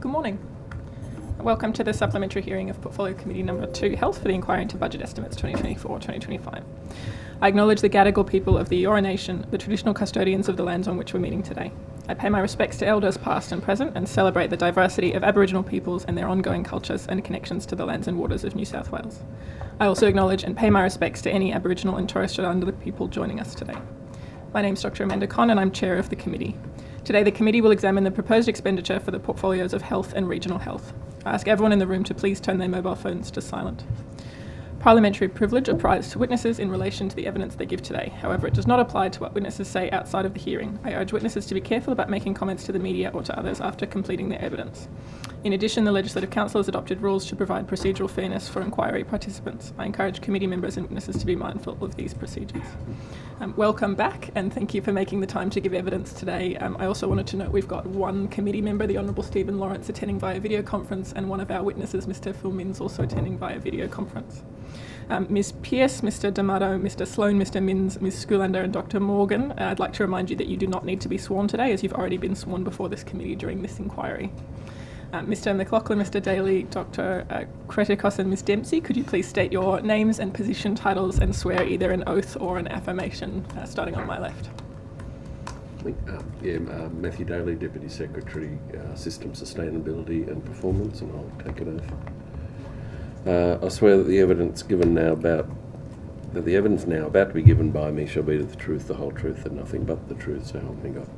Good morning. Welcome to the supplementary hearing of Portfolio Committee Number 2 Health for the Inquiry into Budget Estimates 2024-2025. I acknowledge the Gadigal people of the Eora Nation, the traditional custodians of the lands on which we're meeting today. I pay my respects to elders past and present and celebrate the diversity of Aboriginal peoples and their ongoing cultures and connections to the lands and waters of New South Wales. I also acknowledge and pay my respects to any Aboriginal and Torres Strait Islander people joining us today. My name's Dr. Amanda Conn and I'm Chair of the committee. Today the committee will examine the proposed expenditure for the portfolios of health and regional health. I ask everyone in the room to please turn their mobile phones to silent. Parliamentary privilege applies to witnesses in relation to the evidence they give today. However, it does not apply to what witnesses say outside of the hearing. I urge witnesses to be careful about making comments to the media or to others after completing their evidence. In addition, the Legislative Council has adopted rules to provide procedural fairness for inquiry participants. I encourage committee members and witnesses to be mindful of these procedures. Welcome back, and thank you for making the time to give evidence today. I also wanted to note we've got one committee member, the Honourable Stephen Lawrence, attending via video conference, and one of our witnesses, Mr. Phil Minns, also attending via video conference. Ms. Pearce, Mr. D'Amato, Mr. Sloan, Mr. Minns, Ms. Schoolander and Dr. Morgan, I'd like to remind you that you do not need to be sworn today, as you've already been sworn before this committee during this inquiry. Mr. McLaughlin, Mr. Daly, Dr. Kretikos and Ms. Dempsey, could you please state your names and position titles and swear either an oath or an affirmation, starting on my left? Matthew Daly, Deputy Secretary, System Sustainability and Performance, and I'll take an oath. I swear that the evidence now about to be given by me shall be the truth, the whole truth, and nothing but the truth, so help me God.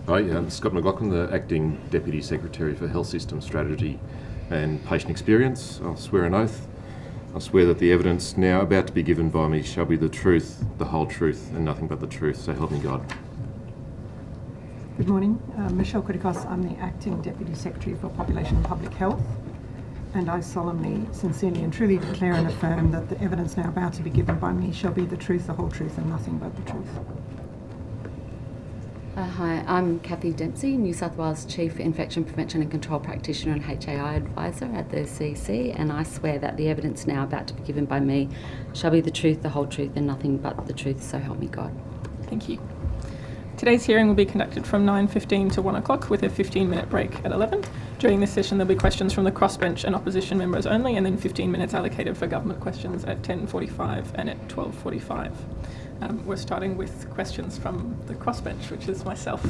Hi, Scott McLaughlin, the Acting Deputy Secretary for Health System Strategy and Patient Experience. I'll swear an oath. I swear that the evidence now about to be given by me shall be the truth, the whole truth, and nothing but the truth, so help me God. Good morning, Michelle Kretikos. I'm the Acting Deputy Secretary for Population and Public Health, and I solemnly, sincerely and truly declare and affirm that the evidence now about to be given by me shall be the truth, the whole truth, and nothing but the truth. Hi, I'm Kathy Dempsey, New South Wales Chief Infection Prevention and Control Practitioner and HAI Advisor at the CC, and I swear that the evidence now about to be given by me shall be the truth, the whole truth, and nothing but the truth, so help me God. Thank you. Today's hearing will be conducted from 9:15 to 1 o'clock with a 15-minute break at 11. During this session, there'll be questions from the crossbench and opposition members only, and then 15 minutes allocated for government questions at 10:45 and at 12:45. We're starting with questions from the crossbench, which is myself.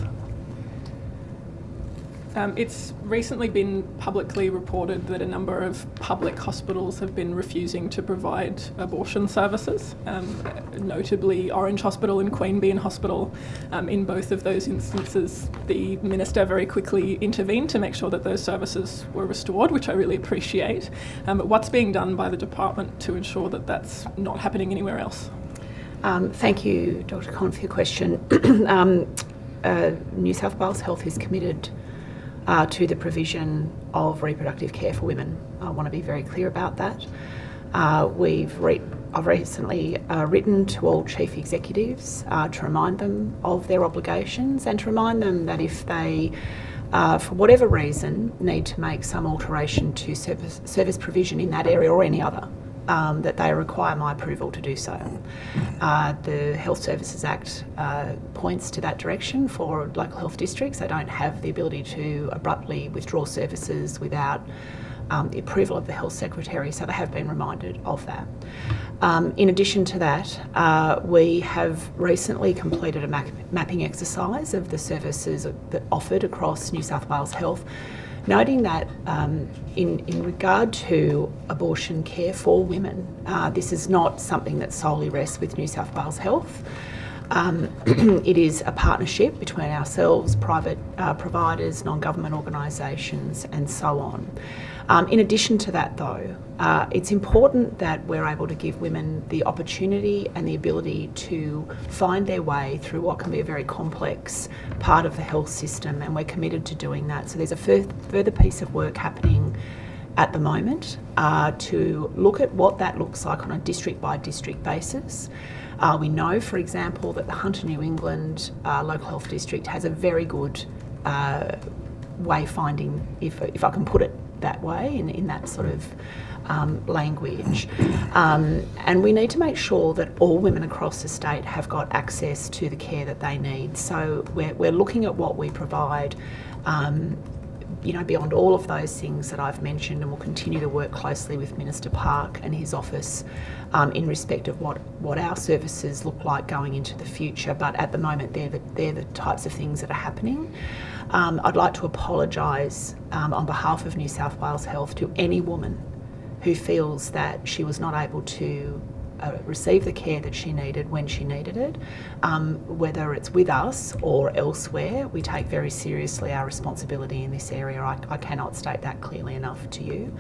It's recently been publicly reported that a number of public hospitals have been refusing to provide abortion services, notably Orange Hospital and Queanbeyan Hospital. In both of those instances, the Minister very quickly intervened to make sure that those services were restored, which I really appreciate. But what's being done by the department to ensure that that's not happening anywhere else? Thank you, Dr. Conn, for your question. New South Wales Health is committed to the provision of reproductive care for women. I want to be very clear about that. I've recently written to all chief executives to remind them of their obligations and to remind them that if they, for whatever reason, need to make some alteration to service provision in that area or any other, that they require my approval to do so. The Health Services Act points to that direction for local health districts. They don't have the ability to abruptly withdraw services without the approval of the Health Secretary, so they have been reminded of that. In addition to that, we have recently completed a mapping exercise of the services that offered across New South Wales Health, noting that in regard to abortion care for women, this is not something that solely rests with New South Wales Health. It is a partnership between ourselves, private providers, non-government organisations and so on. In addition to that though, it's important that we're able to give women the opportunity and the ability to find their way through what can be a very complex part of the health system, and we're committed to doing that. So there's a further piece of work happening at the moment to look at what that looks like on a district by district basis. We know, for example, that the Hunter New England local health district has a very good wayfinding, if I can put it that way, in that sort of language. And we need to make sure that all women across the state have got access to the care that they need. So we're looking at what we provide, beyond all of those things that I've mentioned, and we'll continue to work closely with Minister Park and his office in respect of what our services look like going into the future. But at the moment, they're the types of things that are happening. I'd like to apologise on behalf of New South Wales Health to any woman who feels that she was not able to receive the care that she needed when she needed it. Whether it's with us or elsewhere, we take very seriously our responsibility in this area. I cannot state that clearly enough to you.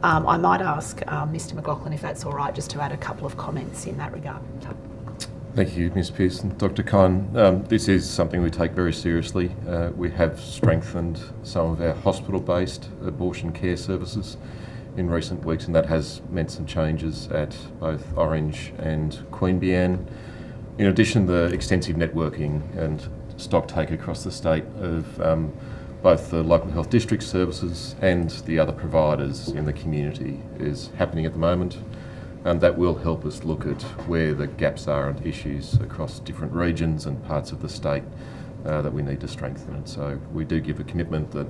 I might ask Mr McLaughlin, if that's all right, just to add a couple of comments in that regard. Thank you, Ms Pearson. Dr Kine, this is something we take very seriously. We have strengthened some of our hospital-based abortion care services in recent weeks, and that has meant some changes at both Orange and Queanbeyan. In addition, the extensive networking and stock take across the state of both the local health district services and the other providers in the community is happening at the moment, and that will help us look at where the gaps are and issues across different regions and parts of the state that we need to strengthen. And so we do give a commitment that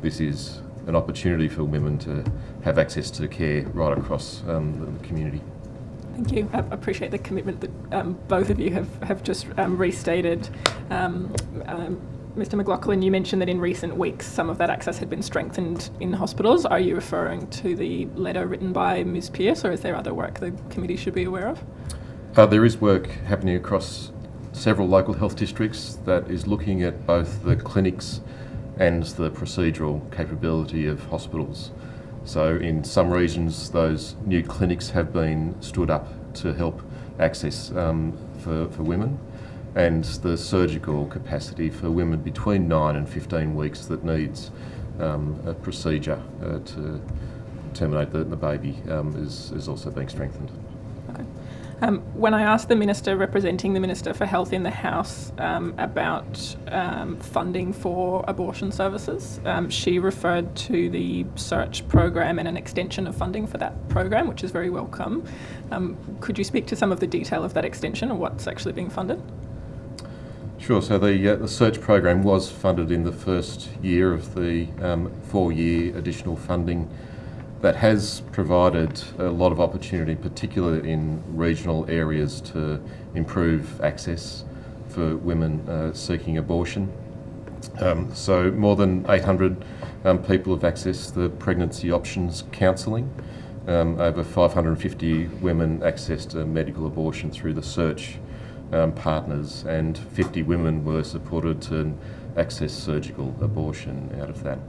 this is an opportunity for women to have access to care right across the community. Thank you. I appreciate the commitment that both of you have just restated. Mr McLaughlin, you mentioned that in recent weeks some of that access had been strengthened in hospitals. Are you referring to the letter written by Ms Pearce, or is there other work the committee should be aware of? There is work happening across several local health districts that is looking at both the clinics and the procedural capability of hospitals. So in some regions, those new clinics have been stood up to help access for women, and the surgical capacity for women between 9 and 15 weeks that needs a procedure to terminate the baby is also being strengthened. Okay. When I asked the Minister representing the Minister for Health in the House about funding for abortion services, she referred to the search program and an extension of funding for that program, which is very welcome. Could you speak to some of the detail of that extension and what's actually being funded? Sure. So the search program was funded in the first year of the 4-year additional funding. That has provided a lot of opportunity, particularly in regional areas, to improve access for women seeking abortion. So more than 800 people have accessed the pregnancy options counselling. Over 550 women accessed a medical abortion through the search partners, and 50 women were supported to access surgical abortion out of that.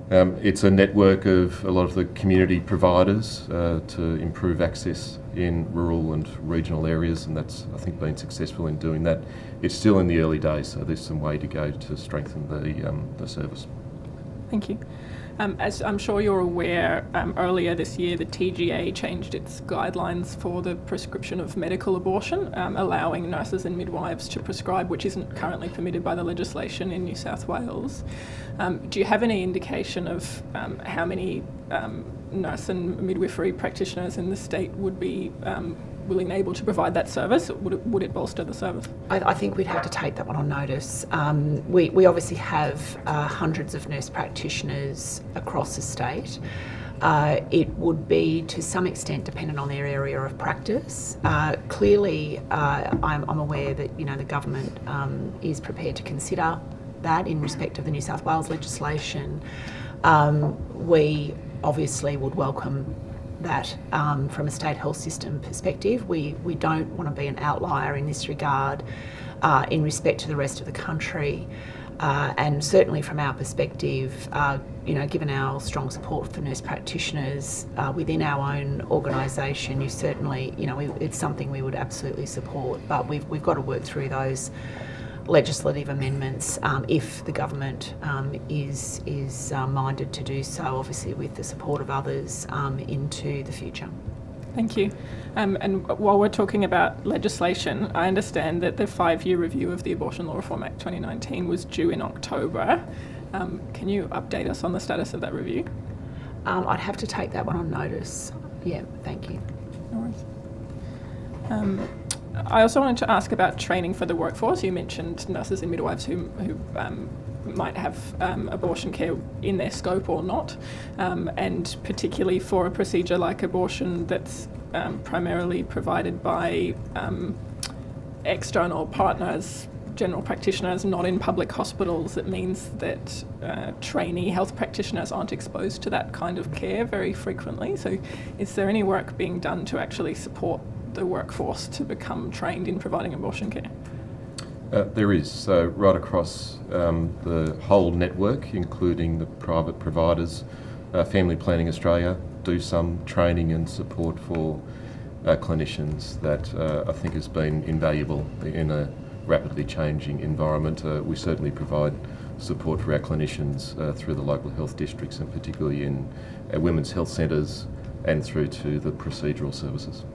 It's a network of a lot of the community providers to improve access in rural and regional areas, and that's, I think, been successful in doing that. It's still in the early days, so there's some way to go to strengthen the service. Thank you. As I'm sure you're aware, earlier this year the TGA changed its guidelines for the prescription of medical abortion, allowing nurses and midwives to prescribe, which isn't currently permitted by the legislation in New South Wales. Do you have any indication of how many nurse and midwifery practitioners in the state would be willing and able to provide that service? Would it bolster the service? I think we'd have to take that one on notice. We obviously have hundreds of nurse practitioners across the state. It would be to some extent dependent on their area of practice. Clearly, I'm aware that the government is prepared to consider that in respect of the New South Wales legislation. We obviously would welcome that from a state health system perspective. We don't want to be an outlier in this regard in respect to the rest of the country. And certainly from our perspective, given our strong support for nurse practitioners within our own organisation, it's something we would absolutely support. But we've got to work through those legislative amendments if the government is minded to do so, obviously with the support of others into the future. Thank you. And while we're talking about legislation, I understand that the 5-year review of the Abortion Law Reform Act 2019 was due in October. Can you update us on the status of that review? I'd have to take that one on notice. Yeah, thank you. No worries. I also wanted to ask about training for the workforce. You mentioned nurses and midwives who might have abortion care in their scope or not, and particularly for a procedure like abortion that's primarily provided by external partners, general practitioners, not in public hospitals. It means that trainee health practitioners aren't exposed to that kind of care very frequently. So is there any work being done to actually support the workforce to become trained in providing abortion care? There is. So right across the whole network, including the private providers, Family Planning Australia do some training and support for clinicians that I think has been invaluable in a rapidly changing environment. We certainly provide support for our clinicians through the local health districts, and particularly in our women's health centres and through to the procedural services.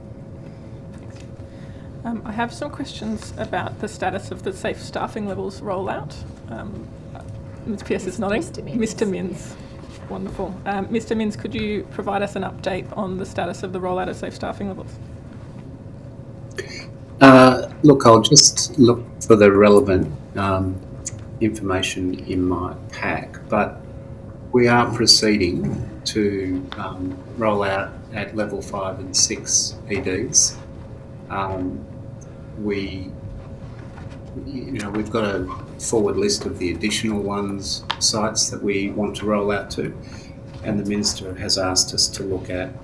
I have some questions about the status of the safe staffing levels rollout. Ms Pearce is nodding. Mr Minns. Wonderful. Mr Minns, could you provide us an update on the status of the rollout of safe staffing levels? Look, I'll just look for the relevant information in my pack, but we are proceeding to roll out at level 5 and 6 EDs. We've got a forward list of the additional sites that we want to roll out to, and the Minister has asked us to look at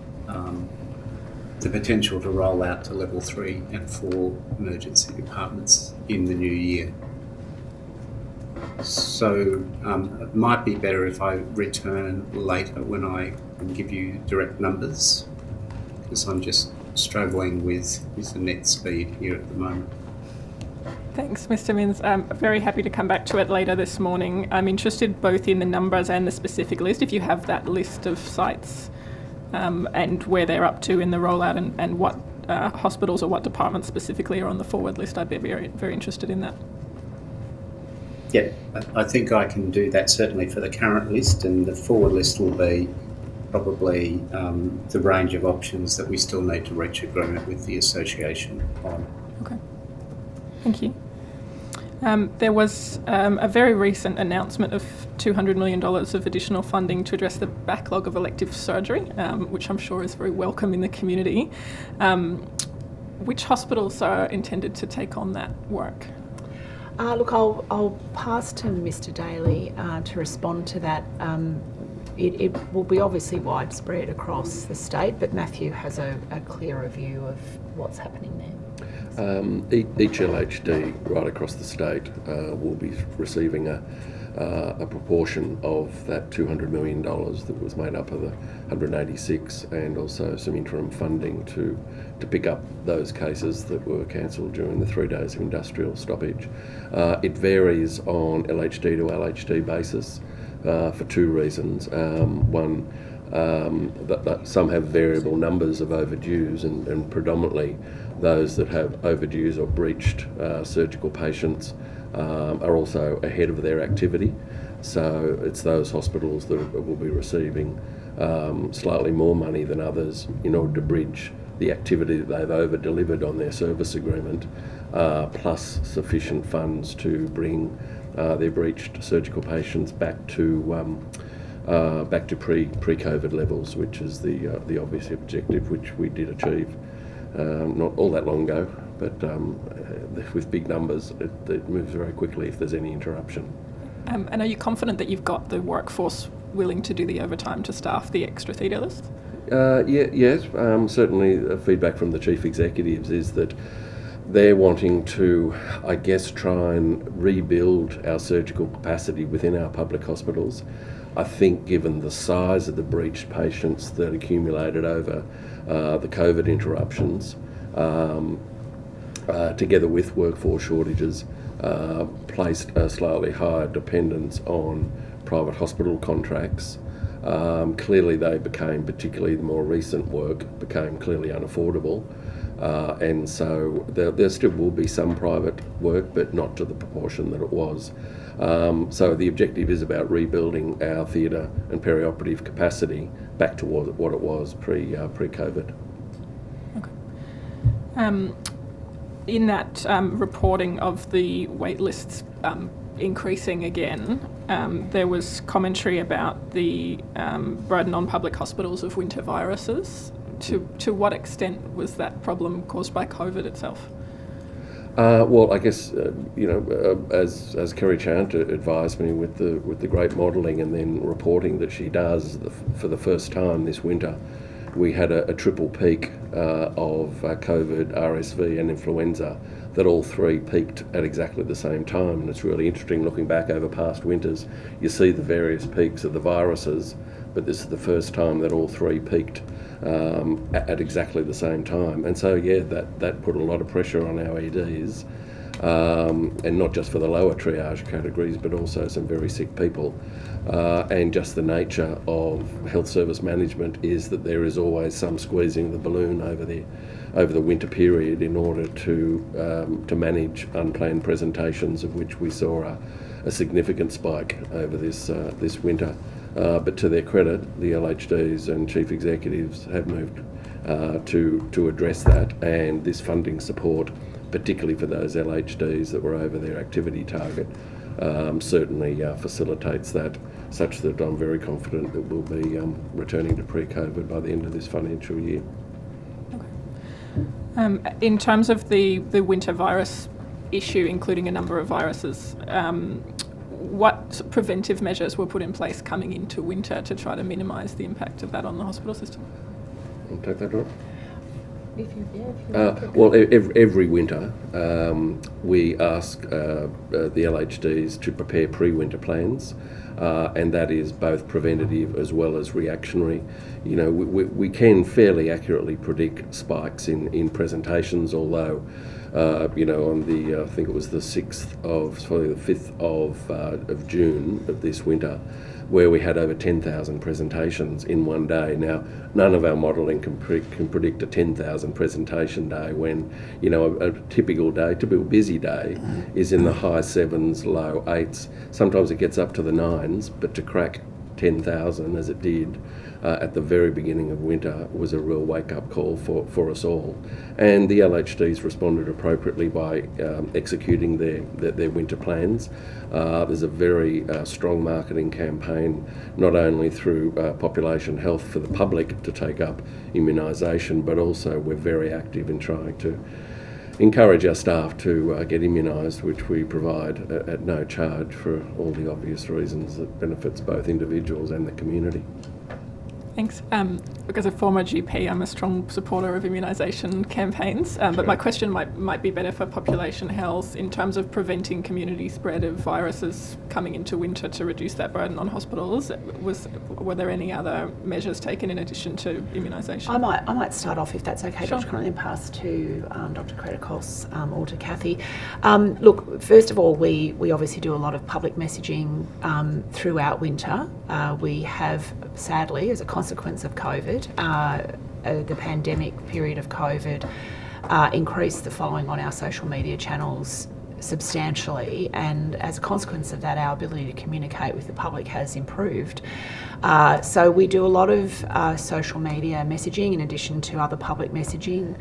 the potential to roll out to level 3 and 4 emergency departments in the new year. So it might be better if I return later when I can give you direct numbers, because I'm just struggling with the net speed here at the moment. Thanks, Mr Minns. I'm very happy to come back to it later this morning. I'm interested both in the numbers and the specific list, if you have that list of sites and where they're up to in the rollout, and what hospitals or what departments specifically are on the forward list. I'd be very, very interested in that. Yeah, I think I can do that certainly for the current list, and the forward list will be probably the range of options that we still need to reach agreement with the association on. Okay, thank you. There was a very recent announcement of $200 million of additional funding to address the backlog of elective surgery, which I'm sure is very welcome in the community. Which hospitals are intended to take on that work? Look, I'll pass to Mr Daly to respond to that. It will be obviously widespread across the state, but Matthew has a clearer view of what's happening there. Each LHD right across the state will be receiving a proportion of that $200 million that was made up of the 186, and also some interim funding to pick up those cases that were cancelled during the 3 days of industrial stoppage. It varies on LHD to LHD basis for two reasons. One, that some have variable numbers of overdues, and predominantly those that have overdues or breached surgical patients are also ahead of their activity. So it's those hospitals that will be receiving slightly more money than others in order to bridge the activity that they've over-delivered on their service agreement, plus sufficient funds to bring their breached surgical patients back to pre-COVID levels, which is the obvious objective, which we did achieve not all that long ago. But with big numbers, it moves very quickly if there's any interruption. And are you confident that you've got the workforce willing to do the overtime to staff the extra theatre list? Yes. Certainly, feedback from the chief executives is that they're wanting to, I guess, try and rebuild our surgical capacity within our public hospitals. I think given the size of the breached patients that accumulated over the COVID interruptions, together with workforce shortages, placed a slightly higher dependence on private hospital contracts. Clearly they became, particularly the more recent work, became clearly unaffordable. And so there still will be some private work, but not to the proportion that it was. So the objective is about rebuilding our theatre and perioperative capacity back to what it was pre-COVID. In that reporting of the wait lists increasing again, there was commentary about the burden on public hospitals of winter viruses. To what extent was that problem caused by COVID itself? Well, I guess as Kerry Chant advised me with the great modelling and then reporting that she does for the first time this winter, we had a triple peak of COVID, RSV and influenza that all three peaked at exactly the same time. And it's really interesting looking back over past winters, you see the various peaks of the viruses, but this is the first time that all three peaked at exactly the same time. And so, yeah, that put a lot of pressure on our EDs, and not just for the lower triage categories, but also some very sick people. And just the nature of health service management is that there is always some squeezing the balloon over the winter period in order to manage unplanned presentations, of which we saw a significant spike over this winter. But to their credit, the LHDs and chief executives have moved to address that, and this funding support, particularly for those LHDs that were over their activity target, certainly facilitates that, such that I'm very confident that we'll be returning to pre-COVID by the end of this financial year. Okay. In terms of the winter virus issue, including a number of viruses, what preventive measures were put in place coming into winter to try to minimise the impact of that on the hospital system? I'll take that on. If Well, every winter we ask the LHDs to prepare pre-winter plans, and that is both preventative as well as reactionary. You know, we can fairly accurately predict spikes in presentations, although on the I think it was the 5th of June of this winter, where we had over 10,000 presentations in one day. Now, none of our modelling can predict a 10,000 presentation day when, a typical busy day is in the high 7s, low 8s. Sometimes it gets up to the 9s, but to crack 10,000 as it did at the very beginning of winter was a real wake-up call for us all. And the LHDs responded appropriately by executing their winter plans. There's a very strong marketing campaign, not only through population health for the public to take up immunisation, but also we're very active in trying to encourage our staff to get immunised, which we provide at no charge for all the obvious reasons that benefits both individuals and the community. Thanks. As a former GP, I'm a strong supporter of immunisation campaigns, but my question might be better for population health in terms of preventing community spread of viruses coming into winter to reduce that burden on hospitals. Were there any other measures taken in addition to immunisation? I might start off, if that's okay, Sure. Dr. Conlon, and pass to Dr. Kretikos or to Kathy. Look, first of all, we obviously do a lot of public messaging throughout winter. We have, sadly, as a consequence of COVID, the pandemic period of COVID, increased the following on our social media channels substantially, and as a consequence of that, our ability to communicate with the public has improved. So we do a lot of social media messaging in addition to other public messaging.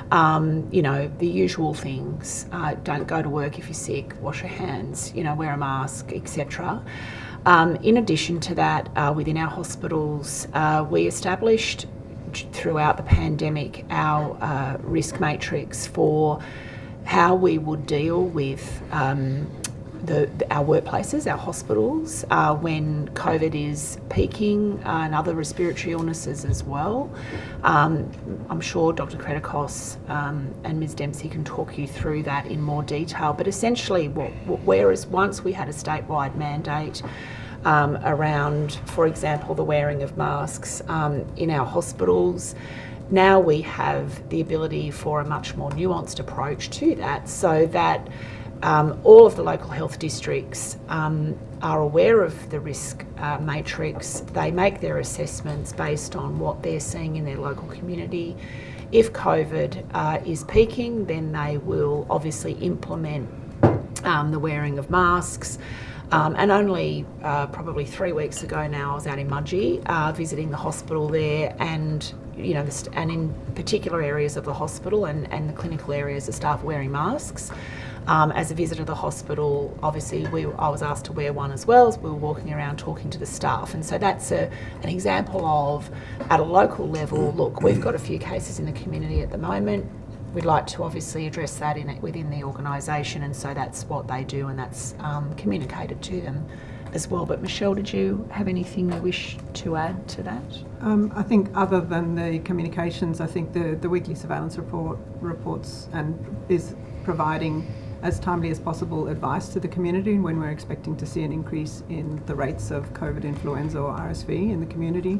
The usual things: don't go to work if you're sick, wash your hands, wear a mask, etc. In addition to that, within our hospitals, we established throughout the pandemic our risk matrix for how we would deal with our workplaces, our hospitals, when COVID is peaking, and other respiratory illnesses as well. I'm sure Dr. Kretikos and Ms. Dempsey can talk you through that in more detail, but essentially whereas once we had a statewide mandate around, for example, the wearing of masks in our hospitals, now we have the ability for a much more nuanced approach to that, so that all of the local health districts are aware of the risk matrix. They make their assessments based on what they're seeing in their local community. If COVID is peaking, then they will obviously implement the wearing of masks. And only probably 3 weeks ago now, I was out in Mudgee visiting the hospital there, and and in particular areas of the hospital and the clinical areas, the staff wearing masks. As a visitor to the hospital, obviously I was asked to wear one as well as we were walking around talking to the staff. And so that's an example of, at a local level, look, we've got a few cases in the community at the moment. We'd like to obviously address that within the organisation, and so that's what they do, and that's communicated to them as well. But Michelle, did you have anything you wish to add to that? I think other than the communications, I think the weekly surveillance reports and is providing as timely as possible advice to the community when we're expecting to see an increase in the rates of COVID influenza or RSV in the community,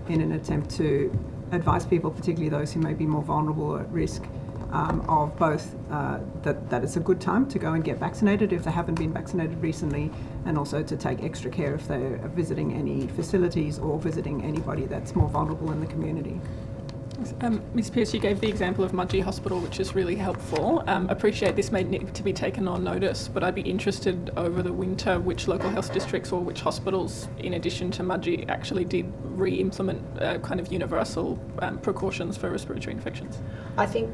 in an attempt to advise people, particularly those who may be more vulnerable or at risk, of both that it's a good time to go and get vaccinated if they haven't been vaccinated recently, and also to take extra care if they're visiting any facilities or visiting anybody that's more vulnerable in the community. Ms Pearce, you gave the example of Mudgee Hospital, which is really helpful. Appreciate this may need to be taken on notice, but I'd be interested over the winter which local health districts or which hospitals, in addition to Mudgee, actually did re-implement kind of universal precautions for respiratory infections. I think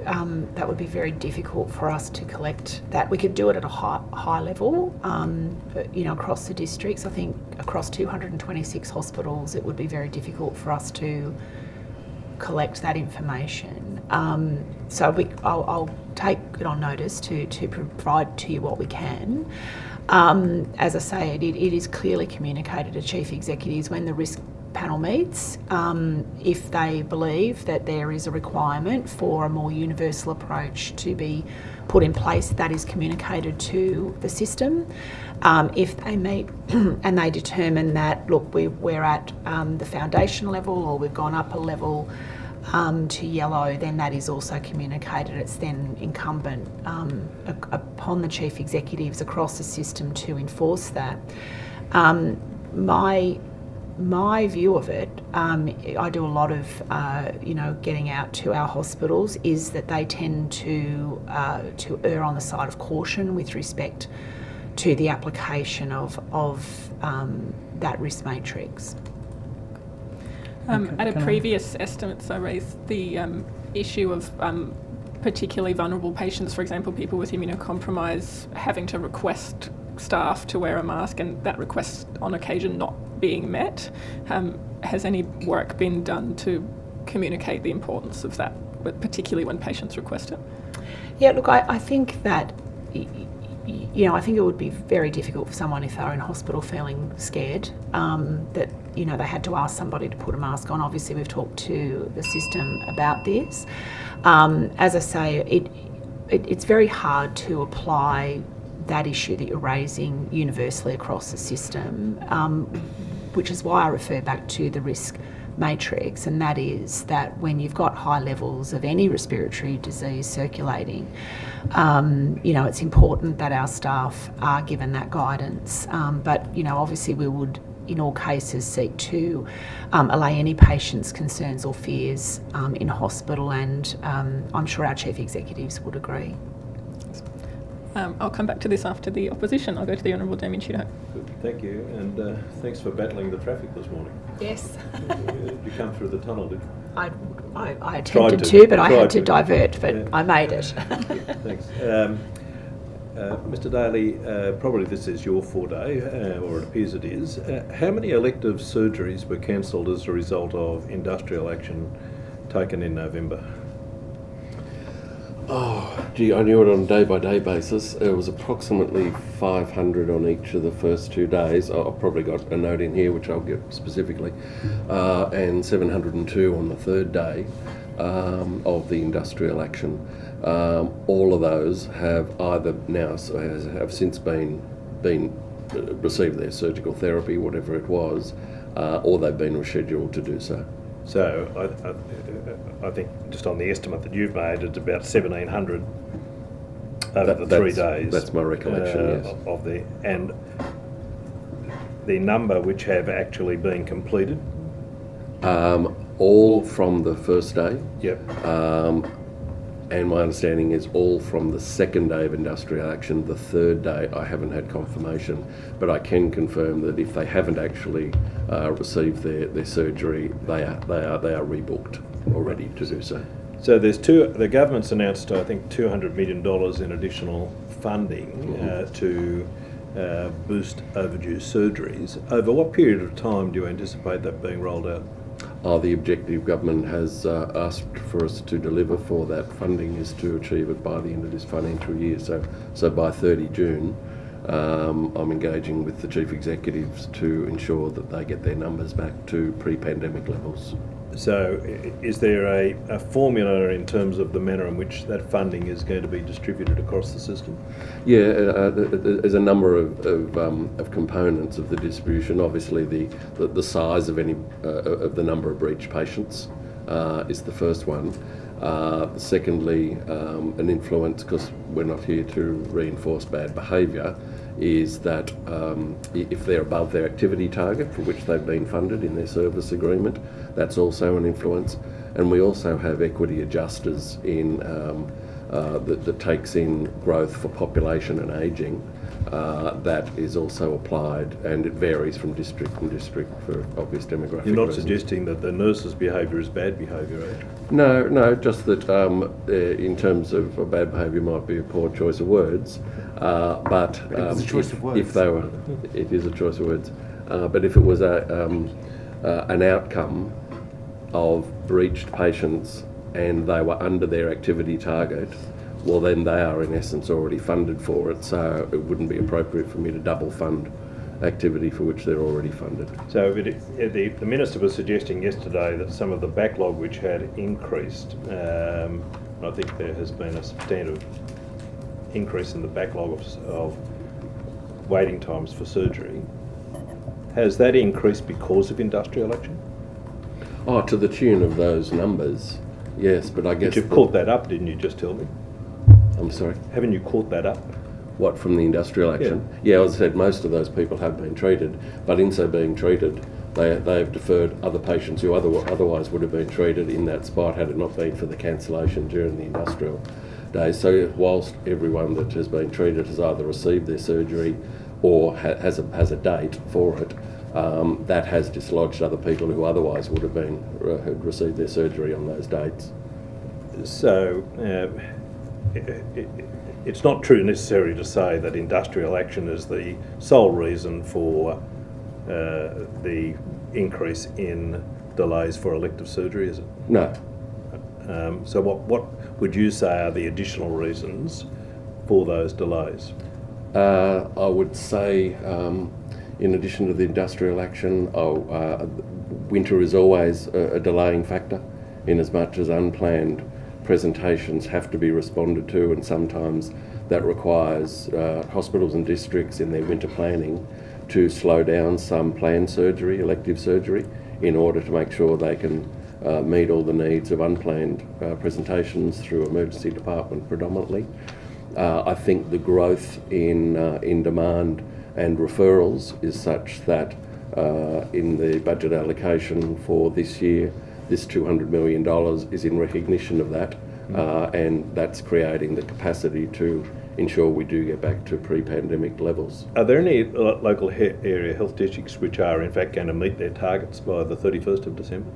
that would be very difficult for us to collect that. We could do it at a high level, across the districts. I think across 226 hospitals, it would be very difficult for us to collect that information. I'll take it on notice to provide to you what we can. As I say, it is clearly communicated to chief executives when the risk panel meets. If they believe that there is a requirement for a more universal approach to be put in place, that is communicated to the system. If they meet and they determine that, look, we're at the foundation level or we've gone up a level to yellow, then that is also communicated. It's then incumbent upon the chief executives across the system to enforce that. My view of it, I do a lot of, getting out to our hospitals, is that they tend to err on the side of caution with respect to the application of that risk matrix. At a previous estimates, I raised the issue of particularly vulnerable patients, for example, people with immunocompromise, having to request staff to wear a mask and that request on occasion not being met. Has any work been done to communicate the importance of that, but particularly when patients request it? Yeah, look, I think that, I think it would be very difficult for someone if they're in hospital feeling scared, that, they had to ask somebody to put a mask on. Obviously, we've talked to the system about this. As I say, it's very hard to apply that issue that you're raising universally across the system, which is why I refer back to the risk matrix, and that is that when you've got high levels of any respiratory disease circulating, it's important that our staff are given that guidance. But obviously we would, in all cases, seek to allay any patient's concerns or fears in hospital, and I'm sure our chief executives would agree. I'll come back to this after the opposition. I'll go to the Honourable Damien Tudor. Good, thank you, and thanks for battling the traffic this morning. Yes. You come through the tunnel, did you? I attempted to, but I had to divert, but yeah. I made it. Thanks. Mr Daly, probably this is your forte, or it appears it is. How many elective surgeries were cancelled as a result of industrial action taken in November? Oh, gee, I knew it on a day-by-day basis. It was approximately 500 on each of the first 2 days. I've probably got a note in here, which I'll get specifically, and 702 on the third day of the industrial action. All of those have either now have since been received their surgical therapy, whatever it was, or they've been rescheduled to do so. So I think just on the estimate that you've made, it's about 1,700 over the 3 days. That's my recollection, yes. Of and the number which have actually been completed? All from the first day. Yep. And my understanding is all from the second day of industrial action. The third day, I haven't had confirmation, but I can confirm that if they haven't actually received their surgery, they are rebooked already to do so. So the government's announced, I think, $200 million in additional funding to boost overdue surgeries. Over what period of time do you anticipate that being rolled out? The objective government has asked for us to deliver for that funding is to achieve it by the end of this financial year. So by 30 June, I'm engaging with the chief executives to ensure that they get their numbers back to pre-pandemic levels. So is there a formula in terms of the manner in which that funding is going to be distributed across the system? Yeah, there's a number of components of the distribution. Obviously, the size of any of the number of breached patients is the first one. Secondly, an influence, because we're not here to reinforce bad behaviour, is that if they're above their activity target for which they've been funded in their service agreement, that's also an influence. And we also have equity adjusters in that takes in growth for population and ageing. That is also applied, and it varies from district to district for obvious demographic You're not reasons. suggesting that the nurse's behaviour is bad behaviour, are you? No, just that in terms of bad behaviour might be a poor choice of words, but it's a choice of words. If they were, it is a choice of words. But if it was an outcome of breached patients and they were under their activity target, well then they are in essence already funded for it, so it wouldn't be appropriate for me to double fund activity for which they're already funded. So the Minister was suggesting yesterday that some of the backlog which had increased, and I think there has been a substantive increase in the backlog of waiting times for surgery. Has that increased because of industrial action? Oh, to the tune of those numbers, yes, but I guess... But you've caught that up, didn't you just tell me? I'm sorry? Haven't you caught that up? What, from the industrial action? Yeah, as I said, most of those people have been treated, but in so being treated, they have deferred other patients who otherwise would have been treated in that spot had it not been for the cancellation during the industrial days. So whilst everyone that has been treated has either received their surgery or has a date for it, that has dislodged other people who otherwise would have been had received their surgery on those dates. So it's not true necessarily to say that industrial action is the sole reason for the increase in delays for elective surgery, is it? No. So what would you say are the additional reasons for those delays? I would say, in addition to the industrial action, winter is always a delaying factor, in as much as unplanned presentations have to be responded to, and sometimes that requires hospitals and districts in their winter planning to slow down some planned surgery, elective surgery, in order to make sure they can meet all the needs of unplanned presentations through emergency department predominantly. I think the growth in demand and referrals is such that in the budget allocation for this year, this $200 million is in recognition of that, and that's creating the capacity to ensure we do get back to pre-pandemic levels. Are there any local area health districts which are in fact going to meet their targets by the 31st of December?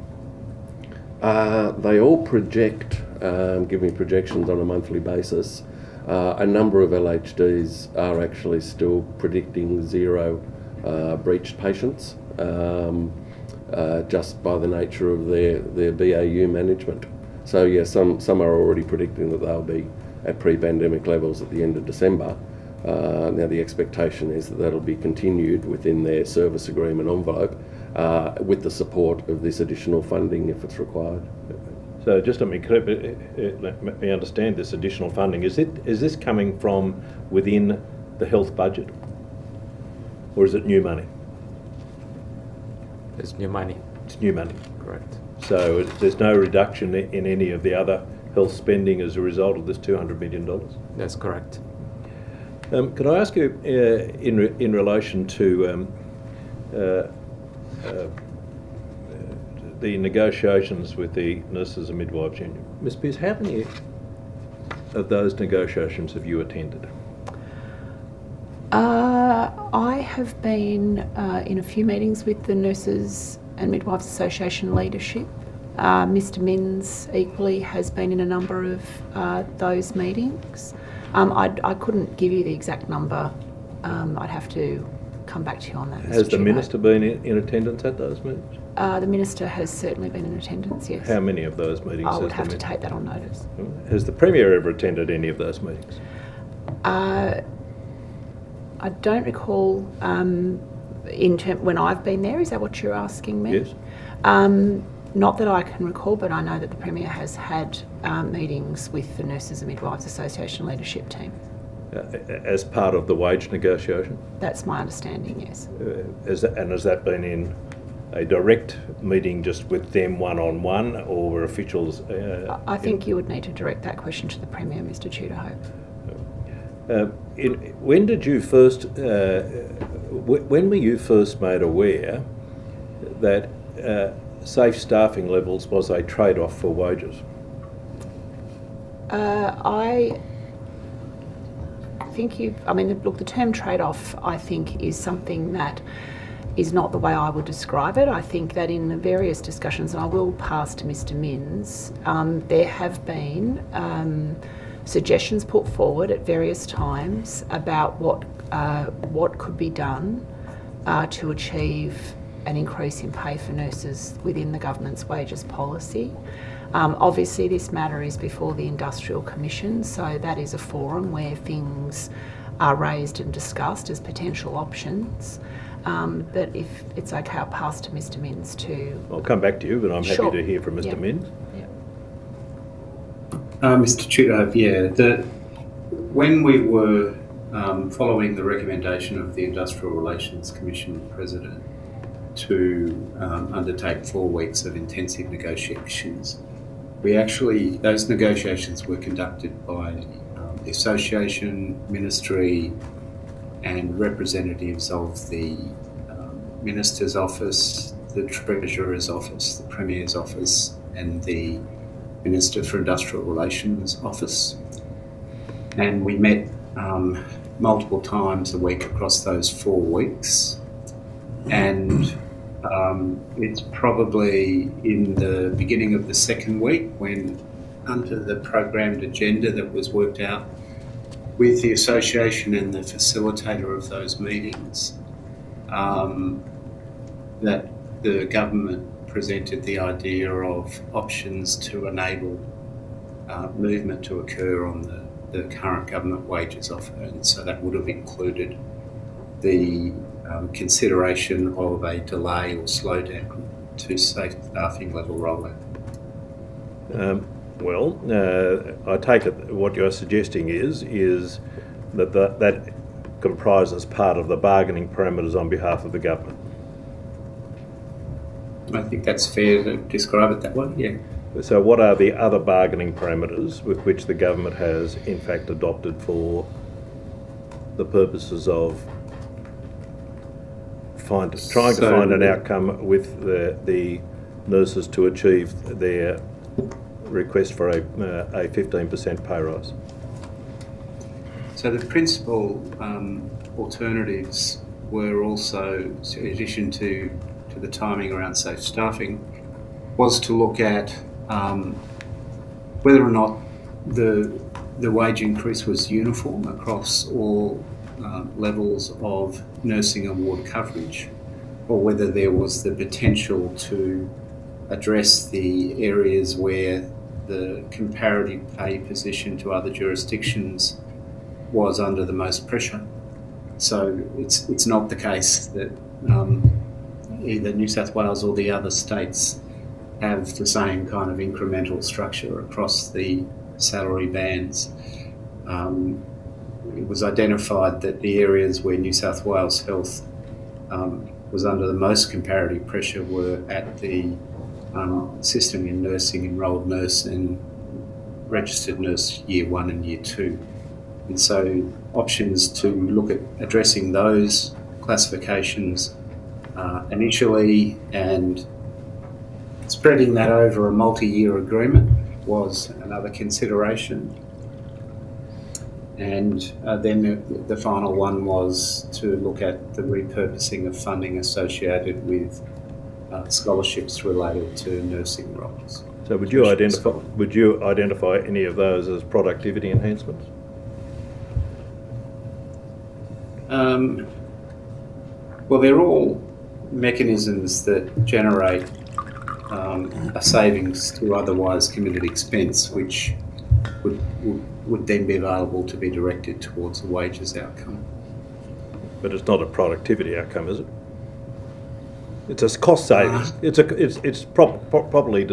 They all project, give me projections on a monthly basis. A number of LHDs are actually still predicting zero breached patients, just by the nature of their BAU management. So yeah, some are already predicting that they'll be at pre-pandemic levels at the end of December. Now the expectation is that that'll be continued within their service agreement envelope with the support of this additional funding if it's required. So just let me understand this additional funding. Is this coming from within the health budget, or is it new money? It's new money. It's new money. Correct. So there's no reduction in any of the other health spending as a result of this $200 million? That's correct. Could I ask you in relation to the negotiations with the Nurses and Midwives Union? Ms Pearce, how many of those negotiations have you attended? I have been in a few meetings with the Nurses and Midwives Association leadership. Mr Minns equally has been in a number of those meetings. I couldn't give you the exact number. I'd have to come back to you on that. Has the Mr. Minister been in attendance at those meetings? The Minister has certainly been in attendance, yes. How many of those meetings I has would the have to Min- take that on notice. Has the Premier ever attended any of those meetings? I don't recall when I've been there. Is that what you're asking me? Yes. Not that I can recall, but I know that the Premier has had meetings with the Nurses and Midwives Association leadership team. As part of the wage negotiation? That's my understanding, yes. Has that been in a direct meeting just with them one-on-one, or were officials... I think you would need to direct that question to the Premier, Mr Tudor-Hope. When did you first... when were you first made aware that safe staffing levels was a trade-off for wages? I think look, the term trade-off, I think, is something that is not the way I would describe it. I think that in the various discussions, and I will pass to Mr Minns, there have been suggestions put forward at various times about what could be done to achieve an increase in pay for nurses within the government's wages policy. Obviously, this matter is before the Industrial Commission, so that is a forum where things are raised and discussed as potential options. But if it's okay, I'll pass to Mr Minns to... I'll come back to you, but I'm Sure. happy to hear from Mr Yeah. Minns. Yeah. Mr Tudor, when we were following the recommendation of the Industrial Relations Commission President to undertake 4 weeks of intensive negotiations, those negotiations were conducted by the Association, Ministry and representatives of the Minister's Office, the Treasurer's Office, the Premier's Office and the Minister for Industrial Relations Office. And we met multiple times a week across those 4 weeks. And it's probably in the beginning of the second week when, under the programmed agenda that was worked out with the association and the facilitator of those meetings, that the government presented the idea of options to enable movement to occur on the current government wages offer. And so that would have included the consideration of a delay or slowdown to safe staffing level rollout. I take it what you're suggesting is that comprises part of the bargaining parameters on behalf of the government. I think that's fair to describe it that way, yeah. So what are the other bargaining parameters with which the government has in fact adopted for the purposes of trying to find an outcome with the nurses to achieve their request for a 15% pay rise? So the principal alternatives were also, in addition to the timing around safe staffing, was to look at whether or not the wage increase was uniform across all levels of nursing award coverage, or whether there was the potential to address the areas where the comparative pay position to other jurisdictions was under the most pressure. So it's not the case that either New South Wales or the other states have the same kind of incremental structure across the salary bands. It was identified that the areas where New South Wales Health was under the most comparative pressure were at the system in nursing, enrolled nurse and registered nurse year 1 and year 2. And so options to look at addressing those classifications initially and spreading that over a multi-year agreement was another consideration. And then the final one was to look at the repurposing of funding associated with scholarships related to nursing roles. So would you identify any of those as productivity enhancements? Well, they're all mechanisms that generate a savings to otherwise committed expense, which would then be available to be directed towards the wages outcome. But it's not a productivity outcome, is it? It's a cost saving. It's properly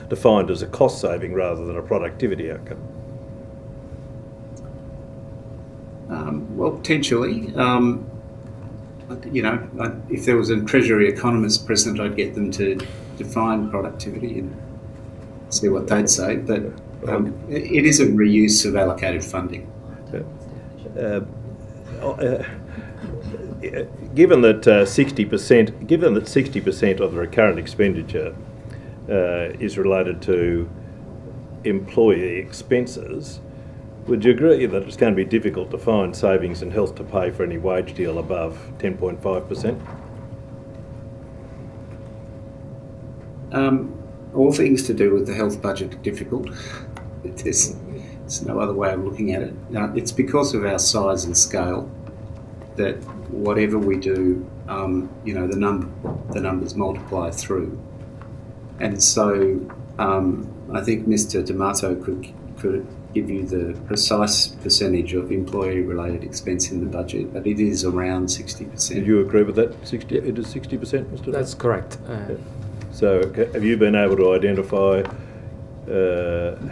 defined as a cost saving rather than a productivity outcome. Well, potentially. If there was a Treasury economist present, I'd get them to define productivity and see what they'd say. But it is a reuse of allocated funding. Given that 60% of the recurrent expenditure is related to employee expenses, would you agree that it's going to be difficult to find savings in health to pay for any wage deal above 10.5%? All things to do with the health budget are difficult. There's no other way of looking at it. It's because of our size and scale that whatever we do, the numbers multiply through. And so I think Mr. D'Amato could give you the precise percentage of employee-related expense in the budget, but it is around 60%. Did you agree with that? It is 60%, Mr. That's correct. So have you been able to identify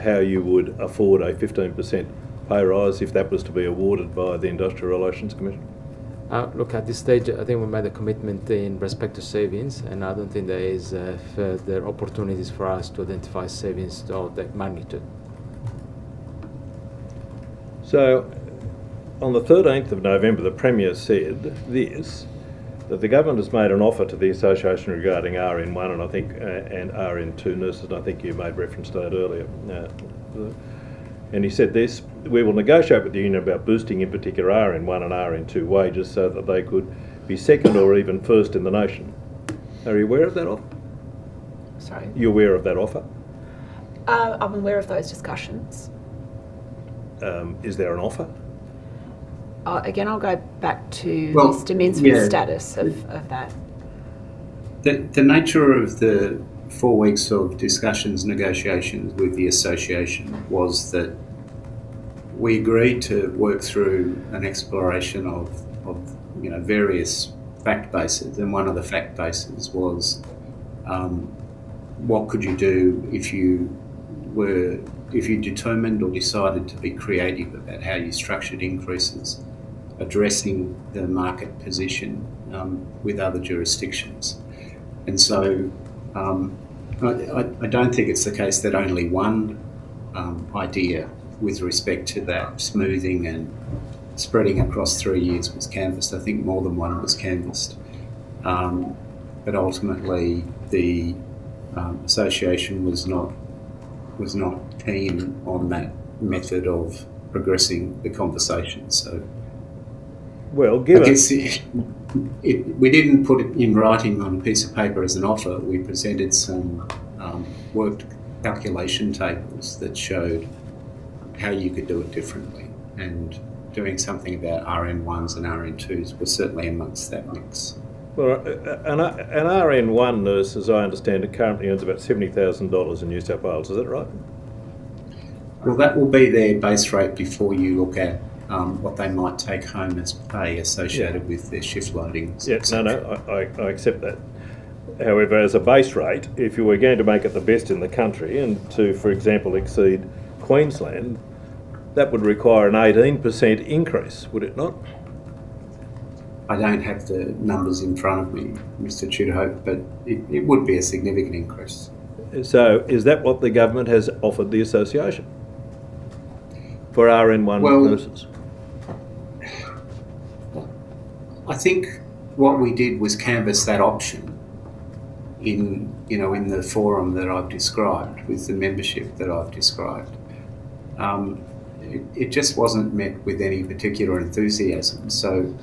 how you would afford a 15% pay rise if that was to be awarded by the Industrial Relations Commission? Look, at this stage, I think we made a commitment in respect to savings, and I don't think there is further opportunities for us to identify savings of that magnitude. So, on the 13th of November, the Premier said that the government has made an offer to the association regarding RN1 and and RN2 nurses, and I think you made reference to that earlier. And he said this: we will negotiate with the union about boosting in particular RN1 and RN2 wages so that they could be second or even first in the nation. Are you aware of that offer? Sorry? You aware of that offer? I'm aware of those discussions. Is there an offer? Again, I'll go back to Well, Mr. Minsford's yeah. status of that. The nature of the 4 weeks of discussions, negotiations with the association was that we agreed to work through an exploration of various fact bases, and one of the fact bases was what could you do if you determined or decided to be creative about how you structured increases, addressing the market position with other jurisdictions. And so I don't think it's the case that only one idea with respect to that smoothing and spreading across 3 years was canvassed. I think more than one was canvassed. But ultimately the association was not keen on that method of progressing the conversation. So, Well, given... I guess we didn't put it in writing on a piece of paper as an offer. We presented some worked calculation tables that showed how you could do it differently, and doing something about RN1s and RN2s was certainly amongst that mix. Well, an RN1 nurse, as I understand it, currently earns about $70,000 in New South Wales. Is that right? Well, that will be their base rate before you look at what they might take home as pay associated with their shift loadings. Yeah, I accept that. However, as a base rate, if you were going to make it the best in the country and to, for example, exceed Queensland, that would require an 18% increase, would it not? I don't have the numbers in front of me, Mr. Tudorhope, but it would be a significant increase. So is that what the government has offered the association for RN1 nurses? I think what we did was canvass that option in the forum that I've described, with the membership that I've described. it just wasn't met with any particular enthusiasm. So,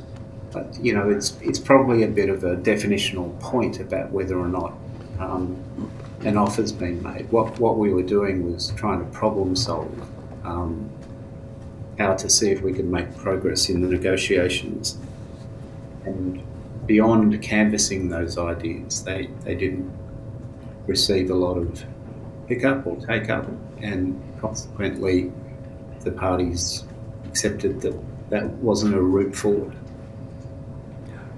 you know, it's probably a bit of a definitional point about whether or not an offer's been made. What we were doing was trying to problem solve how to see if we could make progress in the negotiations. And beyond canvassing those ideas, they didn't receive a lot of pick-up or take-up, and consequently the parties accepted that that wasn't a route forward.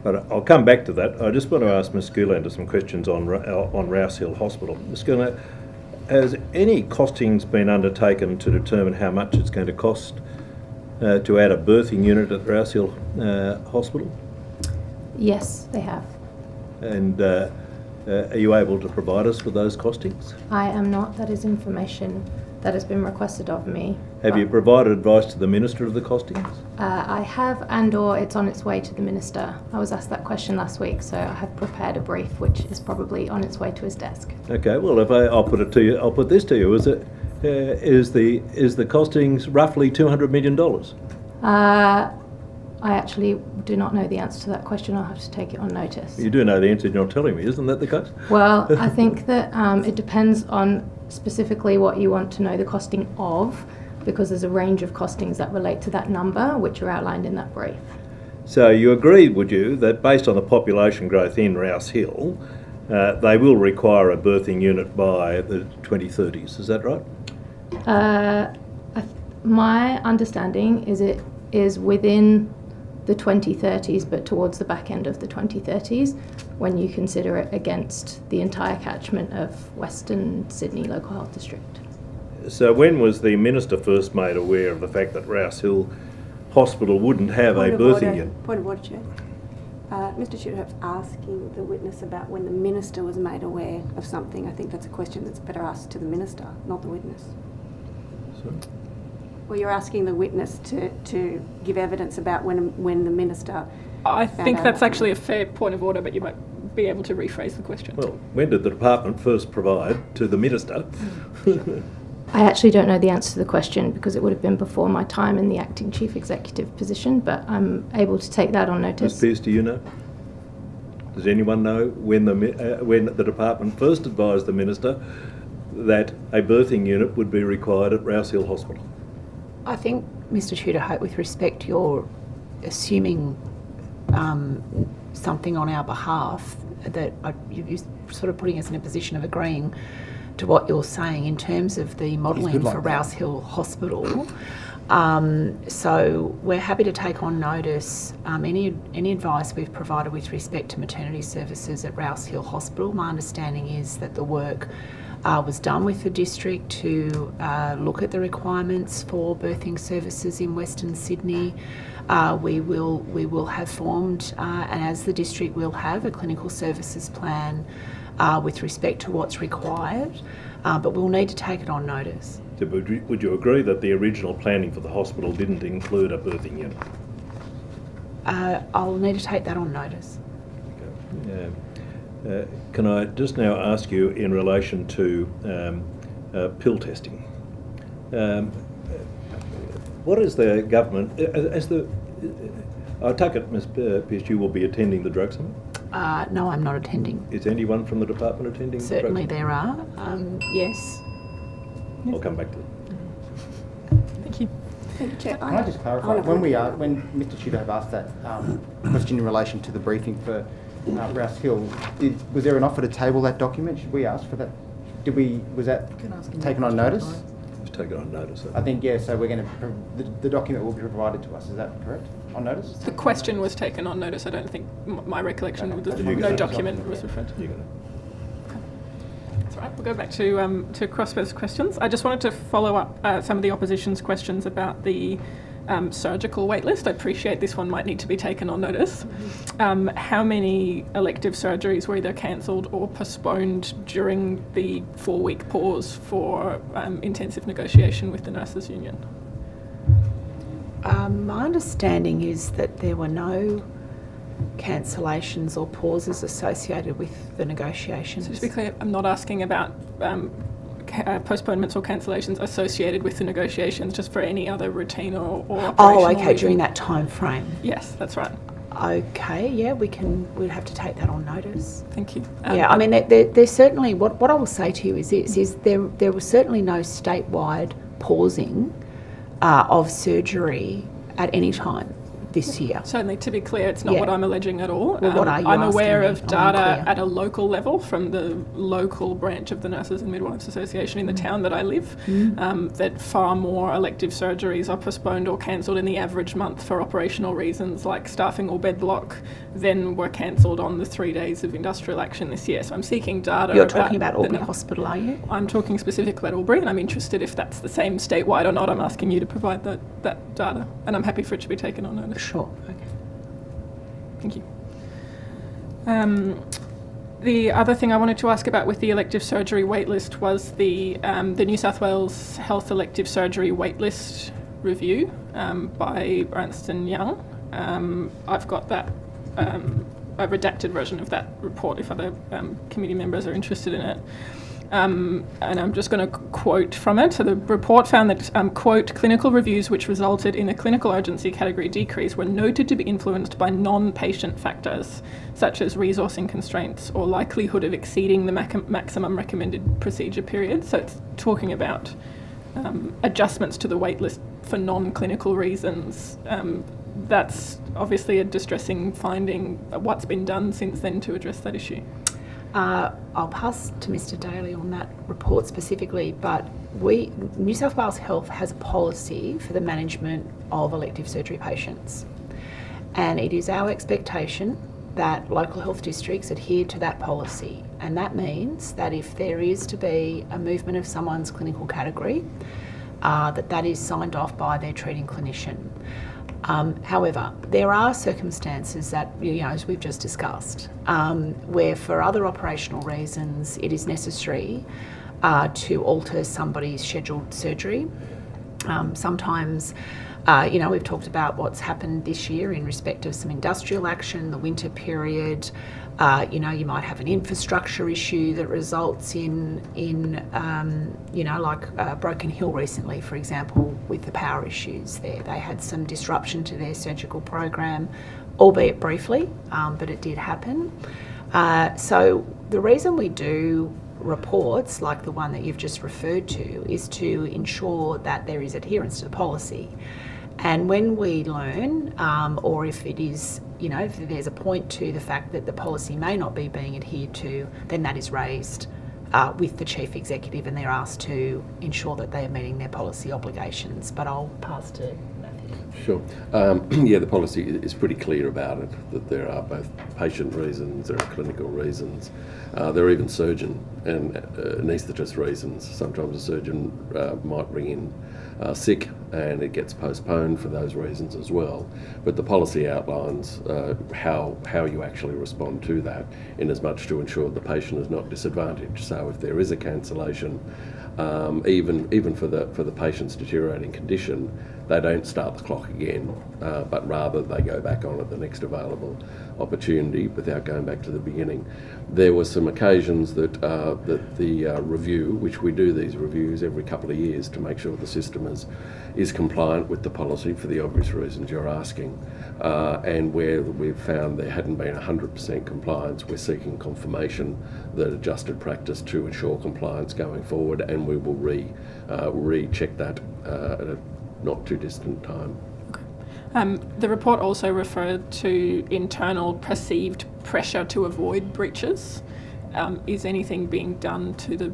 But I'll come back to that. I just want to ask Ms Gulander some questions on Rouse Hill Hospital. Ms Gulander, has any costings been undertaken to determine how much it's going to cost to add a birthing unit at Rouse Hill Hospital? Yes, they have. And are you able to provide us with those costings? I am not. That is information that has been requested of me. Have you provided advice to the Minister of the costings? I have, and/or it's on its way to the Minister. I was asked that question last week, so I have prepared a brief which is probably on its way to his desk. Okay, well, I'll put it to you. I'll put this to you. Is the costings roughly $200 million? I actually do not know the answer to that question. I'll have to take it on notice. You do know the answer, you're not telling me. Isn't that the case? Well, I think that it depends on specifically what you want to know the costing of, because there's a range of costings that relate to that number, which are outlined in that brief. So you agreed, would you, that based on the population growth in Rouse Hill, they will require a birthing unit by the 2030s, is that right? My understanding is it is within the 2030s, but towards the back end of the 2030s, when you consider it against the entire catchment of Western Sydney Local Health District. So when was the Minister first made aware of the fact that Rouse Hill Hospital wouldn't have a birthing unit? Point of order, Chair. Mr Shooterhope's asking the witness about when the Minister was made aware of something. I think that's a question that's better asked to the Minister, not the witness. Sorry? Well, you're asking the witness to give evidence about when the Minister... I think that's actually a fair point of order, but you might be able to rephrase the question. Well, when did the department first provide to the Minister? I actually don't know the answer to the question because it would have been before my time in the acting chief executive position, but I'm able to take that on notice. Ms Pearce, do you know? Does anyone know when the department first advised the Minister that a birthing unit would be required at Rouse Hill Hospital? I think, Mr Shooterhope, with respect, you're assuming something on our behalf that you're sort of putting us in a position of agreeing to what you're saying in terms of the modelling for Rouse Hill Hospital. So we're happy to take on notice any advice we've provided with respect to maternity services at Rouse Hill Hospital. My understanding is that the work was done with the district to look at the requirements for birthing services in Western Sydney. We will have formed, and as the district will have, a clinical services plan with respect to what's required, but we'll need to take it on notice. So would you agree that the original planning for the hospital didn't include a birthing unit? I'll need to take that on notice. Okay. Can I just now ask you in relation to pill testing? What is the government, I take it, Ms Pearce, you will be attending the drug summit? No, I'm not attending. Is anyone from the department attending? Certainly there are, yes. I'll come back to that. Thank you. Chair, Can I just clarify, when Mr Shooterhope asked that question in relation to the briefing for Rouse Hill, was there an offer to table that document? Should we ask for that? Was that taken on notice? It was taken on notice. I think, yeah, so we're going to, the document will be provided to us, is that correct? On notice? The question was taken on notice. I don't think my recollection was that no document was referred to. You got it. That's all right. We'll go back to Crossfir's questions. I just wanted to follow up some of the opposition's questions about the surgical waitlist. I appreciate this one might need to be taken on notice. How many elective surgeries were either cancelled or postponed during the 4-week pause for intensive negotiation with the Nurses Union? My understanding is that there were no cancellations or pauses associated with the negotiations. So to be clear, I'm not asking about postponements or cancellations associated with the negotiations, just for any other routine or Oh, operational okay, reason. during that time frame. Yes, that's right. Okay, yeah, we'd have to take that on notice. Thank you. Yeah, I mean, there's certainly, what I will say to you is there was certainly no statewide pausing of surgery at any time this year. Certainly, to be clear, it's not Yeah. what I'm alleging at all. Well, what are you I'm asking aware me? of I'm data unclear. at a local level from the local branch of the Nurses and Midwives Association in the town that I live, that far more elective surgeries are postponed or cancelled in the average month for operational reasons like staffing or bed block than were cancelled on the 3 days of industrial action this year. So I'm seeking data. You're talking about the Albany nu- Hospital, are you? I'm talking specifically about Albury, and I'm interested if that's the same statewide or not. I'm asking you to provide that data, and I'm happy for it to be taken on notice. Sure, okay. Thank you. The other thing I wanted to ask about with the elective surgery waitlist was the New South Wales Health Elective Surgery Waitlist review by Ernst & Young. I've got that, a redacted version of that report if other committee members are interested in it. And I'm just going to quote from it. So the report found that, quote, clinical reviews which resulted in a clinical urgency category decrease were noted to be influenced by non-patient factors, such as resourcing constraints or likelihood of exceeding the maximum recommended procedure period. So it's talking about adjustments to the waitlist for non-clinical reasons. That's obviously a distressing finding. What's been done since then to address that issue? I'll pass to Mr Daly on that report specifically, but New South Wales Health has a policy for the management of elective surgery patients, and it is our expectation that local health districts adhere to that policy, and that means that if there is to be a movement of someone's clinical category, that is signed off by their treating clinician. However, there are circumstances that, as we've just discussed, where for other operational reasons it is necessary to alter somebody's scheduled surgery. Sometimes, we've talked about what's happened this year in respect of some industrial action, the winter period. You might have an infrastructure issue that results in Broken Hill recently, for example, with the power issues there. They had some disruption to their surgical program, albeit briefly, but it did happen. So the reason we do reports like the one that you've just referred to is to ensure that there is adherence to the policy. And when we learn, or if it is, if there's a point to the fact that the policy may not be being adhered to, then that is raised with the Chief Executive, and they're asked to ensure that they are meeting their policy obligations. But I'll pass to Matthew. Sure. The policy is pretty clear about it, that there are both patient reasons, there are clinical reasons, there are even surgeon and anaesthetist reasons. Sometimes a surgeon might bring in sick and it gets postponed for those reasons as well. But the policy outlines how you actually respond to that, in as much to ensure the patient is not disadvantaged. So if there is a cancellation, even for the patient's deteriorating condition, they don't start the clock again, but rather they go back on at the next available opportunity without going back to the beginning. There were some occasions that the review, which we do these reviews every couple of years to make sure the system is compliant with the policy for the obvious reasons you're asking, and where we've found there hadn't been 100% compliance, we're seeking confirmation that adjusted practice to ensure compliance going forward, and we will recheck that at a not too distant time. The report also referred to internal perceived pressure to avoid breaches. Is anything being done to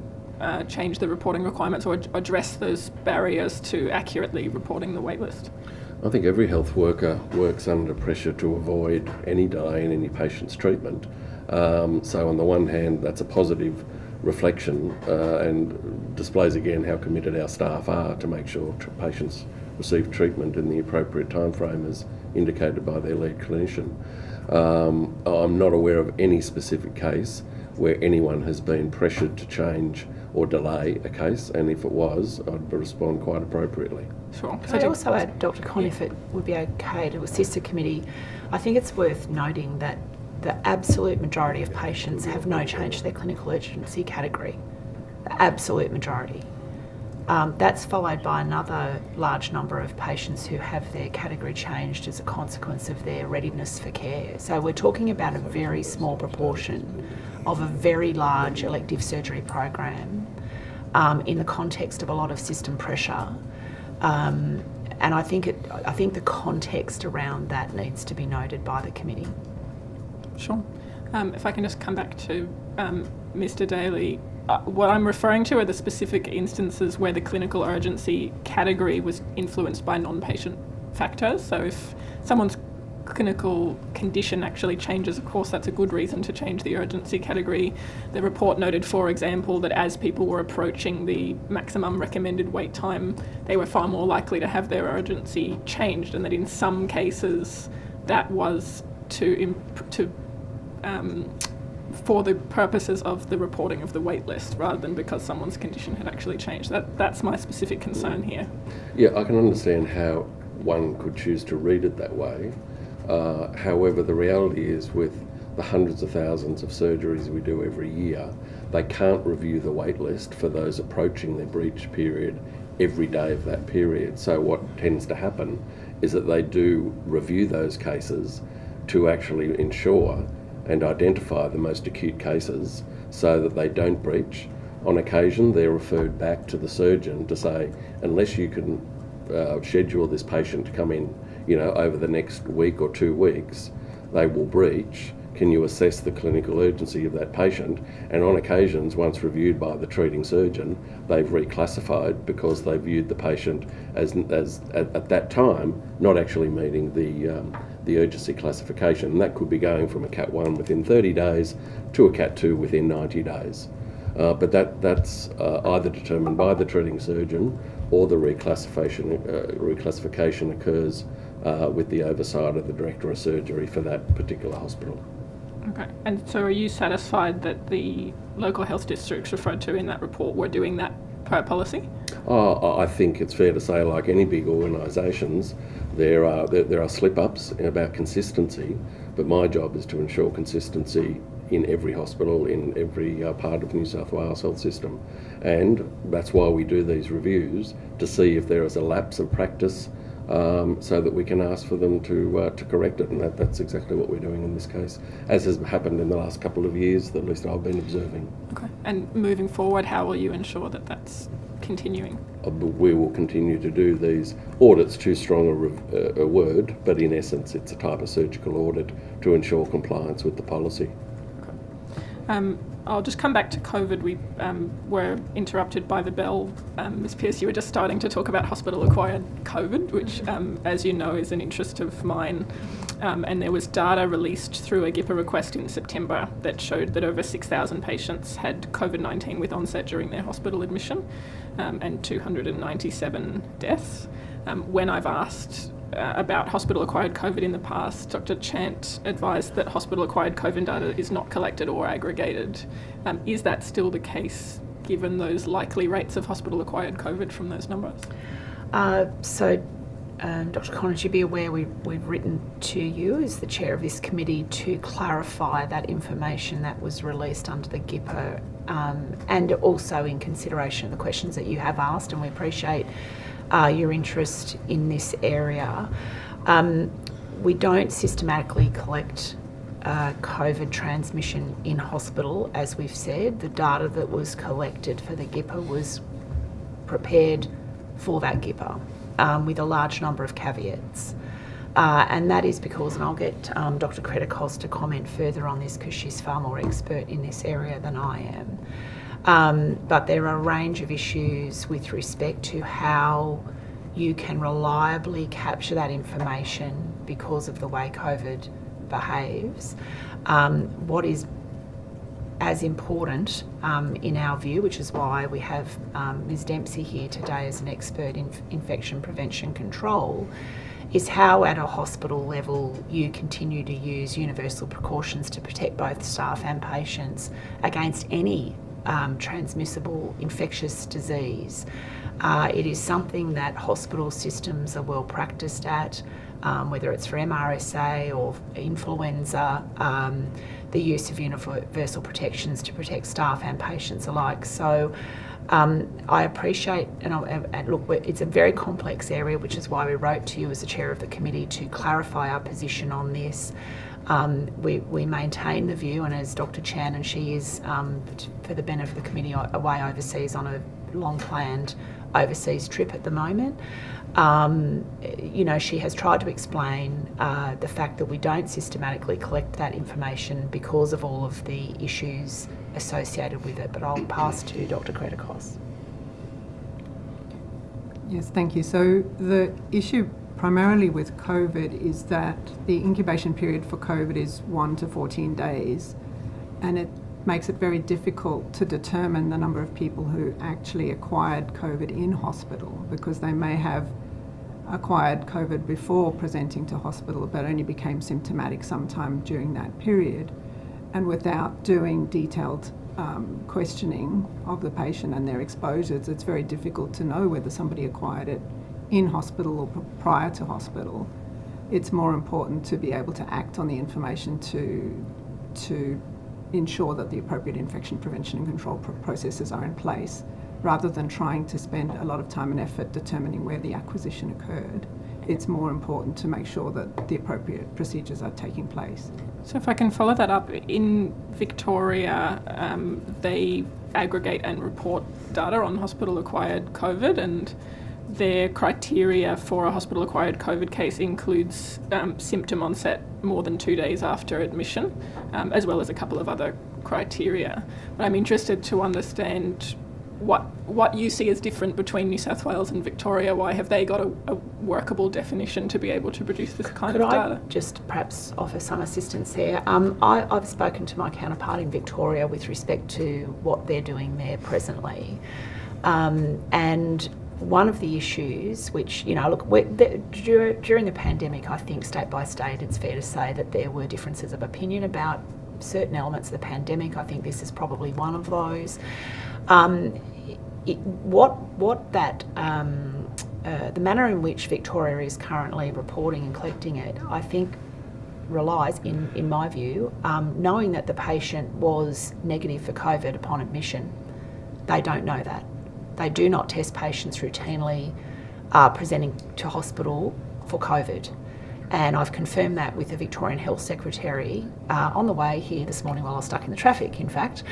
change the reporting requirements or address those barriers to accurately reporting the waitlist? I think every health worker works under pressure to avoid any delay in any patient's treatment. So on the one hand, that's a positive reflection and displays again how committed our staff are to make sure patients receive treatment in the appropriate time frame as indicated by their lead clinician. I'm not aware of any specific case where anyone has been pressured to change or delay a case, and if it was, I'd respond quite appropriately. Sure. Could I also add, Dr. Conn, if it would be okay to assist the committee, I think it's worth noting that the absolute majority of patients have no change to their clinical urgency category. the absolute majority. That's followed by another large number of patients who have their category changed as a consequence of their readiness for care. So we're talking about a very small proportion of a very large elective surgery program in the context of a lot of system pressure. And I think the context around that needs to be noted by the committee. Sure. If I can just come back to Mr. Daly, what I'm referring to are the specific instances where the clinical urgency category was influenced by non-patient factors. So if someone's clinical condition actually changes, of course that's a good reason to change the urgency category. The report noted, for example, that as people were approaching the maximum recommended wait time, they were far more likely to have their urgency changed, and that in some cases that was for the purposes of the reporting of the wait list rather than because someone's condition had actually changed. That's my specific concern here. Yeah, I can understand how one could choose to read it that way. However, the reality is with the hundreds of thousands of surgeries we do every year, they can't review the wait list for those approaching their breach period every day of that period. So what tends to happen is that they do review those cases to actually ensure and identify the most acute cases so that they don't breach. On occasion, they're referred back to the surgeon to say, unless you can schedule this patient to come in, over the next week or 2 weeks, they will breach. Can you assess the clinical urgency of that patient? And on occasions, once reviewed by the treating surgeon, they've reclassified because they viewed the patient as at that time not actually meeting the urgency classification. And that could be going from a Cat 1 within 30 days to a Cat 2 within 90 days. But that's either determined by the treating surgeon or the reclassification occurs with the oversight of the director of surgery for that particular hospital. Okay, and so are you satisfied that the local health districts referred to in that report were doing that per policy? I think it's fair to say, like any big organisations, there are slip-ups about consistency, but my job is to ensure consistency in every hospital, in every part of New South Wales health system. And that's why we do these reviews, to see if there is a lapse of practice, so that we can ask for them to correct it, and that's exactly what we're doing in this case, as has happened in the last couple of years, that at least I've been observing. Okay, and moving forward, how will you ensure that that's continuing? We will continue to do these audits, too strong a word, but in essence it's a type of surgical audit to ensure compliance with the policy. I'll just come back to COVID. We were interrupted by the bell. Ms Pearce, you were just starting to talk about hospital-acquired COVID, which, as you know, is an interest of mine. And there was data released through a GIPA request in September that showed that over 6,000 patients had COVID-19 with onset during their hospital admission, and 297 deaths. When I've asked about hospital-acquired COVID in the past, Dr. Chant advised that hospital-acquired COVID data is not collected or aggregated. Is that still the case, given those likely rates of hospital-acquired COVID from those numbers? Dr. Connors, you'd be aware we've written to you as the chair of this committee to clarify that information that was released under the GIPA, and also in consideration of the questions that you have asked, and we appreciate your interest in this area. We don't systematically collect COVID transmission in hospital, as we've said. The data that was collected for the GIPA was prepared for that GIPA with a large number of caveats. And that is because, and I'll get Dr. Kretikos to comment further on this because she's far more expert in this area than I am. But there are a range of issues with respect to how you can reliably capture that information because of the way COVID behaves. What is as important in our view, which is why we have Ms Dempsey here today as an expert in infection prevention control, is how at a hospital level you continue to use universal precautions to protect both staff and patients against any transmissible infectious disease. It is something that hospital systems are well practiced at. whether it's for MRSA or influenza, the use of universal protections to protect staff and patients alike. So I appreciate, and look, it's a very complex area, which is why we wrote to you as the chair of the committee to clarify our position on this. We maintain the view, and as Dr. Chan, and she is, for the benefit of the committee, away overseas on a long-planned overseas trip at the moment. She has tried to explain the fact that we don't systematically collect that information because of all of the issues associated with it. But I'll pass to Dr. Kretikos. Yes, thank you. So the issue primarily with COVID is that the incubation period for COVID is 1 to 14 days, and it makes it very difficult to determine the number of people who actually acquired COVID in hospital, because they may have acquired COVID before presenting to hospital but only became symptomatic sometime during that period. And without doing detailed questioning of the patient and their exposures, it's very difficult to know whether somebody acquired it in hospital or prior to hospital. It's more important to be able to act on the information to ensure that the appropriate infection prevention and control processes are in place, rather than trying to spend a lot of time and effort determining where the acquisition occurred. It's more important to make sure that the appropriate procedures are taking place. So if I can follow that up, in Victoria, they aggregate and report data on hospital-acquired COVID, and their criteria for a hospital-acquired COVID case includes symptom onset more than 2 days after admission, as well as a couple of other criteria. But I'm interested to understand what you see as different between New South Wales and Victoria. Why have they got a workable definition to be able to produce this kind of data? Could I just perhaps offer some assistance there? I've spoken to my counterpart in Victoria with respect to what they're doing there presently. And one of the issues which, during the pandemic, I think state by state, it's fair to say that there were differences of opinion about certain elements of the pandemic. I think this is probably one of those. The manner in which Victoria is currently reporting and collecting it, I think, relies, in my view, knowing that the patient was negative for COVID upon admission. They don't know that. They do not test patients routinely presenting to hospital for COVID. And I've confirmed that with the Victorian Health Secretary on the way here this morning while I was stuck in the traffic, in fact,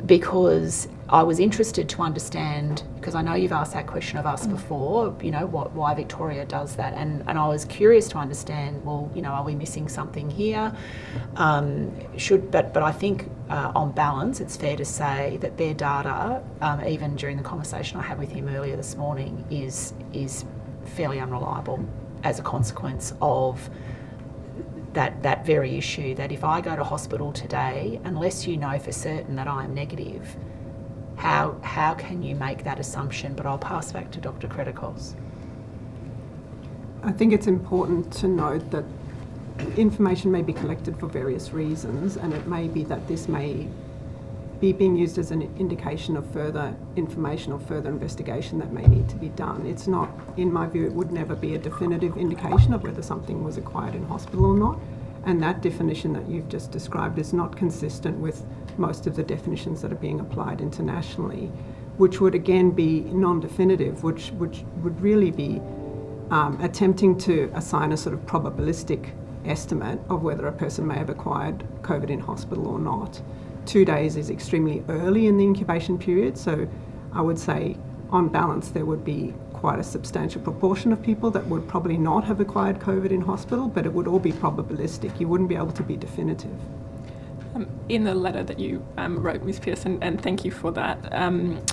because I was interested to understand, because I know you've asked that question of us before, why Victoria does that. And I was curious to understand, are we missing something here? But I think on balance, it's fair to say that their data, even during the conversation I had with him earlier this morning, is fairly unreliable, as a consequence of that very issue, that if I go to hospital today, unless you know for certain that I am negative, how can you make that assumption? But I'll pass back to Dr. Kretikos. I think it's important to note that information may be collected for various reasons, and it may be that this may be being used as an indication of further information or further investigation that may need to be done. It's not, in my view, it would never be a definitive indication of whether something was acquired in hospital or not. And that definition that you've just described is not consistent with most of the definitions that are being applied internationally, which would again be non-definitive, which would really be attempting to assign a sort of probabilistic estimate of whether a person may have acquired COVID in hospital or not. 2 days is extremely early in the incubation period, so I would say on balance there would be quite a substantial proportion of people that would probably not have acquired COVID in hospital, but it would all be probabilistic. You wouldn't be able to be definitive. In the letter that you wrote, Ms Pearson, and thank you for that,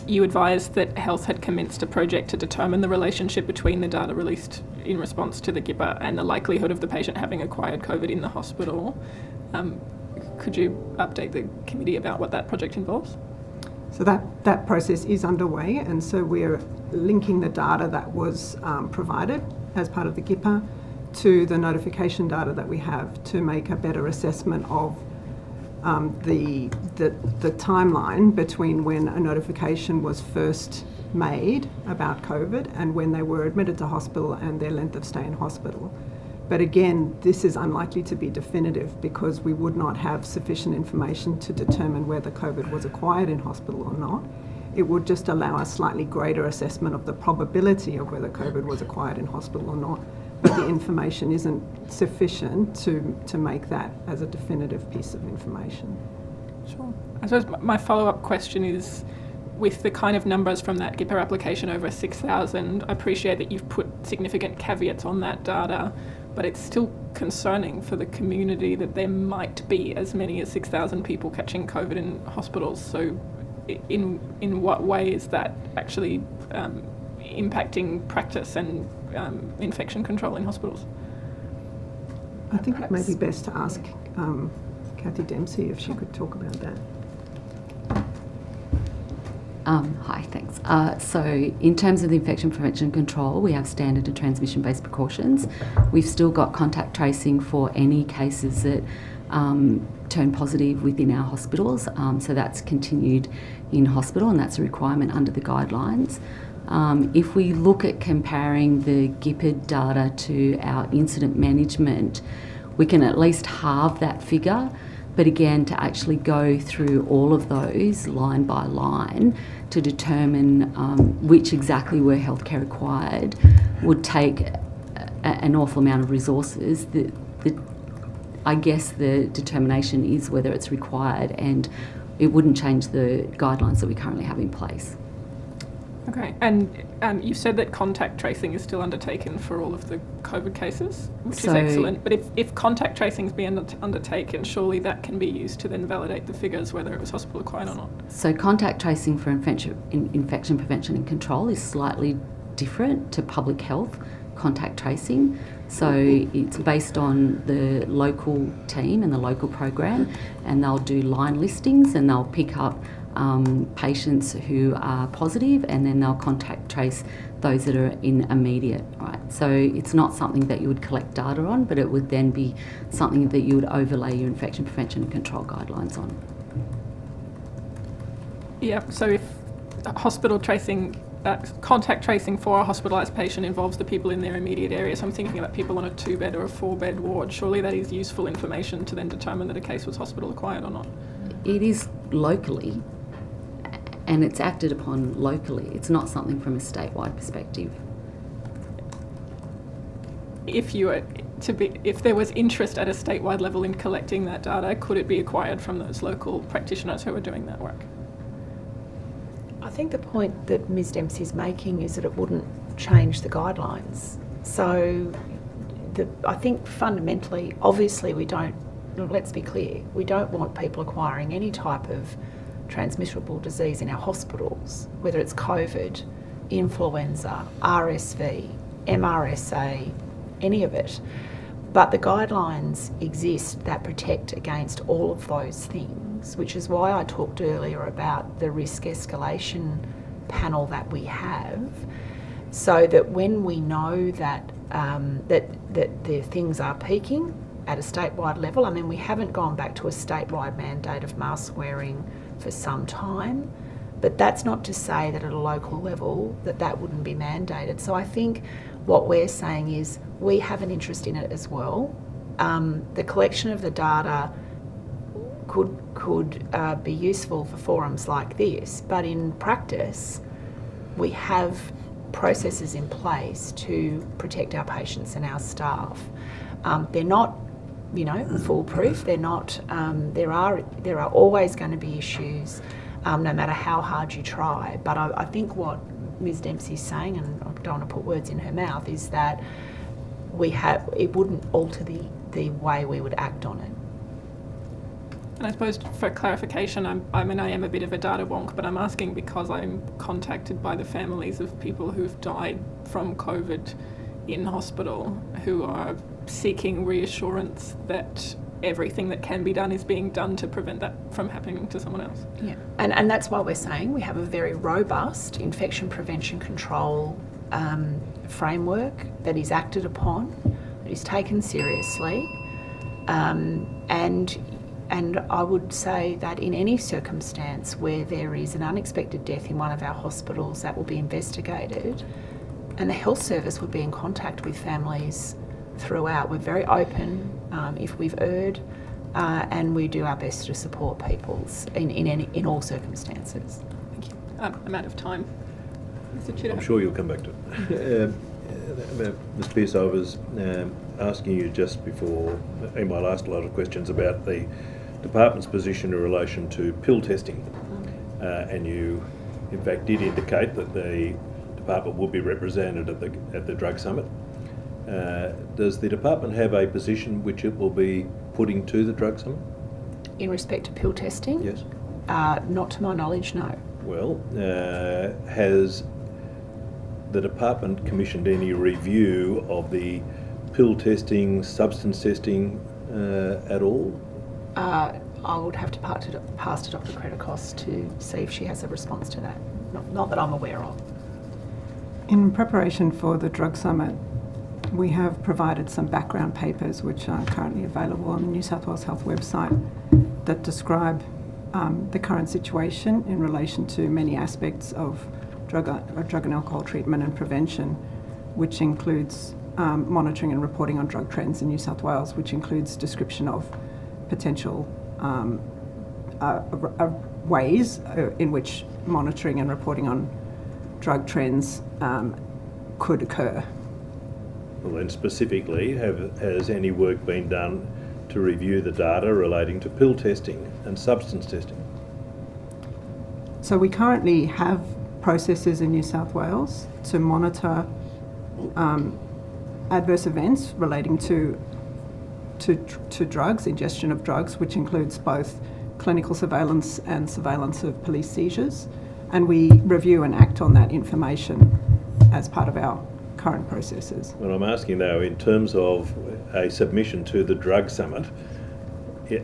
you advised that Health had commenced a project to determine the relationship between the data released in response to the GIPA and the likelihood of the patient having acquired COVID in the hospital. Could you update the committee about what that project involves? So that process is underway, and so we're linking the data that was provided as part of the GIPA to the notification data that we have to make a better assessment of the timeline between when a notification was first made about COVID and when they were admitted to hospital and their length of stay in hospital. But again, this is unlikely to be definitive because we would not have sufficient information to determine whether COVID was acquired in hospital or not. It would just allow a slightly greater assessment of the probability of whether COVID was acquired in hospital or not. But the information isn't sufficient to make that as a definitive piece of information. Sure. I suppose my follow-up question is, with the kind of numbers from that GIPA application over 6,000, I appreciate that you've put significant caveats on that data, but it's still concerning for the community that there might be as many as 6,000 people catching COVID in hospitals. So in what way is that actually impacting practice and infection control in hospitals? I think it may be best to ask Kathy Dempsey if she could talk about that. Hi, thanks. So in terms of the infection prevention and control, we have standard and transmission-based precautions. We've still got contact tracing for any cases that turn positive within our hospitals. So that's continued in hospital and that's a requirement under the guidelines. If we look at comparing the GIPA data to our incident management, we can at least halve that figure. But again, to actually go through all of those line by line to determine which exactly were healthcare required would take an awful amount of resources. I guess the determination is whether it's required, and it wouldn't change the guidelines that we currently have in place. Okay, and you said that contact tracing is still undertaken for all of the COVID cases, which is excellent. But if contact tracing is being undertaken, surely that can be used to then validate the figures, whether it was hospital acquired or not. So contact tracing for infection prevention and control is slightly different to public health contact tracing. So it's based on the local team and the local program, and they'll do line listings and they'll pick up patients who are positive, and then they'll contact trace those that are in immediate, right? So it's not something that you would collect data on, but it would then be something that you would overlay your infection prevention and control guidelines on. Yeah, so if hospital tracing, contact tracing for a hospitalised patient involves the people in their immediate area, so I'm thinking about people on a 2-bed or a 4-bed ward, surely that is useful information to then determine that a case was hospital acquired or not. It is locally, and it's acted upon locally. It's not something from a statewide perspective. If there was interest at a statewide level in collecting that data, could it be acquired from those local practitioners who are doing that work? I think the point that Ms Dempsey's making is that it wouldn't change the guidelines. So I think fundamentally, obviously we don't, let's be clear, we don't want people acquiring any type of transmissible disease in our hospitals, whether it's COVID, influenza, RSV, MRSA, any of it. But the guidelines exist that protect against all of those things, which is why I talked earlier about the risk escalation panel that we have, so that when we know that that the things are peaking at a statewide level, I mean, we haven't gone back to a statewide mandate of mask wearing for some time, but that's not to say that at a local level that wouldn't be mandated. So I think what we're saying is we have an interest in it as well. The collection of the data could be useful for forums like this, but in practice we have processes in place to protect our patients and our staff. They're not, foolproof. They're not. There are always going to be issues, no matter how hard you try. But I think what Ms Dempsey's saying, and I don't want to put words in her mouth, is that it wouldn't alter the way we would act on it. And I suppose for clarification, I am a bit of a data wonk, but I'm asking because I'm contacted by the families of people who've died from COVID in hospital who are seeking reassurance that everything that can be done is being done to prevent that from happening to someone else. Yeah, and that's why we're saying we have a very robust infection prevention control framework that is acted upon, that is taken seriously, and And I would say that in any circumstance where there is an unexpected death in one of our hospitals, that will be investigated, and the health service would be in contact with families throughout. We're very open if we've erred, and we do our best to support people in all circumstances. Thank you. I'm out of time. Mr. Tudor. I'm sure you'll come back to it. Ms Pearce, I was asking you just before, in my last lot of questions, about the department's position in relation to pill testing, and you in fact did indicate that the department will be represented at the drug summit. Does the department have a position which it will be putting to the drug summit? In respect to pill testing? Yes. Not to my knowledge, no. Well, has the department commissioned any review of the pill testing, substance testing at all? I would have to pass to Dr. Kredikos to see if she has a response to that. Not that I'm aware of. In preparation for the drug summit, we have provided some background papers which are currently available on the New South Wales Health website that describe the current situation in relation to many aspects of drug and alcohol treatment and prevention, which includes monitoring and reporting on drug trends in New South Wales, which includes description of potential ways in which monitoring and reporting on drug trends could occur. Well, then specifically, has any work been done to review the data relating to pill testing and substance testing? So we currently have processes in New South Wales to monitor adverse events relating to drugs, ingestion of drugs, which includes both clinical surveillance and surveillance of police seizures, and we review and act on that information as part of our current processes. Well, I'm asking though, in terms of a submission to the drug summit,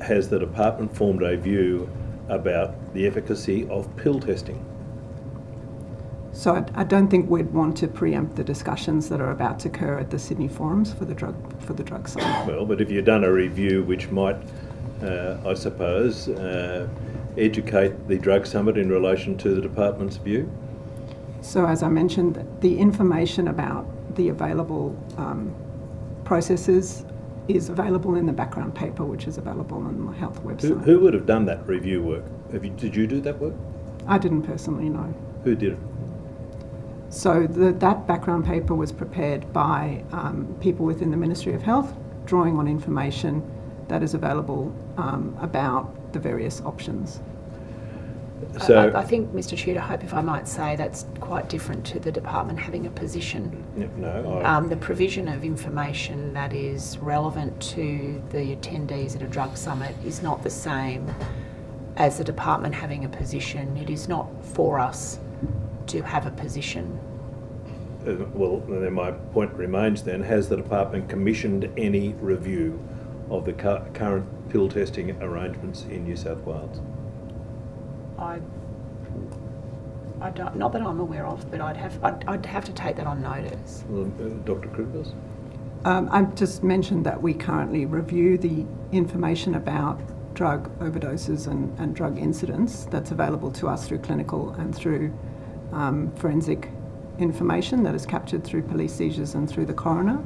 has the department formed a view about the efficacy of pill testing? So I don't think we'd want to preempt the discussions that are about to occur at the Sydney forums for the drug summit. Well, but if you've done a review which might, I suppose, educate the drug summit in relation to the department's view? So as I mentioned, the information about the available processes is available in the background paper, which is available on the health website. Who would have done that review work? Did you do that work? I didn't personally know. Who did it? So that background paper was prepared by people within the Ministry of Health, drawing on information that is available about the various options. So I think, Mr. Tudor, hope if I might say, that's quite different to the department having a position. The provision of information that is relevant to the attendees at a drug summit is not the same as the department having a position. It is not for us to have a position. Well, then my point remains then, has the department commissioned any review of the current pill testing arrangements in New South Wales? I don't, not that I'm aware of, but I'd have to take that on notice. Dr. Krupas? I've just mentioned that we currently review the information about drug overdoses and drug incidents that's available to us through clinical and through forensic information that is captured through police seizures and through the coroner.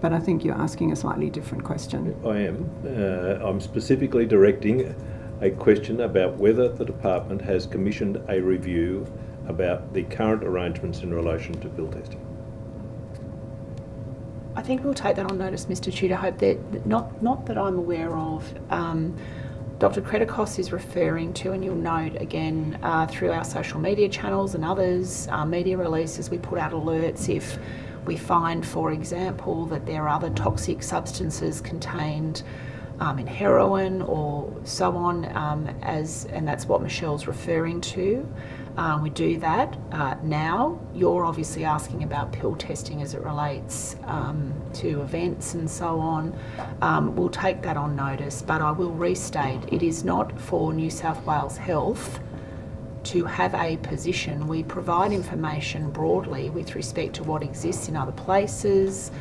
But I think you're asking a slightly different question. I am. I'm specifically directing a question about whether the department has commissioned a review about the current arrangements in relation to pill testing. I think we'll take that on notice, Mr. Tudor. Hope that not that I'm aware of. Dr. Kredikos is referring to, and you'll note again through our social media channels and others, media releases, we put out alerts if we find, for example, that there are other toxic substances contained in heroin or so on, and that's what Michelle's referring to. We do that now. You're obviously asking about pill testing as it relates to events and so on. We'll take that on notice, but I will restate, it is not for New South Wales Health to have a position. We provide information broadly with respect to what exists in other places,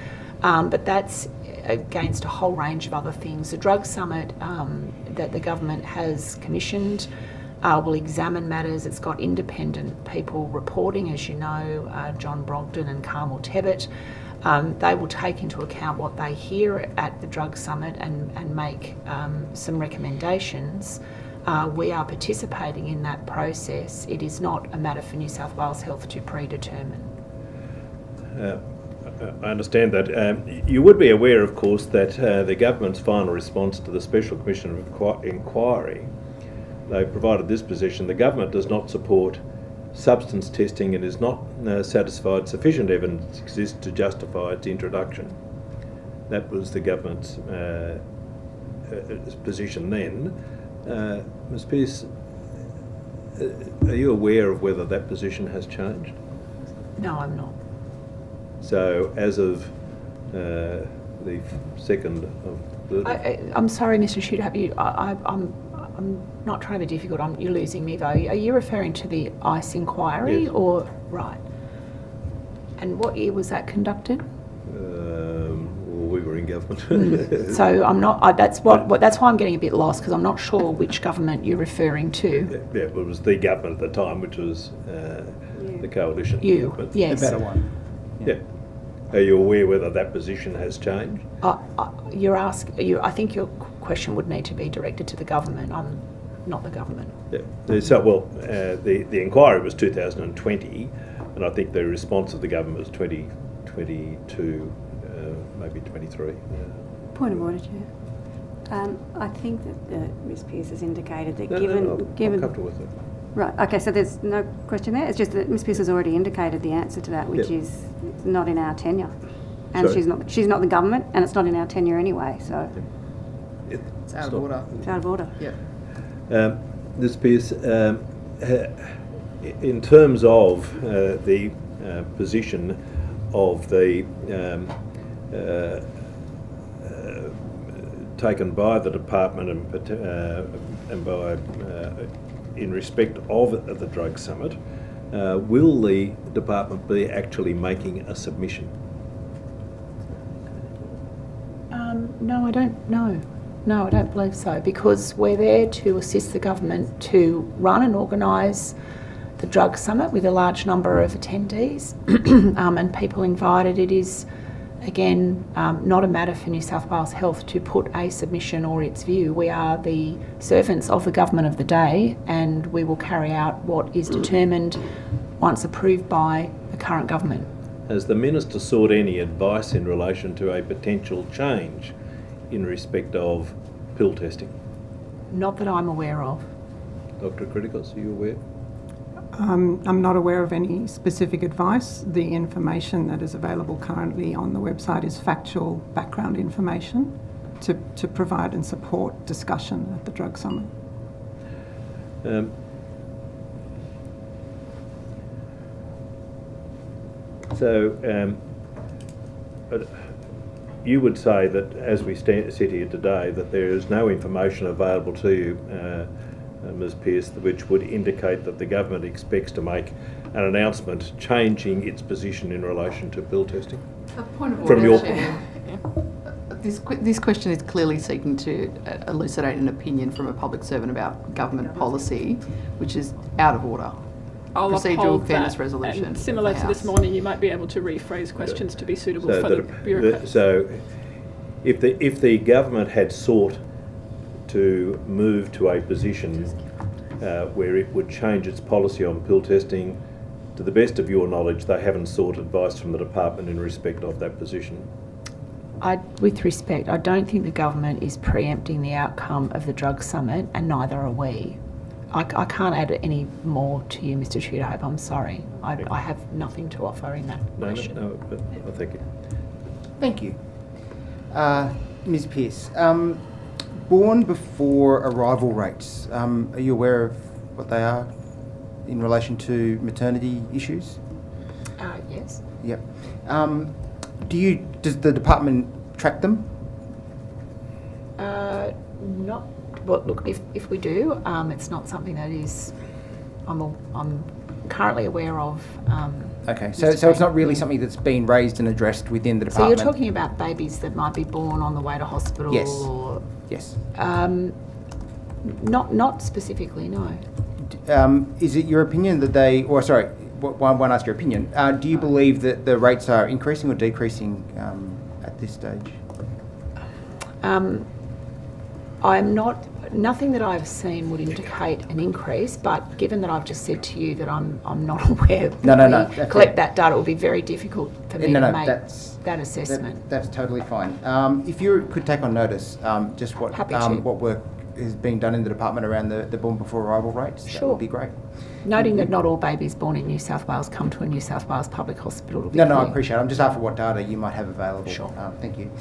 But that's against a whole range of other things. The Drug Summit that the government has commissioned will examine matters. It's got independent people reporting, as you know, John Brogden and Carmel Tebbit. They will take into account what they hear at the Drug Summit and make some recommendations. We are participating in that process. It is not a matter for New South Wales Health to predetermine. I understand that. You would be aware, of course, that the government's final response to the Special Commission of Inquiry, they provided this position: the government does not support substance testing and is not satisfied sufficient evidence exists to justify its introduction. That was the government's position then. Ms Pearce, are you aware of whether that position has changed? No, I'm not. So as of the 2nd of the... I'm sorry, Mr Shooter, I'm not trying to be difficult. You're losing me, though. Are you referring to the ICE inquiry? Yes. Or right? And what year was that conducted? Well, we were in government. So I'm not. That's why I'm getting a bit lost, because I'm not sure which government you're referring to. Yeah, it was the government at the time, which was the coalition. You, government. yes. The better one. Yeah. Are you aware whether that position has changed? I think your question would need to be directed to the government. I'm not the government. Yeah. So, well, the inquiry was 2020, and I think the response of the government was 2022, maybe 23. Point of order, Chair. I think that Ms Pearce has indicated that I'm comfortable with it. Right, okay, so there's no question there. It's just that Ms Pearce has already indicated the answer to that, which is not in our tenure. And Sorry? she's not the government, and it's not in our tenure anyway, so It's out of order. it's out of order. Yeah. Ms Pearce, in terms of the position of the taken by the department and by in respect of the Drug Summit, will the department be actually making a submission? No, I don't know. No, I don't believe so, because we're there to assist the government to run and organise the Drug Summit with a large number of attendees and people invited. It is, again, not a matter for New South Wales Health to put a submission or its view. We are the servants of the government of the day, and we will carry out what is determined once approved by the current government. Has the Minister sought any advice in relation to a potential change in respect of pill testing? Not that I'm aware of. Dr. Kritikos, are you aware? I'm not aware of any specific advice. The information that is available currently on the website is factual background information to provide and support discussion at the Drug Summit. You would say that, as we sit here today, that there is no information available to you, Ms Pearce, which would indicate that the government expects to make an announcement changing its position in relation to pill testing? A point of From order, your Chair. This question is clearly seeking to elucidate an opinion from a public servant about government policy, which is out of order. I'll Procedural uphold fairness that, resolution. and similar of the to this House. morning, you might be able to rephrase questions to be suitable for the bureaucrats. So, if the government had sought to move to a position where it would change its policy on pill testing, to the best of your knowledge, they haven't sought advice from the department in respect of that position? With respect, I don't think the government is preempting the outcome of the Drug Summit, and neither are we. I can't add any more to you, Mr Tudor-Hope. I'm sorry. I have nothing to offer in that question. No, but thank you. Thank you. Ms Pearce, born before arrival rates, are you aware of what they are in relation to maternity issues? Yes. Yep. Does the department track them? Not. Well, look, if we do, it's not something that is I'm currently aware of. Okay, so it's not really something that's been raised and addressed within the So department? you're talking about babies that might be born on the way to hospital? Yes. Or, Yes. not specifically, no. Is it your opinion that won't ask your opinion. Do you believe that the rates are increasing or decreasing at this stage? Nothing that I've seen would indicate an increase, but given that I've just said to you that I'm not aware that we collect that data, it would be very difficult for me to make that assessment. That's totally fine. If you could take on notice just what work is being done in the department around the born before arrival rates, that would be great. Noting that not all babies born in New South Wales come to a New South Wales public hospital. No, I appreciate it. I'm just after what data you might have available. Sure. Thank you.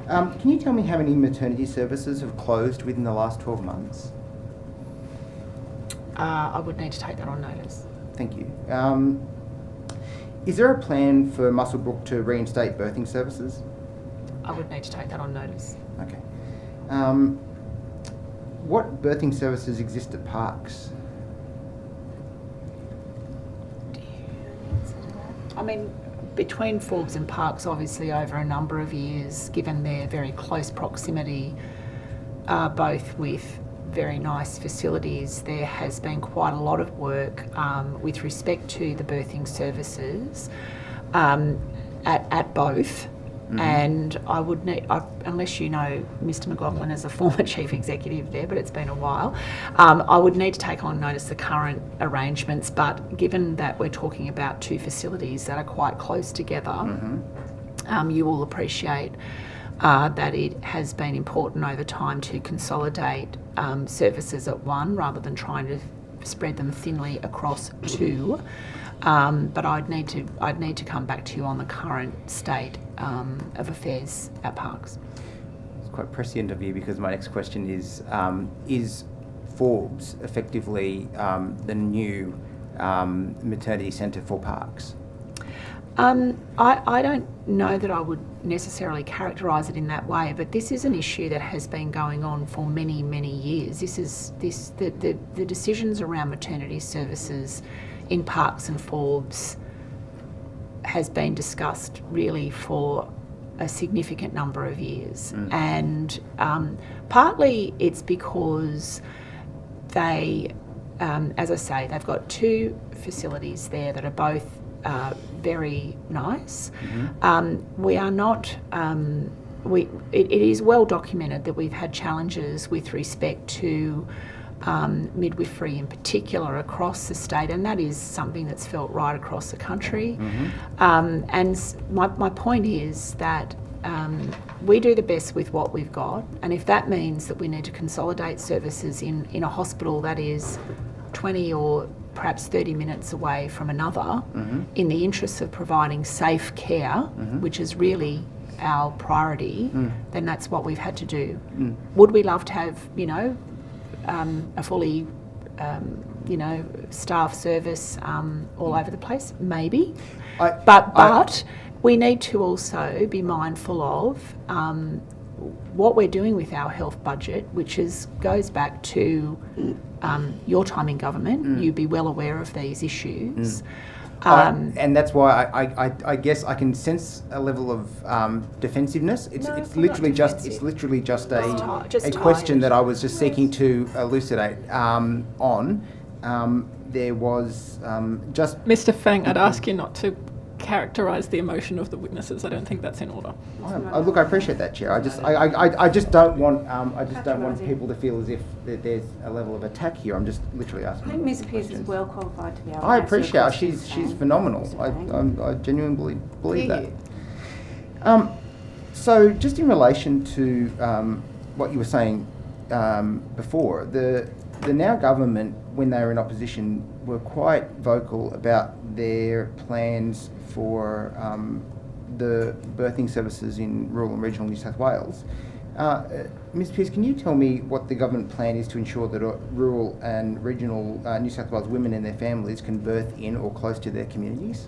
Can you tell me how many maternity services have closed within the last 12 months? I would need to take that on notice. Thank you. Is there a plan for Muswellbrook to reinstate birthing services? I would need to take that on notice. Okay. What birthing services exist at parks? I mean, between Forbes and Parks, obviously over a number of years, given their very close proximity, both with very nice facilities, there has been quite a lot of work with respect to the birthing services at both. Mm-hmm. And I would need, unless you know Mr. McLaughlin as a former chief executive there, but it's been a while, I would need to take on notice the current arrangements. But given that we're talking about two facilities that are quite close together, mm-hmm. You will appreciate that it has been important over time to consolidate services at one rather than trying to spread them thinly across two. But I'd need to come back to you on the current state of affairs at Parks. It's quite prescient of you because my next question is Forbes effectively the new maternity centre for Parks? I don't know that I would necessarily characterise it in that way, but this is an issue that has been going on for many, many years. The decisions around maternity services in Parks and Forbes has been discussed really for a significant number of years. Mm. And partly it's because they, as I say, they've got two facilities there that are both very nice. Mm-hmm. We are not, it is well documented that we've had challenges with respect to midwifery in particular across the state, and that is something that's felt right across the country. Mm-hmm. And my point is that we do the best with what we've got, and if that means that we need to consolidate services in a hospital that is 20 or perhaps 30 minutes away from another, mm-hmm. in the interests of providing safe care, mm-hmm. which is really our priority, then that's what we've had to do. Mm. Would we love to have, a fully, staff service all over the place? Maybe. But we need to also be mindful of what we're doing with our health budget, which goes back to your time in government. Mm. You'd be well aware of these issues. And that's why I guess I can sense a level of defensive-ness. It's literally just a question that I was just seeking to elucidate on. There was just... Mr. Fang, I'd ask you not to characterise the emotion of the witnesses. I don't think that's in order. Look, I appreciate that, Chair. I just don't want people to feel as if there's a level of attack here. I'm just literally asking. I think Ms. Pearce is well qualified to be able to I answer appreciate her. questions. She's phenomenal. I genuinely believe that. So just in relation to what you were saying before, the Now government, when they were in opposition, were quite vocal about their plans for the birthing services in rural and regional New South Wales. Ms. Pearce, can you tell me what the government plan is to ensure that rural and regional New South Wales women and their families can birth in or close to their communities?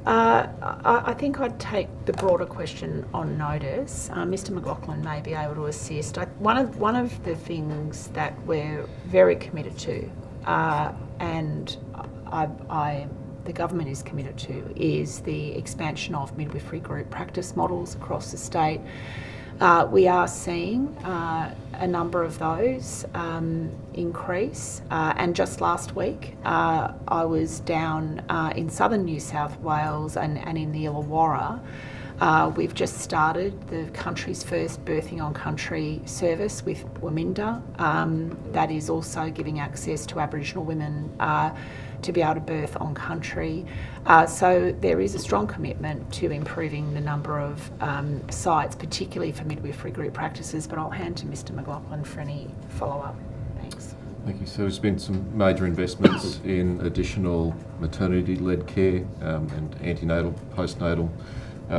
I think I'd take the broader question on notice. Mr. McLaughlin may be able to assist. One of the things that we're very committed to, and the government is committed to is the expansion of midwifery group practice models across the state. We are seeing a number of those increase, and just last week I was down in southern New South Wales and in the Illawarra. We've just started the country's first birthing on country service with Waminda. That is also giving access to Aboriginal women to be able to birth on country. So there is a strong commitment to improving the number of sites, particularly for midwifery group practices, but I'll hand to Mr McLaughlin for any follow-up. Thanks. Thank you. So there's been some major investments in additional maternity-led care and antenatal, postnatal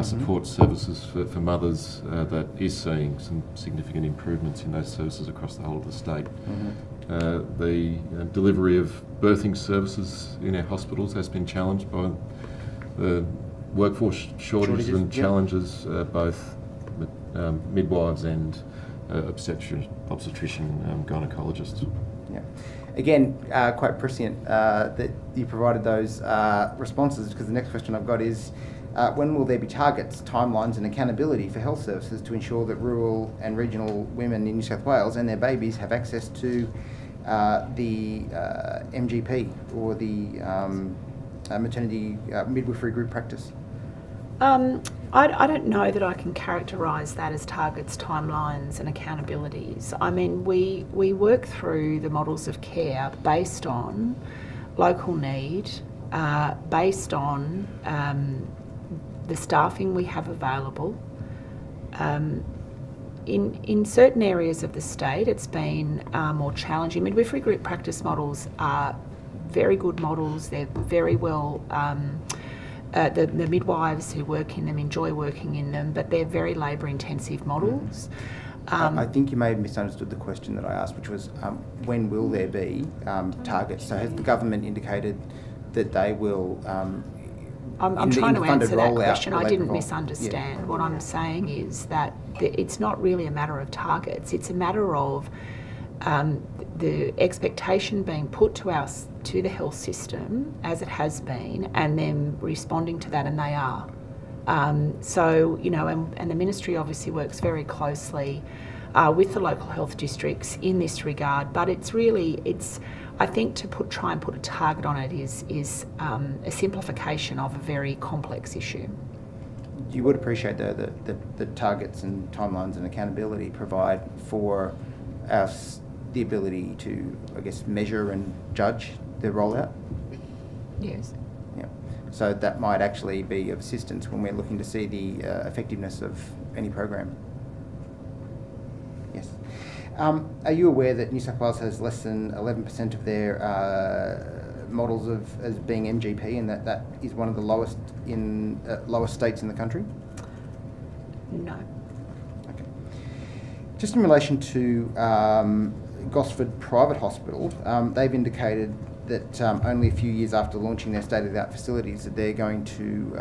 support services for mothers that is seeing some significant improvements in those services across the whole of the state. The delivery of birthing services in our hospitals has been challenged by the workforce shortages and challenges, both midwives and obstetrician gynecologists. Yeah. Again, quite prescient that you provided those responses, because the next question I've got is, when will there be targets, timelines and accountability for health services to ensure that rural and regional women in New South Wales and their babies have access to the MGP or the maternity midwifery group practice? I don't know that I can characterise that as targets, timelines and accountabilities. I mean, we work through the models of care based on local need, based on the staffing we have available. In certain areas of the state, it's been more challenging. Midwifery group practice models are very good models. They're very well, the midwives who work in them enjoy working in them, but they're very labour-intensive models. I think you may have misunderstood the question that I asked, which was when will there be targets? So has the government indicated that they will... I'm trying to answer that question. I didn't misunderstand. Yeah. What I'm saying is that it's not really a matter of targets. It's a matter of the expectation being put to the health system, as it has been, and them responding to that, and they are. So, you know, and the ministry obviously works very closely with the local health districts in this regard, but it's I think to try and put a target on it is a simplification of a very complex issue. You would appreciate, though, that the targets and timelines and accountability provide for us the ability to, I guess, measure and judge the rollout? Yes. Yeah. So that might actually be of assistance when we're looking to see the effectiveness of any program. Yes. Are you aware that New South Wales has less than 11% of their models as being MGP, and that is one of the lowest states in the country? No. Okay. Just in relation to Gosford Private Hospital, they've indicated that only a few years after launching their state-of-the-art facilities, that they're going to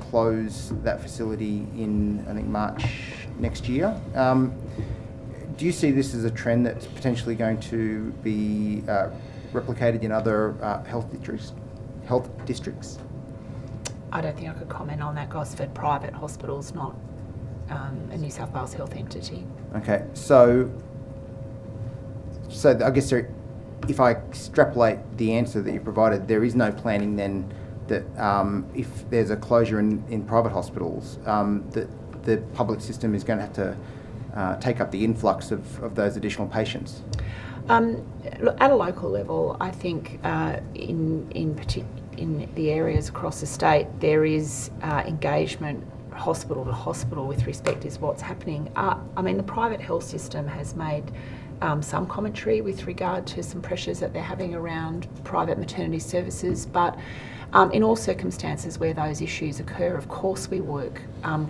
close that facility in, I think, March next year. Do you see this as a trend that's potentially going to be replicated in other health districts? I don't think I could comment on that. Gosford Private Hospital's not a New South Wales health entity. Okay, so I guess if I extrapolate the answer that you provided, there is no planning then that if there's a closure in private hospitals, that the public system is going to have to take up the influx of those additional patients? Look, at a local level, I think in the areas across the state, there is engagement hospital to hospital with respect to what's happening. I mean, the private health system has made some commentary with regard to some pressures that they're having around private maternity services, but in all circumstances where those issues occur, of course we work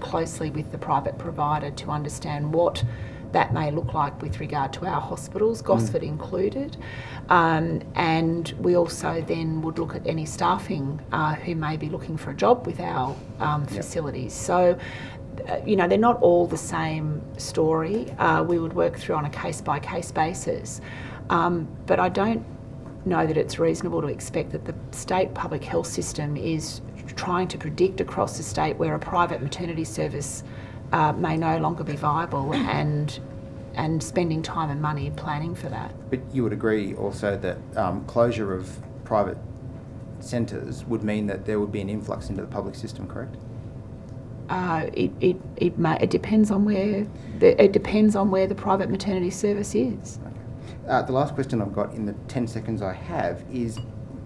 closely with the private provider to understand what that may look like with regard to our hospitals, Gosford included, and we also then would look at any staffing who may be looking for a job with our facilities. So, you know, they're not all the same story. We would work through on a case-by-case basis, but I don't know that it's reasonable to expect that the state public health system is trying to predict across the state where a private maternity service may no longer be viable and spending time and money planning for that. But you would agree also that closure of private centres would mean that there would be an influx into the public system, correct? It depends on where the private maternity service is. The last question I've got in the 10 seconds I have is,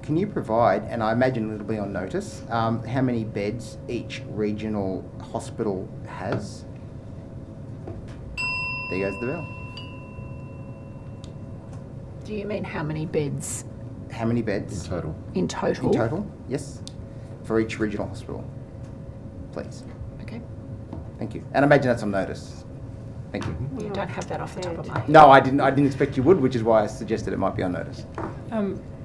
can you provide, and I imagine it'll be on notice, how many beds each regional hospital has? There goes the bell. Do you mean how many beds? How many beds? In total. In total? In total, yes. For each regional hospital, please. Okay. Thank you. And I imagine that's on notice. Thank you. You don't have that off the top of my head. No, I didn't expect you would, which is why I suggested it might be on notice.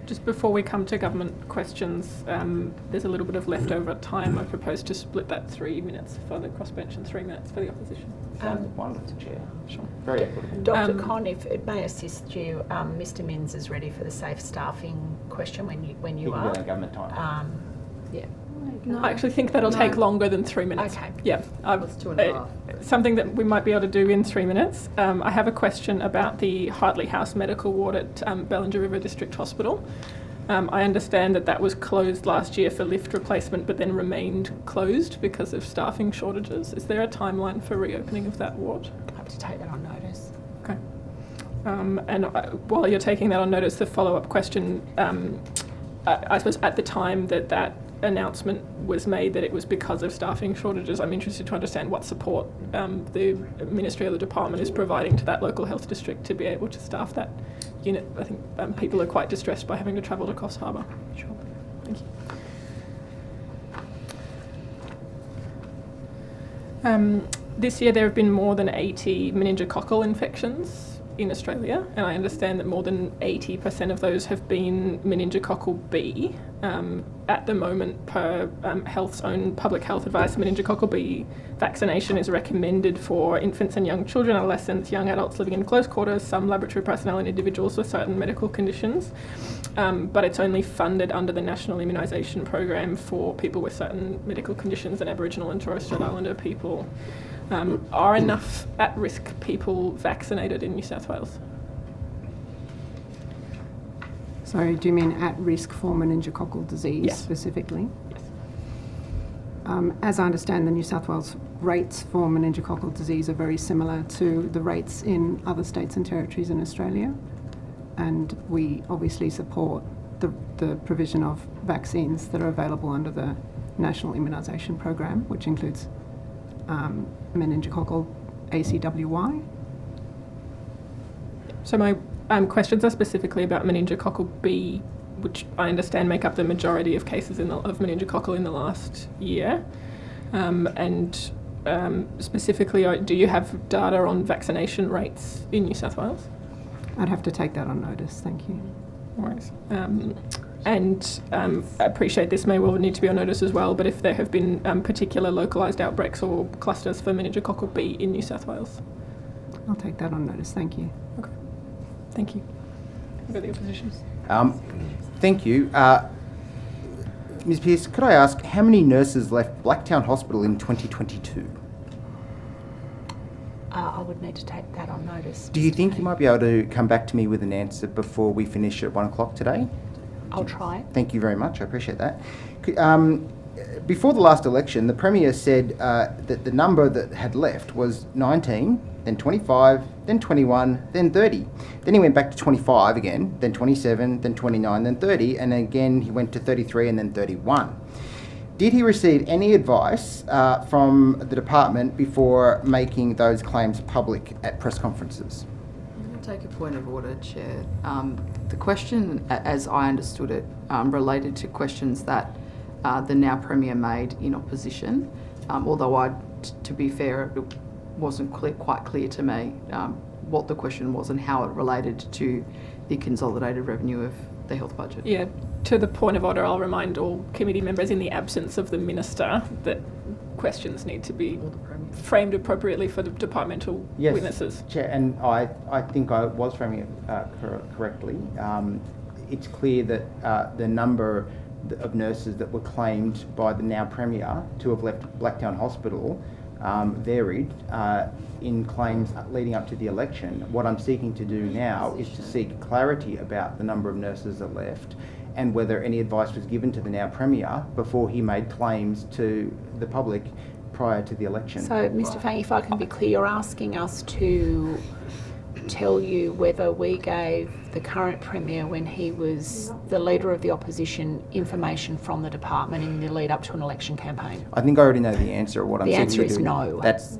Just before we come to government questions, there's a little bit of leftover time. I propose to split that 3 minutes for the crossbench and 3 minutes for the opposition. Wonderful, Chair. Sure. Very equitable. Dr. Con, if it may assist you, Mr. Minns is ready for the safe staffing question when you are. Government time. Yeah. No, I actually think that'll take longer than 3 minutes. Okay. Yeah. That's 2.5. Something that we might be able to do in 3 minutes. I have a question about the Hartley House Medical Ward at Bellinger River District Hospital. I understand that was closed last year for lift replacement, but then remained closed because of staffing shortages. Is there a timeline for reopening of that ward? I have to take that on notice. Okay. And while you're taking that on notice, the follow-up question, I suppose at the time that announcement was made that it was because of staffing shortages, I'm interested to understand what support the Ministry or the Department is providing to that local health district to be able to staff that unit. I think people are quite distressed by having to travel to Coffs Harbour. Sure. Thank you. This year there have been more than 80 meningococcal infections in Australia, and I understand that more than 80% of those have been meningococcal B. At the moment, per Health's own public health advice, meningococcal B vaccination is recommended for infants and young children, adolescents, young adults living in close quarters, some laboratory personnel and individuals with certain medical conditions. But it's only funded under the National Immunisation Program for people with certain medical conditions, and Aboriginal and Torres Strait Islander people. Are enough at-risk people vaccinated in New South Wales? Sorry, do you mean at risk for meningococcal disease specifically? Yes. As I understand, the New South Wales rates for meningococcal disease are very similar to the rates in other states and territories in Australia, and we obviously support the provision of vaccines that are available under the National Immunisation Program, which includes meningococcal ACWY. So my questions are specifically about meningococcal B, which I understand make up the majority of cases of meningococcal in the last year. Specifically, do you have data on vaccination rates in New South Wales? I'd have to take that on notice, thank you. No worries. I appreciate this may well need to be on notice as well, but if there have been particular localised outbreaks or clusters for meningococcal B in New South Wales? I'll take that on notice, thank you. Okay. Thank you. What about the opposition? Thank you. Ms Pearce, could I ask how many nurses left Blacktown Hospital in 2022? I would need to take that on notice. Do you think you might be able to come back to me with an answer before we finish at 1 o'clock today? I'll try. Thank you very much. I appreciate that. Before the last election, the Premier said that the number that had left was 19, then 25, then 21, then 30. Then he went back to 25 again, then 27, then 29, then 30, and again he went to 33 and then 31. Did he receive any advice from the department before making those claims public at press conferences? I'm going to take a point of order, Chair. The question, as I understood it, related to questions that the now Premier made in opposition, although to be fair, it wasn't quite clear to me what the question was and how it related to the consolidated revenue of the health budget. Yeah, to the point of order, I'll remind all committee members, in the absence of the Minister, that questions need to be framed appropriately for the departmental witnesses. Chair, and I think I was framing it correctly. it's clear that the number of nurses that were claimed by the now Premier to have left Blacktown Hospital varied in claims leading up to the election. What I'm seeking to do now is to seek clarity about the number of nurses that left and whether any advice was given to the now Premier before he made claims to the public prior to the election. So, Mr. Fang, if I can be clear, you're asking us to tell you whether we gave the current Premier, when he was the Leader of the Opposition, information from the department in the lead up to an election campaign? I think I already know the answer. What I'm The seeking answer to is do. no. That's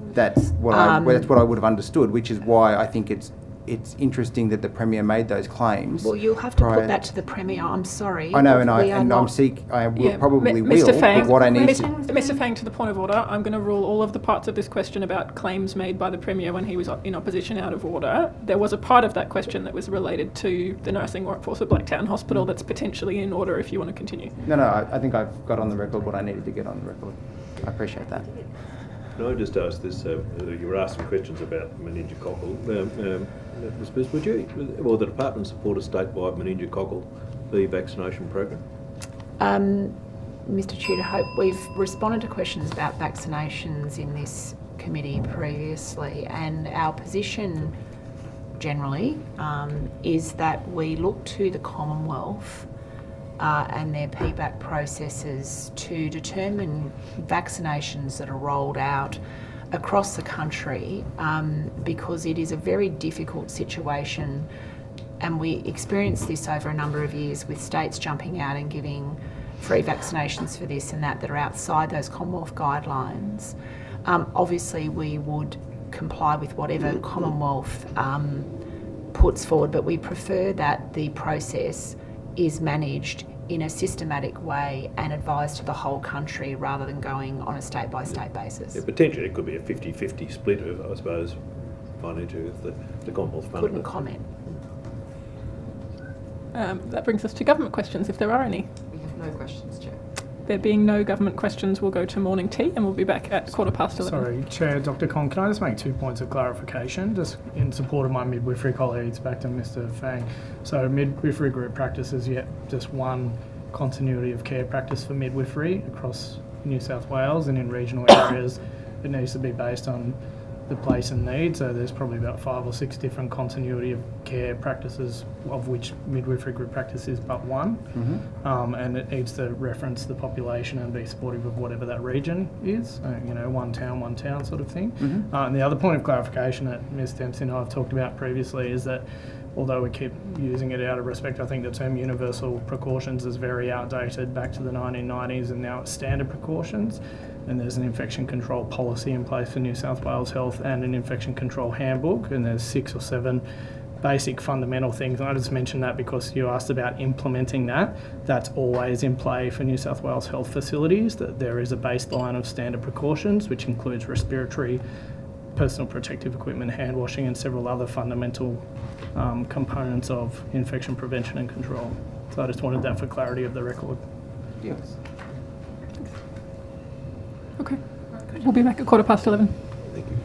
what that's what I would have understood, which is why I think it's interesting that the Premier made those claims. Well, you'll have to put that to the Premier. I'm sorry. I know, and We are I'm not- I will Yeah, probably Mr. will. Fang, But what I need Mr. Fang, to the point of order, I'm going to rule all of the parts of this question about claims made by the Premier when he was in opposition out of order. There was a part of that question that was related to the nursing workforce at Blacktown Hospital that's potentially in order if you want to continue. No, I think I've got on the record what I needed to get on the record. I appreciate that. Can I just ask this? You were asking questions about meningococcal. Ms. Biss, would you or the department support a statewide meningococcal B vaccination program? Mr. Tudor Hope, we've responded to questions about vaccinations in this committee previously, and our position generally is that we look to the Commonwealth and their PBAC processes to determine vaccinations that are rolled out across the country because it is a very difficult situation, and we experienced this over a number of years with states jumping out and giving free vaccinations for this and that are outside those Commonwealth guidelines. Obviously we would comply with whatever Commonwealth puts forward, but we prefer that the process is managed in a systematic way and advised to the whole country rather than going on a state-by-state basis. Yeah, potentially it could be a 50-50 split, I suppose, financially, if the Commonwealth funded Couldn't it. comment. That brings us to government questions, if there are any. We have no questions, Chair. There being no government questions, we'll go to morning tea and we'll be back at 11:15. Sorry, Chair, Dr. Con, can I just make 2 points of clarification, just in support of my midwifery colleagues, back to Mr. Fang. So midwifery group practice is yet just one continuity of care practice for midwifery across New South Wales, and in regional areas it needs to be based on the place and need. So there's probably about 5 or 6 different continuity of care practices, of which midwifery group practice is but one. And it needs to reference the population and be supportive of whatever that region is, one town sort of thing. And the other point of clarification that Ms Dempsey and I have talked about previously is that although we keep using it out of respect, I think the term universal precautions is very outdated back to the 1990s, and now it's standard precautions. And there's an infection control policy in place for New South Wales Health and an infection control handbook, and there's 6 or 7 basic fundamental things. And I just mentioned that because you asked about implementing that. That's always in play for New South Wales Health facilities, that there is a baseline of standard precautions, which includes respiratory, personal protective equipment, hand washing, and several other fundamental components of infection prevention and control. So I just wanted that for clarity of the record. Yes. Okay. We'll be back at 11:15. Thank you.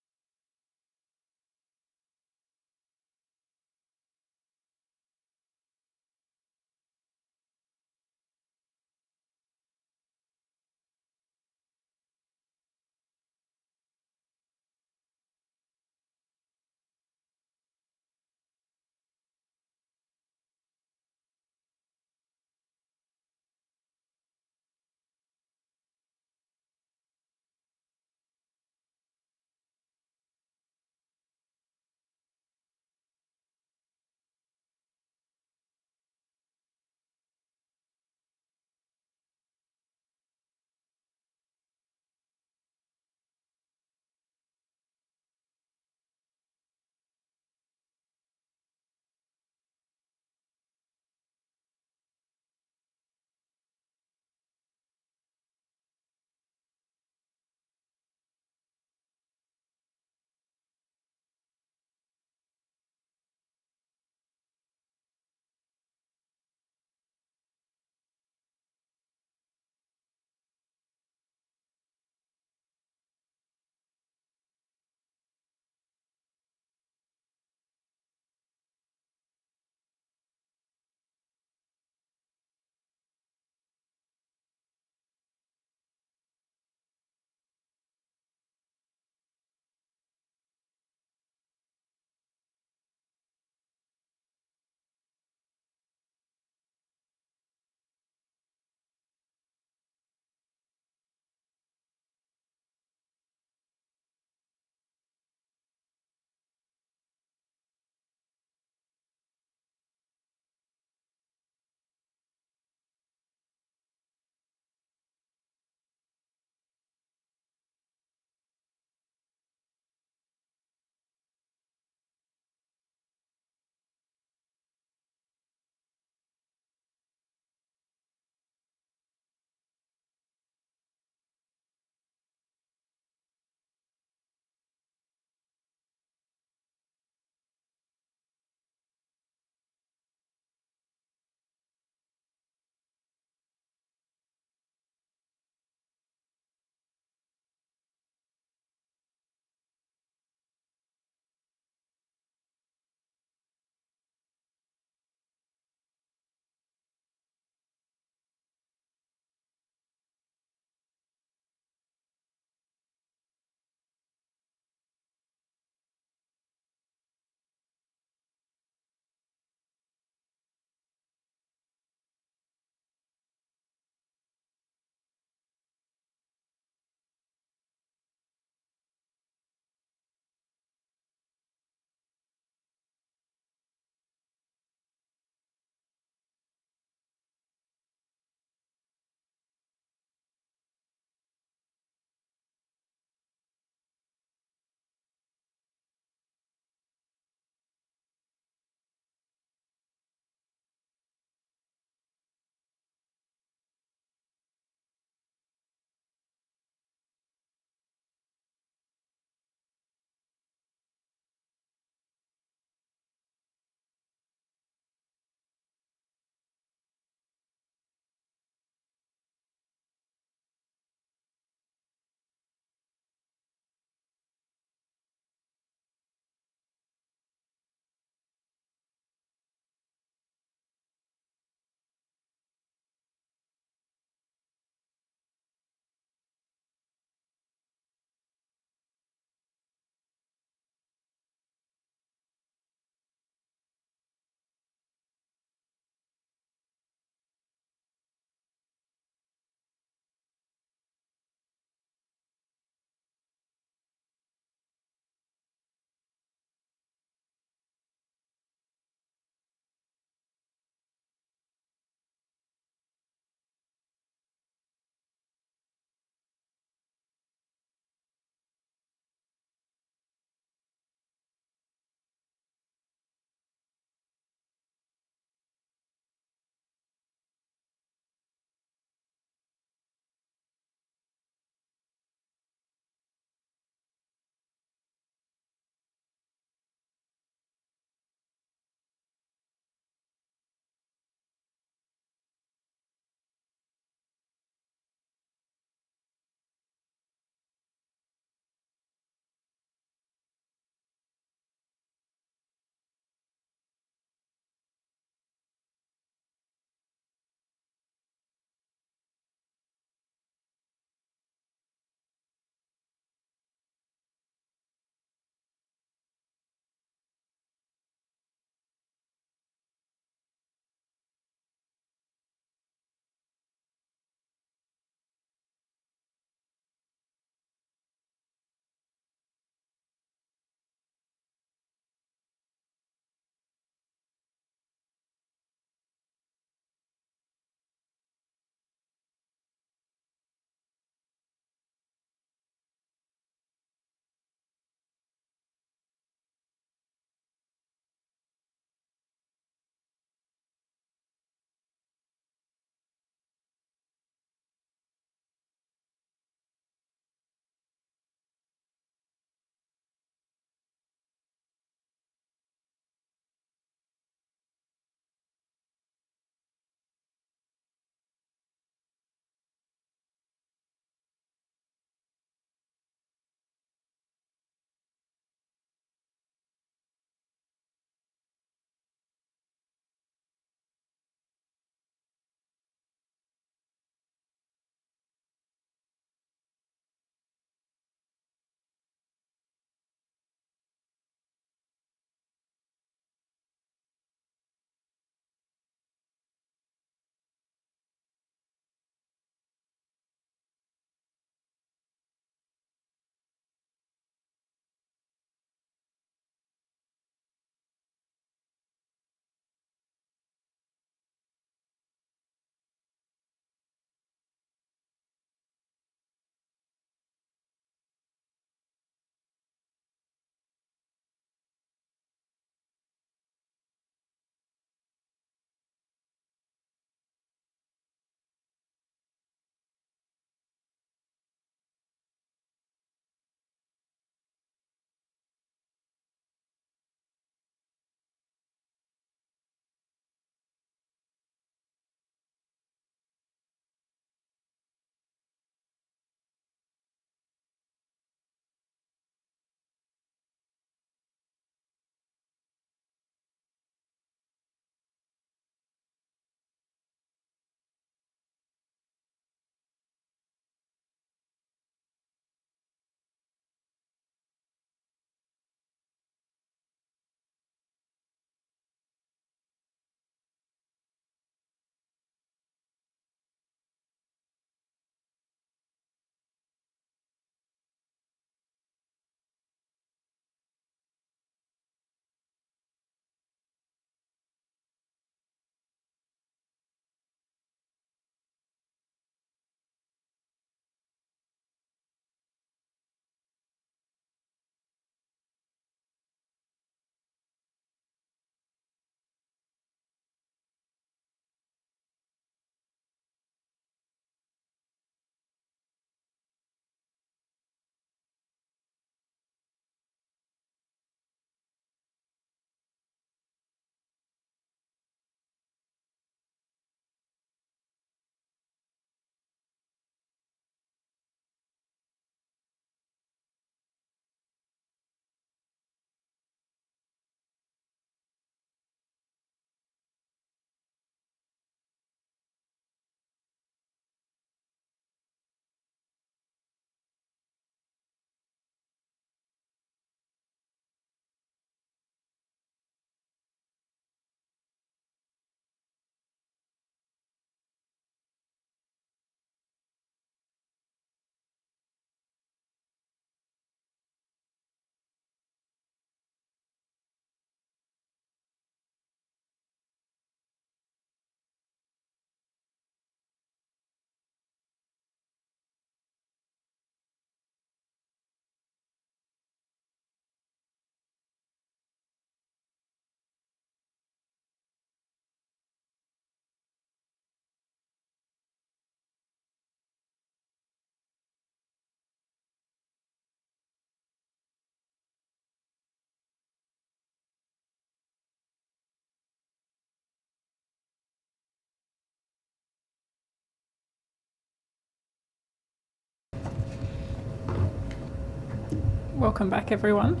Welcome back, everyone.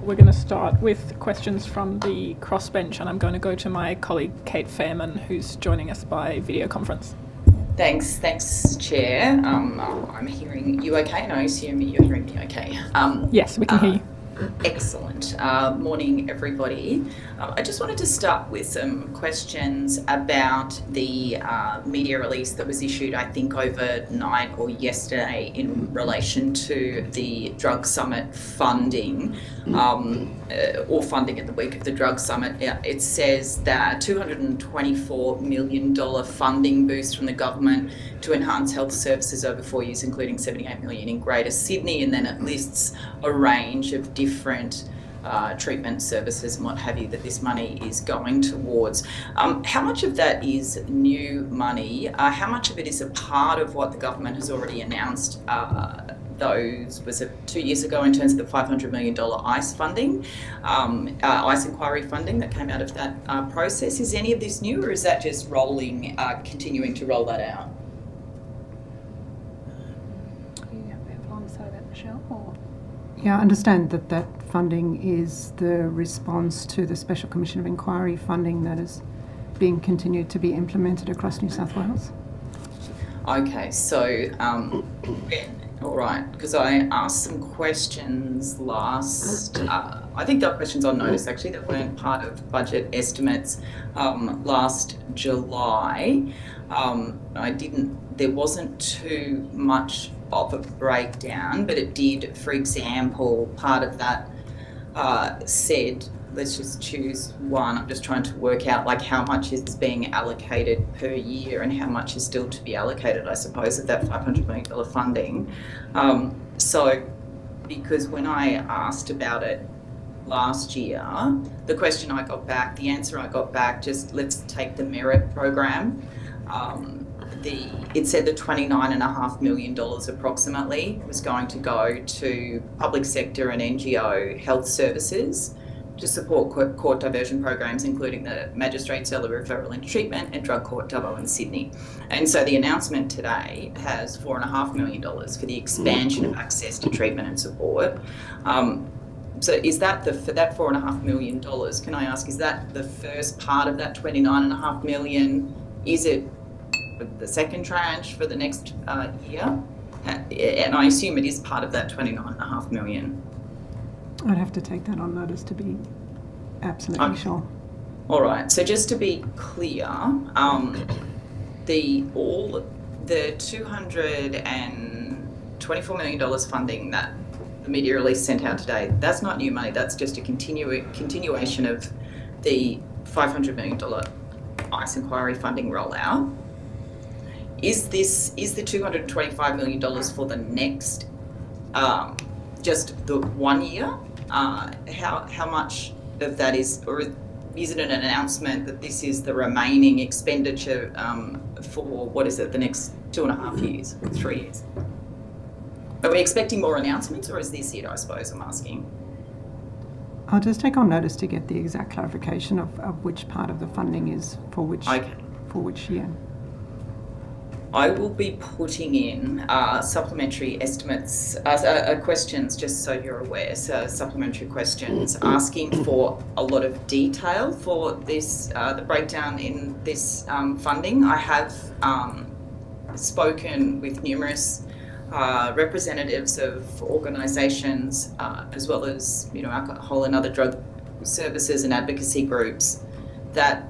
We're going to start with questions from the crossbench, and I'm going to go to my colleague Kate Fairman, who's joining us by video conference. Thanks, Chair. I'm hearing you okay, and I assume you're hearing me okay. Yes, we can hear you. Excellent. Morning, everybody. I just wanted to start with some questions about the media release that was issued, I think, overnight or yesterday in relation to the Drug Summit funding, or funding at the week of the Drug Summit. It says that $224 million funding boost from the government to enhance health services over 4 years, including $78 million in Greater Sydney, and then it lists a range of different treatment services and what have you that this money is going towards. How much of that is new money? How much of it is a part of what the government has already announced? Was it 2 years ago in terms of the $500 million ICE funding, ICE inquiry funding that came out of that process? Is any of this new, or is that just continuing to roll that out? Yeah, I understand that funding is the response to the Special Commission of Inquiry funding that is being continued to be implemented across New South Wales. Okay, so, all right, because I asked some questions I think there were questions on notice actually that weren't part of budget estimates last July. There wasn't too much of a breakdown, but it did, for example, part of that said, let's just choose one. I'm just trying to work out like how much is being allocated per year and how much is still to be allocated, I suppose, of that $500 million funding. So, because when I asked about it last year, the answer I got back, just let's take the merit program. It said that $29.5 million approximately was going to go to public sector and NGO health services to support court diversion programs, including the Magistrates Early Referral into Treatment and Drug Court Dubbo in Sydney. And so the announcement today has $4.5 million for the expansion of access to treatment and support. So is that for that $4.5 million, can I ask, is that the first part of that $29.5 million? Is it the second tranche for the next year? And I assume it is part of that $29.5 million. I'd have to take that on notice to be absolutely sure. All right, so just to be clear, the $224 million funding that the media release sent out today, that's not new money, that's just a continuation of the $500 million ICE inquiry funding rollout. Is the $225 million for the next, just the 1 year? How much of that is, or is it an announcement that this is the remaining expenditure for, the next 2.5 years, 3 years? Are we expecting more announcements, or is this it, I suppose I'm asking? I'll just take on notice to get the exact clarification of which part of the funding is for which year. I will be putting in supplementary estimates, questions, just so you're aware, so supplementary questions asking for a lot of detail for this, the breakdown in this funding. I have spoken with numerous representatives of organisations as well as, alcohol and other drug services and advocacy groups that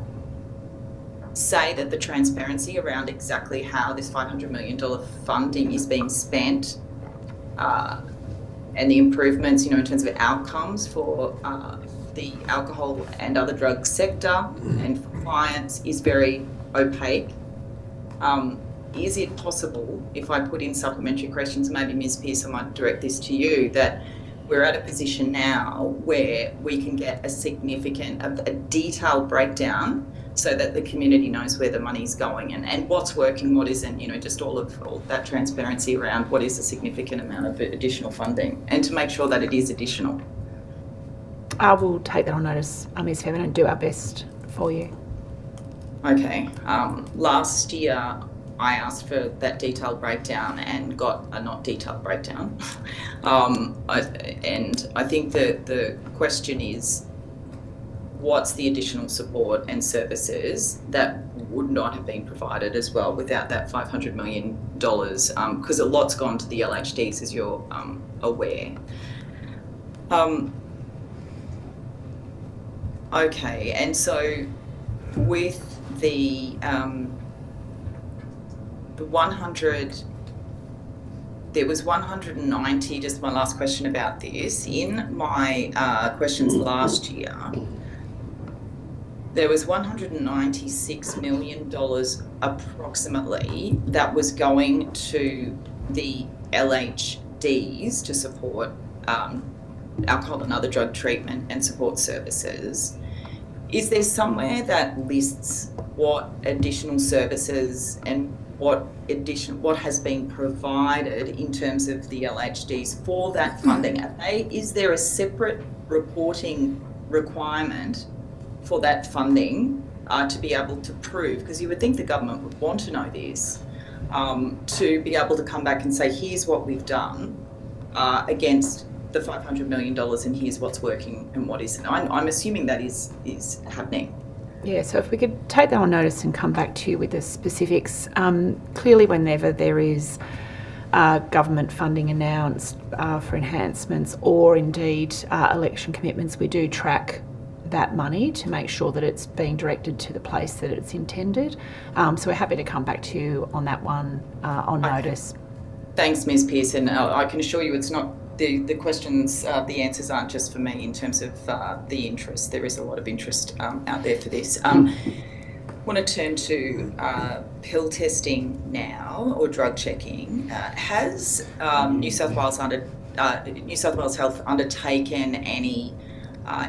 say that the transparency around exactly how this $500 million funding is being spent and the improvements, in terms of outcomes for the alcohol and other drug sector and for clients is very opaque. Is it possible, if I put in supplementary questions, maybe Ms. Pearce, I might direct this to you, that we're at a position now where we can get a detailed breakdown so that the community knows where the money's going and what's working, what isn't, just all that transparency around what is a significant amount of additional funding, and to make sure that it is additional. I will take that on notice, Ms. Fairman, and do our best for you. Okay. Last year, I asked for that detailed breakdown and got a not detailed breakdown. And I think that the question is, what's the additional support and services that would not have been provided as well without that $500 million? Because a lot's gone to the LHDs, as you're aware. Okay, and so with the 100, there was 190, just my last question about this, in my questions last year, there was $196 million approximately that was going to the LHDs to support alcohol and other drug treatment and support services. Is there somewhere that lists what additional services and what has been provided in terms of the LHDs for that funding? Is there a separate reporting requirement for that funding to be able to prove? Because you would think the government would want to know this, to be able to come back and say, here's what we've done against the $500 million and here's what's working and what isn't. I'm assuming that is happening. Yeah, so if we could take that on notice and come back to you with the specifics. Clearly, whenever there is government funding announced for enhancements or indeed election commitments, we do track that money to make sure that it's being directed to the place that it's intended. So we're happy to come back to you on that one on notice. Thanks, Ms. Pearson. I can assure you it's not the questions, the answers aren't just for me in terms of the interest. There is a lot of interest out there for this. I want to turn to pill testing now, or drug checking. Has New South Wales Health undertaken any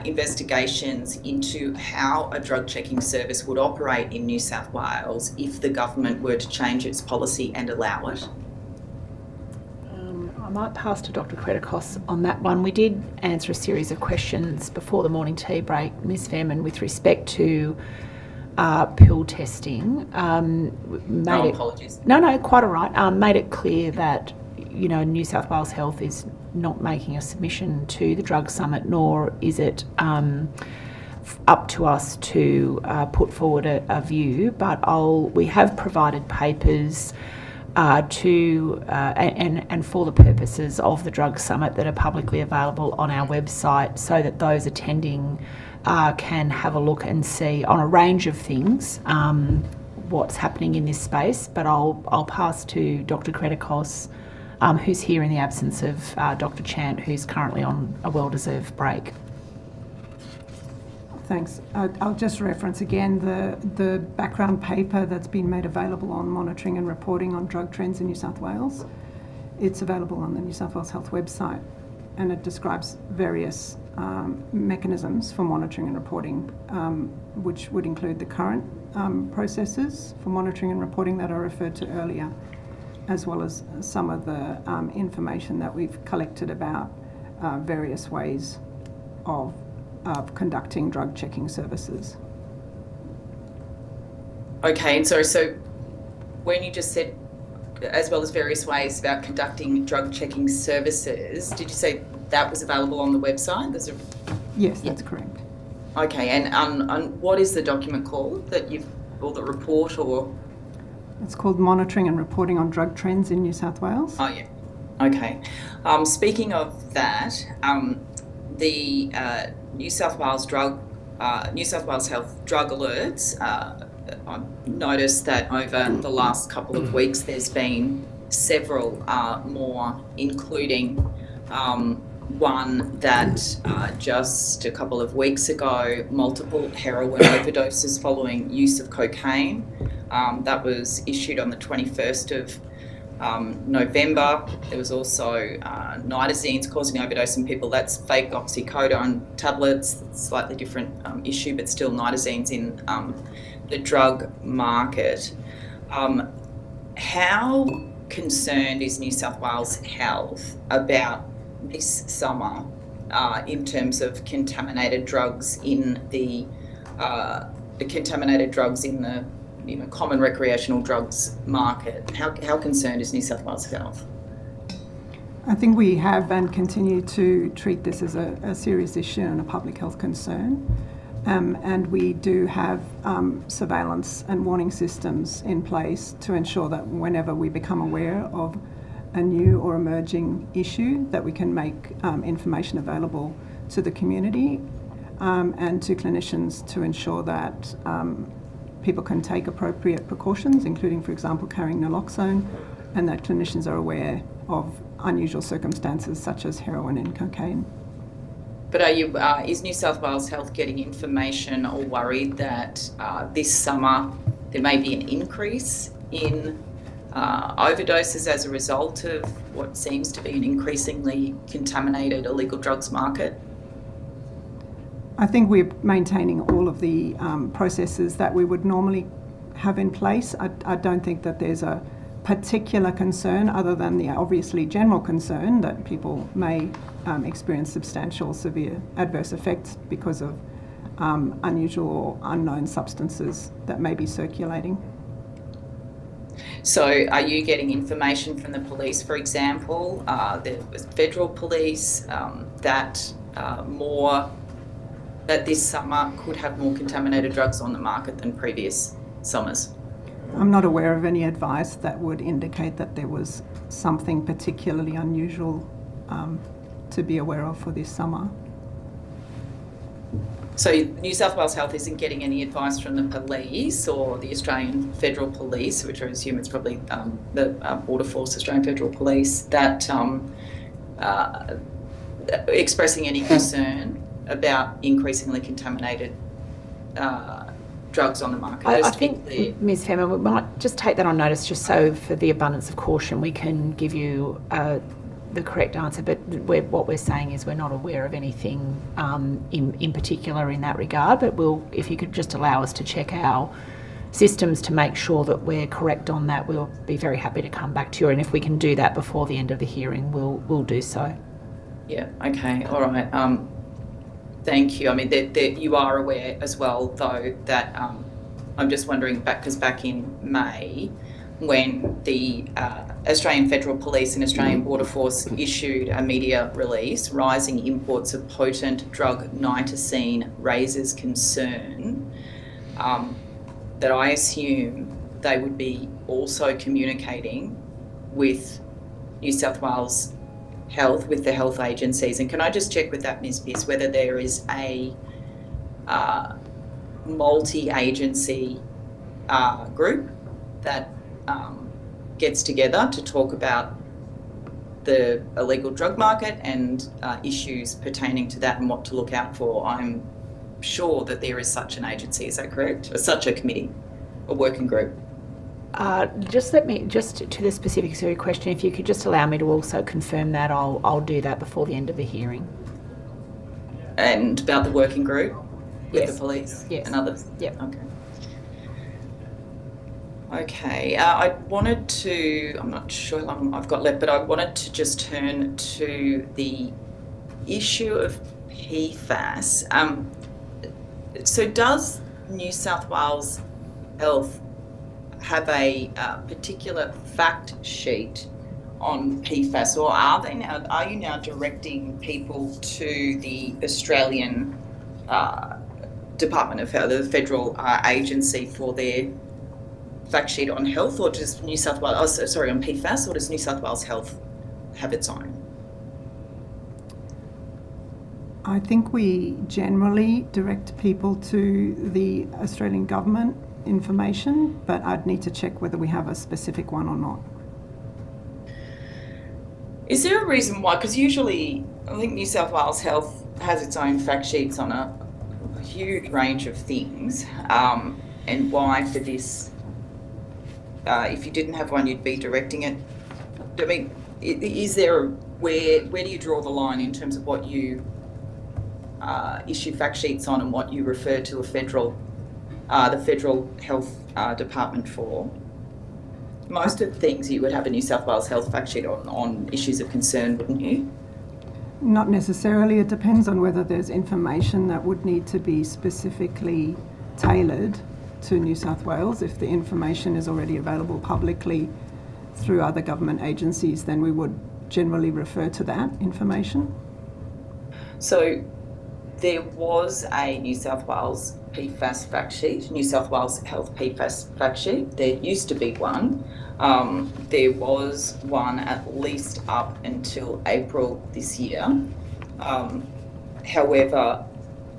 investigations into how a drug checking service would operate in New South Wales if the government were to change its policy and allow it? I might pass to Dr. Creticos on that one. We did answer a series of questions before the morning tea break, Ms. Fairman, with respect to pill testing. Apologies. No, quite all right. Made it clear that, New South Wales Health is not making a submission to the Drug Summit, nor is it up to us to put forward a view. But we have provided papers and for the purposes of the Drug Summit that are publicly available on our website, so that those attending can have a look and see on a range of things what's happening in this space. But I'll pass to Dr. Creticos, who's here in the absence of Dr. Chant, who's currently on a well-deserved break. Thanks. I'll just reference again the background paper that's been made available on monitoring and reporting on drug trends in New South Wales. It's available on the New South Wales Health website, and it describes various mechanisms for monitoring and reporting, which would include the current processes for monitoring and reporting that I referred to earlier, as well as some of the information that we've collected about various ways of conducting drug checking services. Okay, and so when you just said, as well as various ways about conducting drug checking services, did you say that was available on the website? Yes, that's correct. Okay, and what is the document called or the report, or? It's called Monitoring and Reporting on Drug Trends in New South Wales. Oh yeah, okay. Speaking of that, the New South Wales Health drug alerts. I've noticed that over the last couple of weeks there's been several more, including one that just a couple of weeks ago, multiple heroin overdoses following use of cocaine. That was issued on the 21st of November. There was also nitazines causing overdose in people. That's fake oxycodone tablets, slightly different issue, but still nitazines in the drug market. How concerned is New South Wales Health about this summer in terms of contaminated drugs in the common recreational drugs market. How concerned is New South Wales Health? I think we have and continue to treat this as a serious issue and a public health concern. And we do have surveillance and warning systems in place to ensure that whenever we become aware of a new or emerging issue, that we can make information available to the community and to clinicians to ensure that people can take appropriate precautions, including, for example, carrying naloxone, and that clinicians are aware of unusual circumstances such as heroin and cocaine. But is New South Wales Health getting information or worried that this summer there may be an increase in overdoses as a result of what seems to be an increasingly contaminated illegal drugs market? I think we're maintaining all of the processes that we would normally have in place. I don't think that there's a particular concern other than the obviously general concern that people may experience substantial severe adverse effects because of unusual or unknown substances that may be circulating. So are you getting information from the police, for example, the federal police, that this summer could have more contaminated drugs on the market than previous summers? I'm not aware of any advice that would indicate that there was something particularly unusual to be aware of for this summer. So New South Wales Health isn't getting any advice from the police or the Australian Federal Police, which I assume it's probably the Border Force, Australian Federal Police, that expressing any concern about increasingly contaminated drugs on the market. I think, Ms. Fema, we might just take that on notice, just so for the abundance of caution we can give you the correct answer. But what we're saying is we're not aware of anything in particular in that regard. But if you could just allow us to check our systems to make sure that we're correct on that, we'll be very happy to come back to you. And if we can do that before the end of the hearing, we'll do so. Yeah. Okay. All right. Thank you. I mean, you are aware as well, though, that I'm just wondering, because back in May, when the Australian Federal Police and Australian Border Force issued a media release, rising imports of potent drug nitocene raises concern, that I assume they would be also communicating with New South Wales Health, with the health agencies. And can I just check with that, Ms. Pearce, whether there is a multi-agency group that gets together to talk about the illegal drug market and issues pertaining to that and what to look out for? I'm sure that there is such an agency, is that correct? Or such a committee, a working group? Just to the specifics of your question, if you could just allow me to also confirm that, I'll do that before the end of the hearing. And about the working group with the police and others? Yep. Okay. Okay, I wanted to, I'm not sure how long I've got left, but I wanted to just turn to the issue of PFAS. So does New South Wales Health have a particular fact sheet on PFAS, or are you now directing people to the Australian Department of Health, the federal agency, for their fact sheet on health, or does New South Wales, on PFAS, or does New South Wales Health have its own? I think we generally direct people to the Australian government information, but I'd need to check whether we have a specific one or not. Is there a reason why? Because usually I think New South Wales Health has its own fact sheets on a huge range of things, and why for this, if you didn't have one, you'd be directing it. I mean, is there where do you draw the line in terms of what you issue fact sheets on and what you refer to the federal health department for? Most of the things you would have a New South Wales Health fact sheet on issues of concern, wouldn't you? Not necessarily. It depends on whether there's information that would need to be specifically tailored to New South Wales. If the information is already available publicly through other government agencies, then we would generally refer to that information. So there was a New South Wales PFAS fact sheet, New South Wales Health PFAS fact sheet. There used to be one. There was one at least up until April this year. However,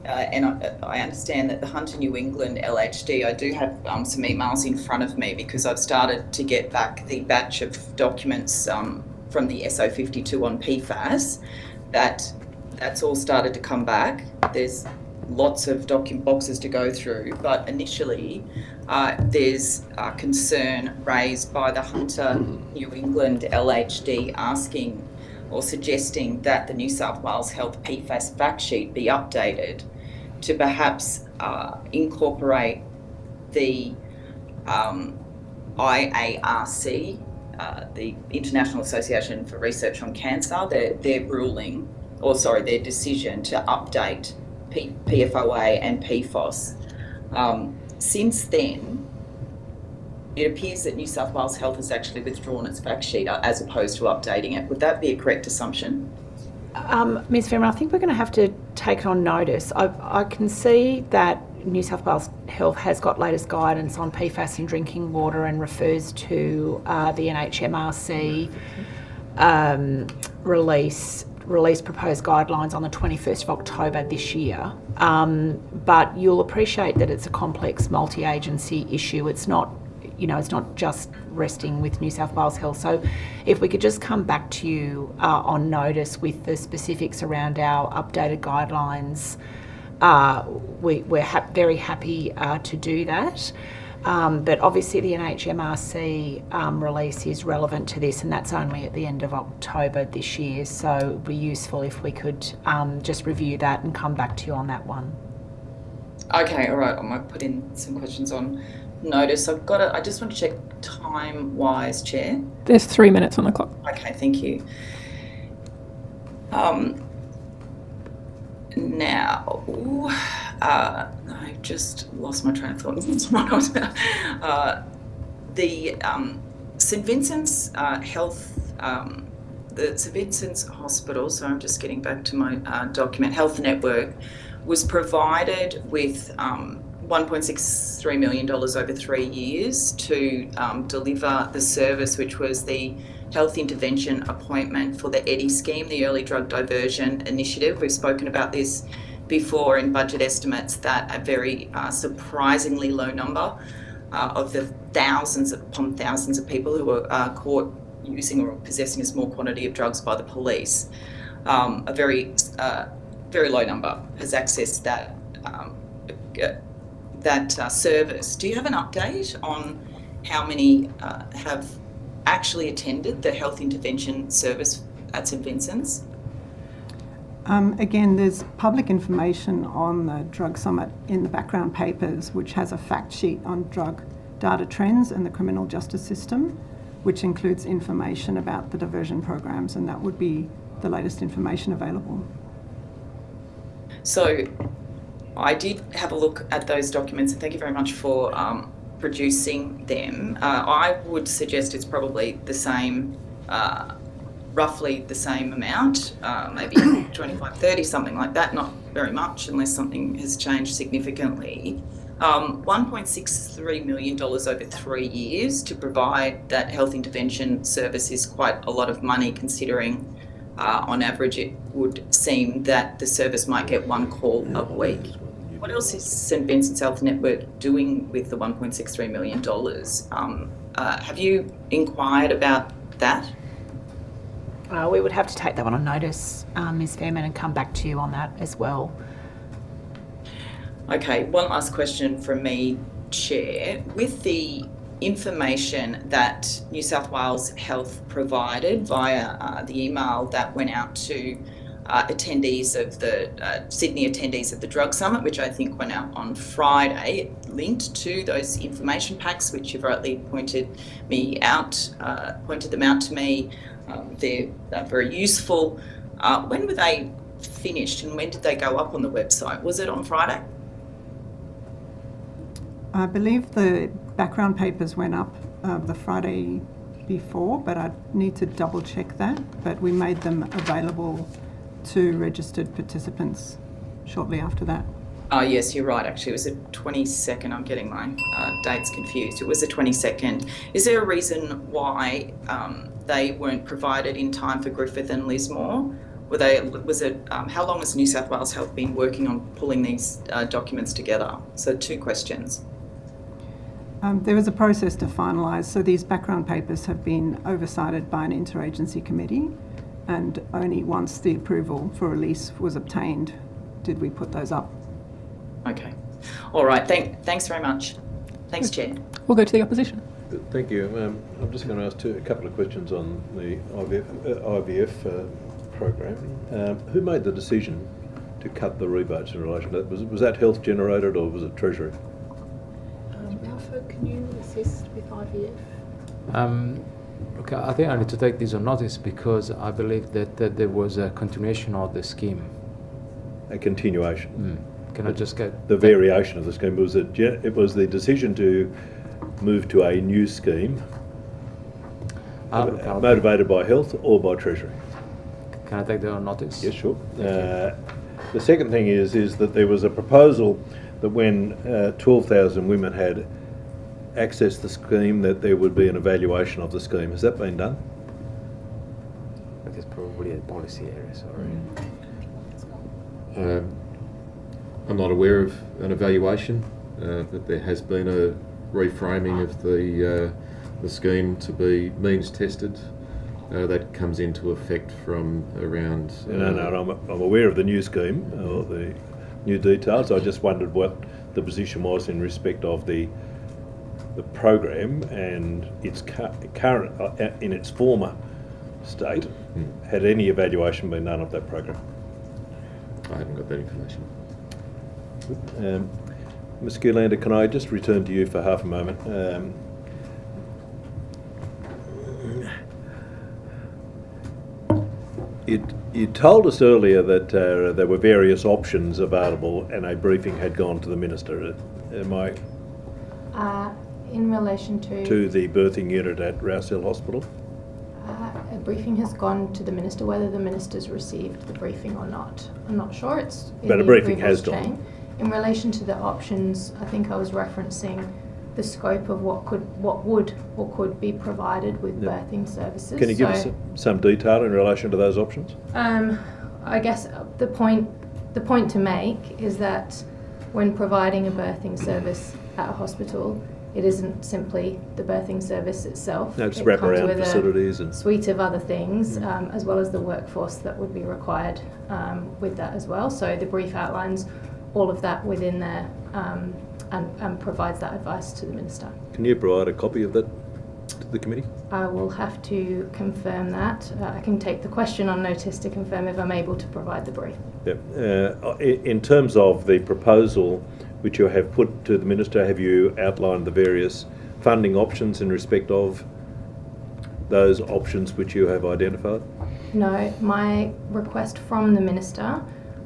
and I understand that the Hunter New England LHD, I do have some emails in front of me because I've started to get back the batch of documents from the SO52 on PFAS. That's all started to come back. There's lots of document boxes to go through, but initially there's a concern raised by the Hunter New England LHD asking or suggesting that the New South Wales Health PFAS fact sheet be updated to perhaps incorporate the IARC, the International Association for Research on Cancer, their ruling, or sorry, their decision to update PFOA and PFOS. Since then, it appears that New South Wales Health has actually withdrawn its fact sheet as opposed to updating it. Would that be a correct assumption? Ms. Fairman, I think we're going to have to take it on notice. I can see that New South Wales Health has got latest guidance on PFAS in drinking water and refers to the NHMRC release proposed guidelines on the 21st of October this year. But you'll appreciate that it's a complex multi-agency issue. It's not just resting with New South Wales Health. So if we could just come back to you on notice with the specifics around our updated guidelines, we're very happy to do that. But obviously the NHMRC release is relevant to this, and that's only at the end of October this year. So it would be useful if we could just review that and come back to you on that one. Okay, all right. I might put in some questions on notice. I just want to check time-wise, Chair. There's 3 minutes on the clock. Okay, thank you. Now, I've just lost my train of thought. That's what I was about. The St Vincent's Health, the St Vincent's Hospital, so I'm just getting back to my document, Health Network, was provided with $1.63 million over 3 years to deliver the service, which was the health intervention appointment for the EDDI scheme, the Early Drug Diversion Initiative. We've spoken about this before in budget estimates, that a very surprisingly low number of the thousands upon thousands of people who were caught using or possessing a small quantity of drugs by the police. A very low number has accessed that service. Do you have an update on how many have actually attended the health intervention service at St Vincent's? Again, there's public information on the Drug Summit in the background papers, which has a fact sheet on drug data trends and the criminal justice system, which includes information about the diversion programs, and that would be the latest information available. So I did have a look at those documents, and thank you very much for producing them. I would suggest it's probably the same, roughly the same amount, maybe 25, 30, something like that, not very much unless something has changed significantly. $1.63 million over 3 years to provide that health intervention service is quite a lot of money, considering on average it would seem that the service might get one call a week. What else is St Vincent's Health Network doing with the $1.63 million? Have you inquired about that? We would have to take that one on notice, Ms Fairman, and come back to you on that as well. Okay, one last question from me, Chair. With the information that New South Wales Health provided via the email that went out to attendees of the Sydney attendees of the Drug Summit, which I think went out on Friday, linked to those information packs, which you've rightly pointed them out to me. They're very useful. When were they finished, and when did they go up on the website? Was it on Friday? I believe the background papers went up the Friday before, but I need to double check that. But we made them available to registered participants shortly after that. Oh, yes, you're right. Actually, it was the 22nd. I'm getting my dates confused. It was the 22nd. Is there a reason why they weren't provided in time for Griffith and Lismore? How long has New South Wales Health been working on pulling these documents together? So 2 questions. There was a process to finalise, so these background papers have been oversighted by an interagency committee, and only once the approval for release was obtained did we put those up. Okay. All right. Thanks very much. Thanks, Chair. We'll go to the opposition. Thank you. I'm just going to ask a couple of questions on the IVF program. Who made the decision to cut the rebates in relation to that? Was that health generated or was it Treasury? Alfred, can you assist with IVF? Okay, I think I need to take this on notice because I believe that there was a continuation of the scheme. A continuation? Can I just get... The variation of the scheme, it was the decision to move to a new scheme motivated by health or by Treasury? Can I take that on notice? Yes, sure. The second thing is that there was a proposal that when 12,000 women had accessed the scheme, that there would be an evaluation of the scheme. Has that been done? That is probably a policy area, sorry. I'm not aware of an evaluation, but there has been a reframing of the scheme to be means tested. That comes into effect from around... No, I'm aware of the new scheme, or the new details. I just wondered what the position was in respect of the program and its current, in its former state. Had any evaluation been done of that program? I haven't got that information. Ms. Gearlander, can I just return to you for half a moment? You told us earlier that there were various options available and a briefing had gone to the Minister. Am I... in relation to... To the birthing unit at Rouse Hill Hospital? A briefing has gone to the Minister. Whether the Minister's received the briefing or not, I'm not sure. It's but a briefing has gone. In relation to the options, I think I was referencing the scope of what would or could be provided with birthing services. Can you give us some detail in relation to those options? I guess the point to make is that when providing a birthing service at a hospital, it isn't simply the birthing service itself. No, just it wrap comes around with facilities a suite of other things, as well as the workforce that would be required with that as well. So the brief outlines all of that within there and provides that advice to the Minister. Can you provide a copy of that to the committee? I will have to confirm that. I can take the question on notice to confirm if I'm able to provide the brief. Yep. In terms of the proposal which you have put to the Minister, have you outlined the various funding options in respect of those options which you have identified? No, my request from the Minister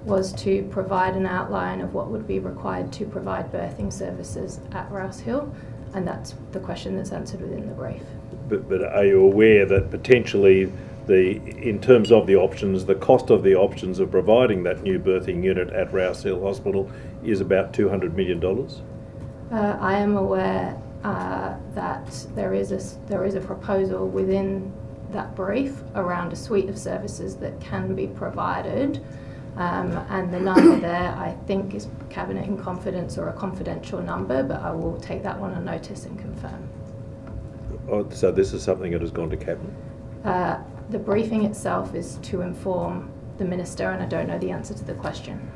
was to provide an outline of what would be required to provide birthing services at Rouse Hill, and that's the question that's answered within the brief. But are you aware that potentially in terms of the options, the cost of the options of providing that new birthing unit at Rouse Hill Hospital is about $200 million? I am aware that there is a proposal within that brief around a suite of services that can be provided, and the number there I think is Cabinet in confidence or a confidential number, but I will take that one on notice and confirm. Oh, so this is something that has gone to Cabinet? The briefing itself is to inform the Minister, and I don't know the answer to the question.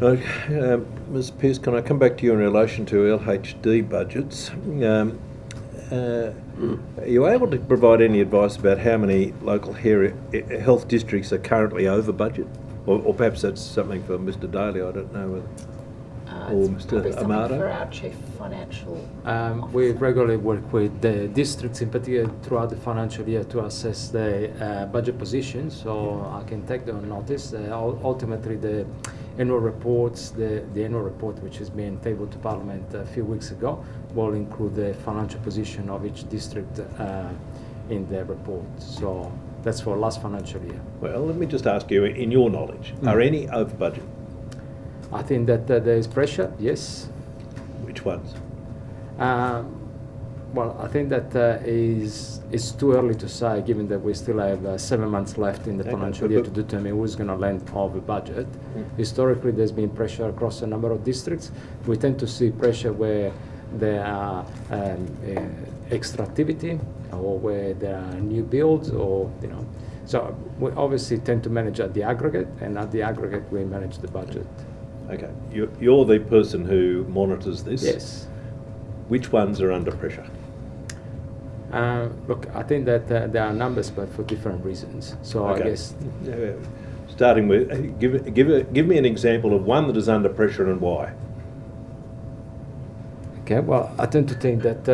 Okay, Ms Pearce, can I come back to you in relation to LHD budgets? Are you able to provide any advice about how many local health districts are currently over budget? Or perhaps that's something for Mr Daly, I don't know whether... or Mr. Amato? For our Chief Financial We regularly work with the districts, in particular throughout the financial year, to assess the budget position. So I can take them on notice. Ultimately, the annual reports, the annual report which has been tabled to Parliament a few weeks ago, will include the financial position of each district in the report. So that's for last financial year. Well, let me just ask you, in your knowledge, are any over budget? I think that there is pressure, yes. Which ones? Well, I think that it's too early to say, given that we still have 7 months left in the financial year to determine who's going to land over budget. Historically, there's been pressure across a number of districts. We tend to see pressure where there are extra activity, or where there are new builds, or So we obviously tend to manage at the aggregate, and at the aggregate we manage the budget. Okay, you're the person who monitors this. Yes. Which ones are under pressure? Look, I think that there are numbers, but for different reasons. So Okay. I guess. Starting with, give me an example of one that is under pressure and why. Okay, well, I tend to think that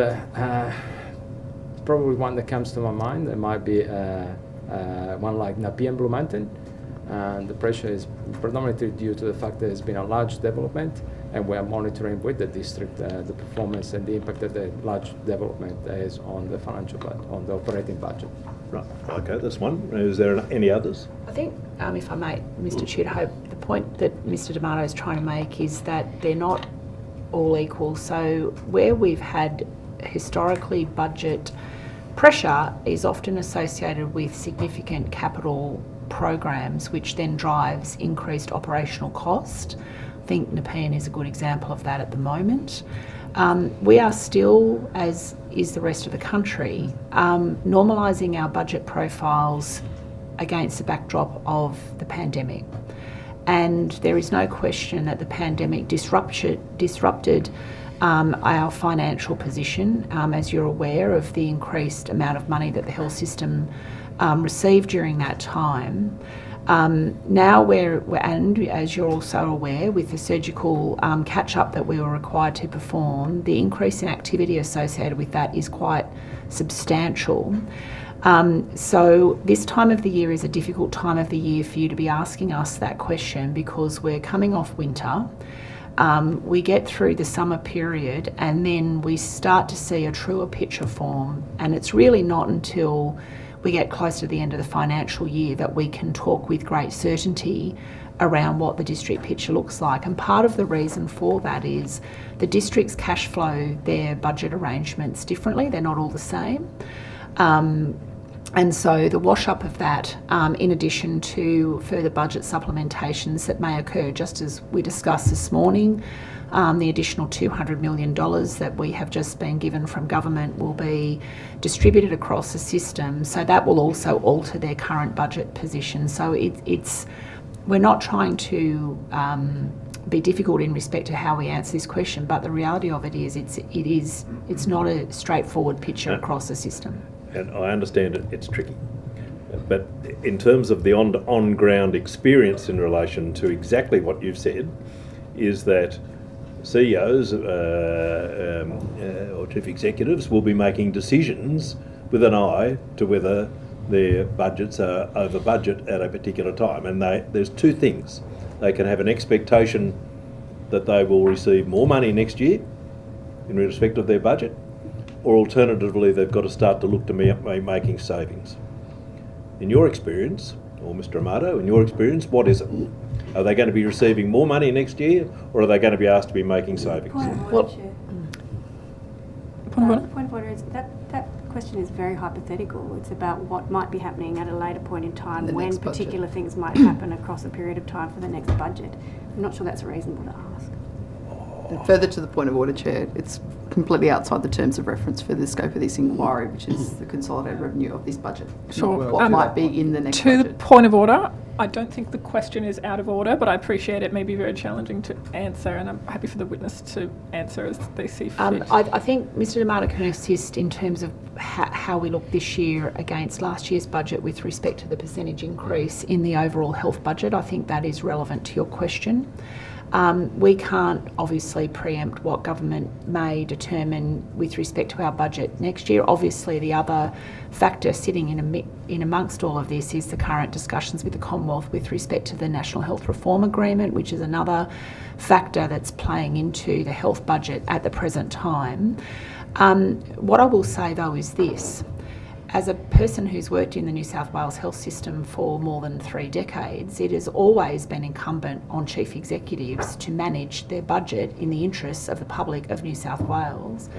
probably one that comes to my mind, there might be one like Napier and Blue Mountain. And the pressure is predominantly due to the fact that there's been a large development, and we are monitoring with the district the performance and the impact that the large development has on the financial budget, on the operating budget. Right, okay, that's one. Is there any others? I think, if I may, Mr. Tudor, the point that Mr. D'Amato is trying to make is that they're not all equal. So where we've had historically budget pressure is often associated with significant capital programs, which then drives increased operational cost. I think Nepean is a good example of that at the moment. We are still, as is the rest of the country, normalising our budget profiles against the backdrop of the pandemic. And there is no question that the pandemic disrupted our financial position, as you're aware of the increased amount of money that the health system received during that time. Now and as you're also aware, with the surgical catch-up that we were required to perform, the increase in activity associated with that is quite substantial. So this time of the year is a difficult time of the year for you to be asking us that question, because we're coming off winter. We get through the summer period, and then we start to see a truer picture form, and it's really not until we get close to the end of the financial year that we can talk with great certainty around what the district picture looks like. And part of the reason for that is the districts cash flow their budget arrangements differently. They're not all the same. And so the wash up of that, in addition to further budget supplementations that may occur, just as we discussed this morning, the additional $200 million that we have just been given from government will be distributed across the system. So that will also alter their current budget position. So we're not trying to be difficult in respect to how we answer this question, but the reality of it is it's not a straightforward picture across the system. And I understand it's tricky. But in terms of the on-ground experience in relation to exactly what you've said, is that CEOs or chief executives will be making decisions with an eye to whether their budgets are over budget at a particular time. And there's two things. They can have an expectation that they will receive more money next year in respect of their budget, or alternatively they've got to start to look to making savings. In your experience, or Mr. Amato, in your experience, what is it? Are they going to be receiving more money next year, or are they going to be asked to be making savings? Point of order, Chair. Point of order is that question is very hypothetical. It's about what might be happening at a later point in time when particular things might happen across a period of time for the next budget. I'm not sure that's reasonable to ask. And further to the point of order, Chair, it's completely outside the terms of reference for the scope of this inquiry, which is the consolidated revenue of this budget. Sure. What might be in the next to budget. The point of order, I don't think the question is out of order, but I appreciate it may be very challenging to answer, and I'm happy for the witness to answer as they see fit. I think Mr. D'Amato can assist in terms of how we look this year against last year's budget with respect to the percentage increase in the overall health budget. I think that is relevant to your question. We can't obviously preempt what government may determine with respect to our budget next year. Obviously, the other factor sitting in amongst all of this is the current discussions with the Commonwealth with respect to the National Health Reform Agreement, which is another factor that's playing into the health budget at the present time. What I will say though is this. As a person who's worked in the New South Wales health system for more than 3 decades, it has always been incumbent on chief executives to manage their budget in the interests of the public of New South Wales.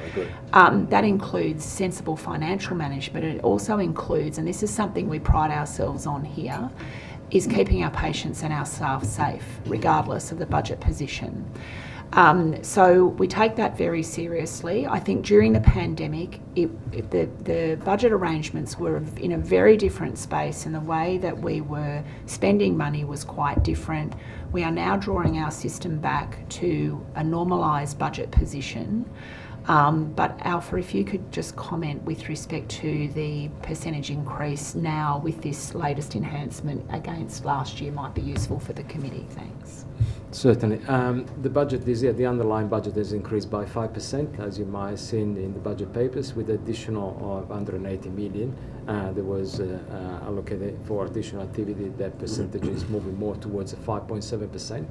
That includes sensible financial management. It also includes, and this is something we pride ourselves on here, is keeping our patients and our staff safe, regardless of the budget position. So we take that very seriously. I think during the pandemic, the budget arrangements were in a very different space, and the way that we were spending money was quite different. We are now drawing our system back to a normalised budget position. But Alpha, if you could just comment with respect to the percentage increase now with this latest enhancement against last year might be useful for the committee. Thanks. Certainly. The budget this year, the underlying budget has increased by 5%, as you might have seen in the budget papers, with additional of 180 million. There was allocated for additional activity. That percentage is moving more towards a 5.7%.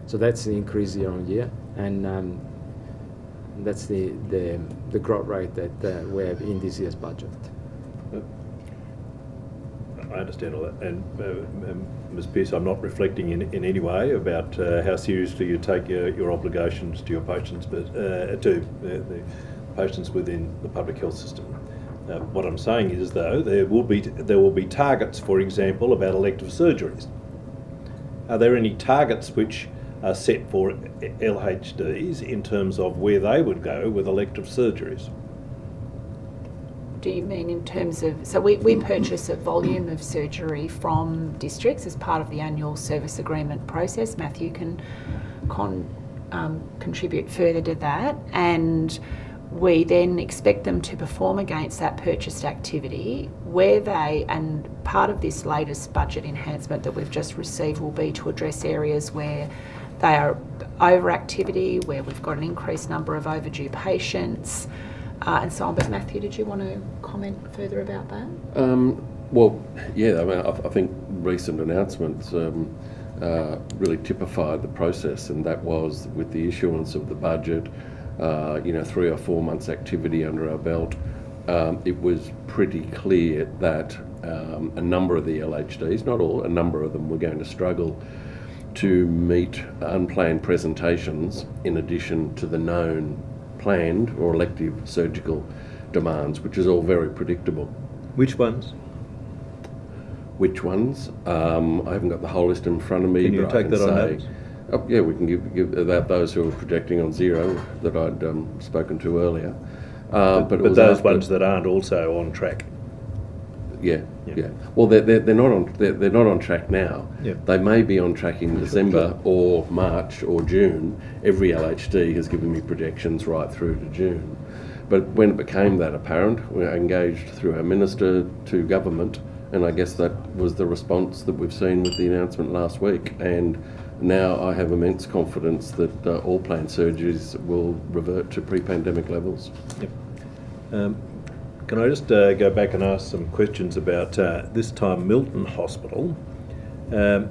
So that's the increase year on year, and that's the growth rate that we have in this year's budget. I understand all that, and Ms. Pearce, I'm not reflecting in any way about how seriously you take your obligations to your patients, but to the patients within the public health system. What I'm saying is, though, there will be targets, for example, about elective surgeries. Are there any targets which are set for LHDs in terms of where they would go with elective surgeries? Do you mean in terms of... So we purchase a volume of surgery from districts as part of the annual service agreement process. Matthew can contribute further to that. And we then expect them to perform against that purchased activity where they... And part of this latest budget enhancement that we've just received will be to address areas where they are overactivity, where we've got an increased number of overdue patients, and so on. But Matthew, did you want to comment further about that? Well, yeah, I mean, I think recent announcements really typified the process, and that was with the issuance of the budget, 3 or 4 months activity under our belt. It was pretty clear that a number of the LHDs, not all, a number of them were going to struggle to meet unplanned presentations in addition to the known planned or elective surgical demands, which is all very predictable. Which ones? Which ones? I haven't got the whole list in front of me. Can you take that on notice? Oh, yeah, we can give those who are projecting on zero that I'd spoken to earlier. But those ones that aren't also on track. Yeah. Well, they're not on track now. Yeah. They may be on track in December or March or June. Every LHD has given me projections right through to June. But when it became that apparent, we engaged through our minister to government, and I guess that was the response that we've seen with the announcement last week. And now I have immense confidence that all planned surgeries will revert to pre-pandemic levels. Yep. Can I just go back and ask some questions about this time Milton Hospital? The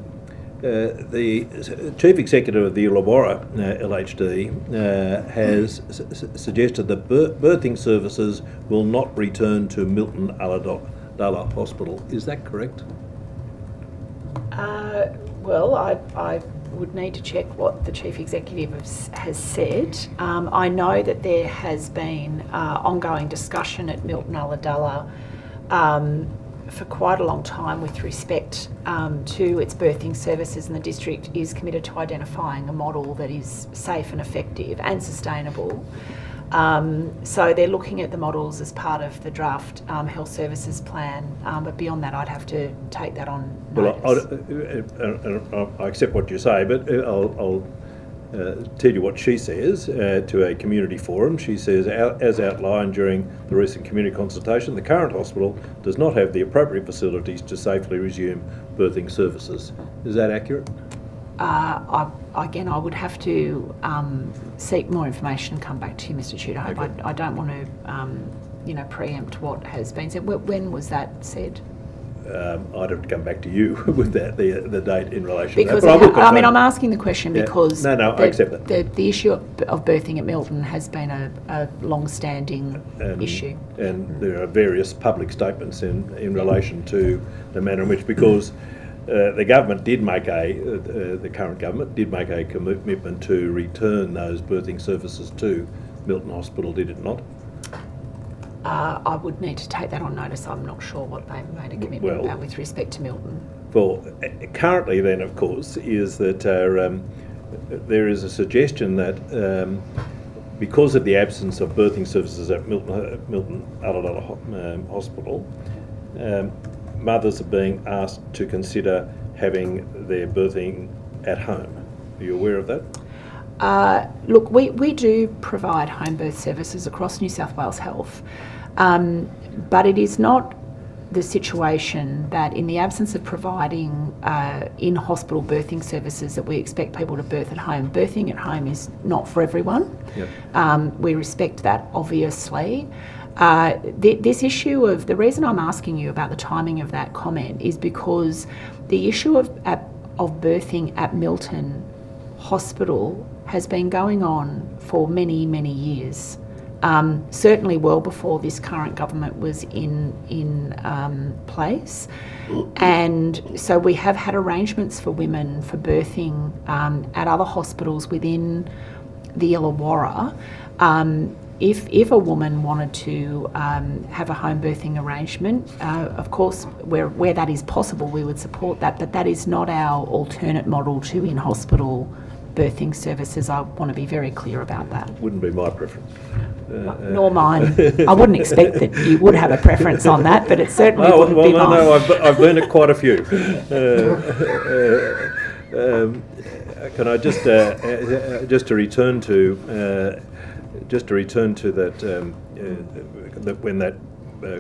Chief Executive of the Illawarra LHD has suggested that birthing services will not return to Milton Ulladulla Hospital. Is that correct? Well, I would need to check what the Chief Executive has said. I know that there has been ongoing discussion at Milton Ulladulla for quite a long time with respect to its birthing services, and the district is committed to identifying a model that is safe and effective and sustainable. So they're looking at the models as part of the draft health services plan, but beyond that I'd have to take that on notice. Well, I accept what you say, but I'll tell you what she says to a community forum. She says, as outlined during the recent community consultation, the current hospital does not have the appropriate facilities to safely resume birthing services. Is that accurate? Again, I would have to seek more information and come back to you, Mr. Tudor. Okay. I don't want to, preempt what has been said. When was that said? I'd have to come back to you with that, the date in relation because to that. But I'm asking the question because I accept that. The issue of birthing at Milton has been a long-standing issue. And there are various public statements in relation to the manner in which, because the government did make the current government did make a commitment to return those birthing services to Milton Hospital, did it not? I would need to take that on notice. I'm not sure what they've made a commitment about with respect to Milton. Well, currently then, of course, is that there is a suggestion that because of the absence of birthing services at Milton Illawarra Hospital, mothers are being asked to consider having their birthing at home. Are you aware of that? Look, we do provide home birth services across New South Wales Health, but it is not the situation that in the absence of providing in-hospital birthing services that we expect people to birth at home. Birthing at home is not for everyone. Yep. We respect that, obviously. This issue of, the reason I'm asking you about the timing of that comment is because the issue of birthing at Milton Hospital has been going on for many, many years. Certainly well before this current government was in place. And so we have had arrangements for women for birthing at other hospitals within the Illawarra. If a woman wanted to have a home birthing arrangement, of course, where that is possible, we would support that, but that is not our alternate model to in-hospital birthing services. I want to be very clear about that. Wouldn't be my preference. Nor mine. I wouldn't expect that you would have a preference on that, but it certainly wouldn't be mine. No, I've been at quite a few. Can I just to return to that when that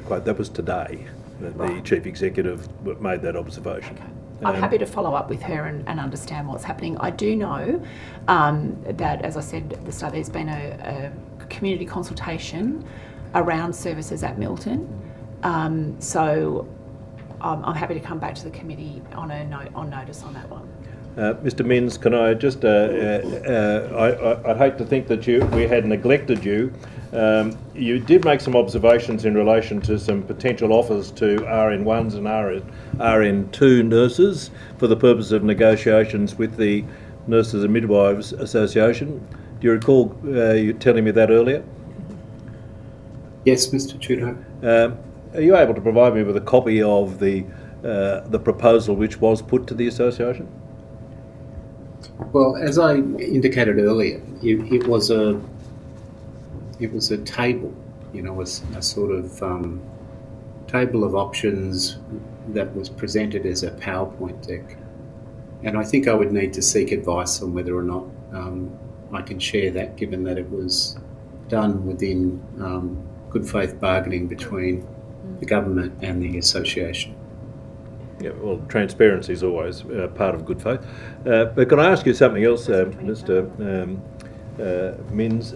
quote, that was today that the Chief Executive made that observation. Okay. I'm happy to follow up with her and understand what's happening. I do know that, as I said at the start, there's been a community consultation around services at Milton. So I'm happy to come back to the committee on notice on that one. Mr. Minns, can I just, I'd hate to think that we had neglected you. You did make some observations in relation to some potential offers to RN1s and RN2 nurses for the purpose of negotiations with the Nurses and Midwives Association. Do you recall you telling me that earlier? Yes, Mr. Tudor. Are you able to provide me with a copy of the proposal which was put to the association? Well, as I indicated earlier, it was a table, a sort of table of options that was presented as a PowerPoint deck. And I think I would need to seek advice on whether or not I can share that, given that it was done within good faith bargaining between the government and the association. Yeah, well, transparency is always part of good faith. But can I ask you something else, Mr. Minns?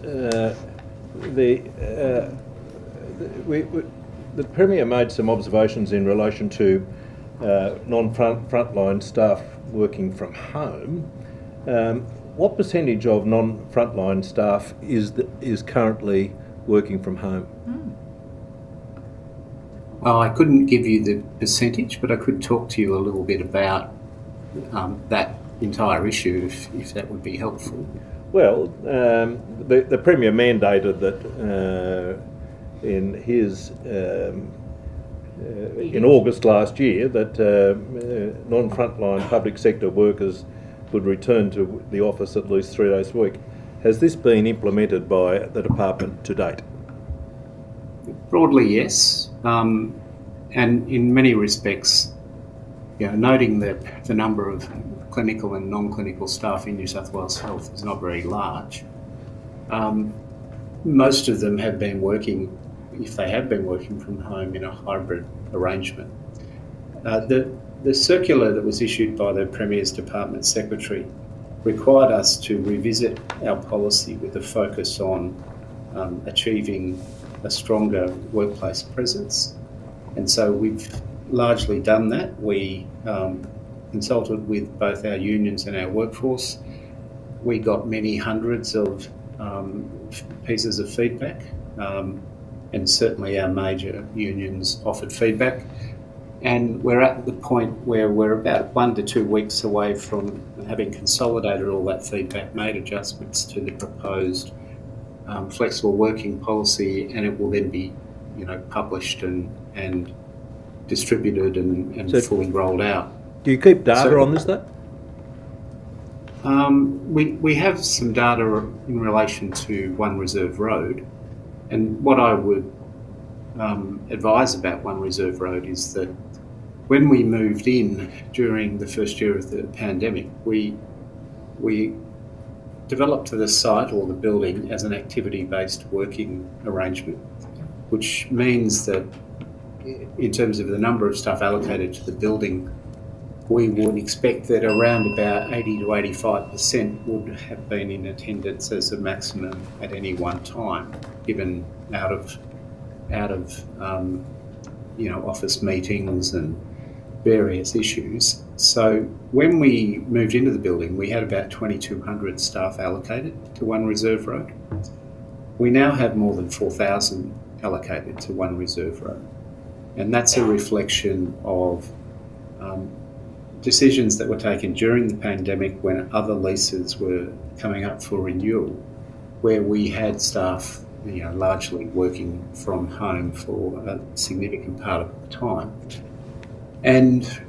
The Premier made some observations in relation to non-frontline staff working from home. What percentage of non-frontline staff is currently working from home? Oh, I couldn't give you the percentage, but I could talk to you a little bit about that entire issue, if that would be helpful. Well, the Premier mandated that in his in August last year that non-frontline public sector workers would return to the office at least 3 days a week. Has this been implemented by the department to date? Broadly, yes. And in many respects, noting that the number of clinical and non-clinical staff in New South Wales Health is not very large, most of them have been working, if they have been working from home, in a hybrid arrangement. The circular that was issued by the Premier's Department Secretary required us to revisit our policy with a focus on achieving a stronger workplace presence. And so we've largely done that. We consulted with both our unions and our workforce. We got many hundreds of pieces of feedback, and certainly our major unions offered feedback. And we're at the point where we're about 1 to 2 weeks away from having consolidated all that feedback, made adjustments to the proposed flexible working policy, and it will then be, published and distributed and So fully rolled out. Do you keep data on this, though? We have some data in relation to One Reserve Road, and what I would advise about One Reserve Road is that when we moved in during the first year of the pandemic, we developed the site or the building as an activity-based working arrangement, which means that in terms of the number of staff allocated to the building, we would expect that around about 80 to 85% would have been in attendance as a maximum at any one time, given out of office meetings and various issues. So when we moved into the building, we had about 2,200 staff allocated to One Reserve Road. We now have more than 4,000 allocated to One Reserve Road. And that's a reflection of decisions that were taken during the pandemic when other leases were coming up for renewal, where we had staff largely working from home for a significant part of the time. And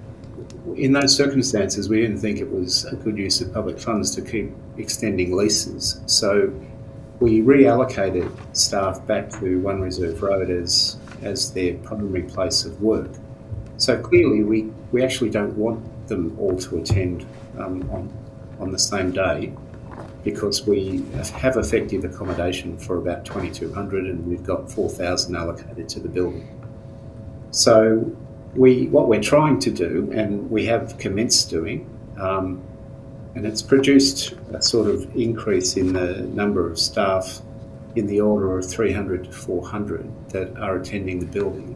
in those circumstances, we didn't think it was a good use of public funds to keep extending leases. So we reallocated staff back to One Reserve Road as their primary place of work. So clearly we actually don't want them all to attend on the same day, because we have effective accommodation for about 2,200 and we've got 4,000 allocated to the building. So what we're trying to do, and we have commenced doing, and it's produced a sort of increase in the number of staff in the order of 300 to 400 that are attending the building.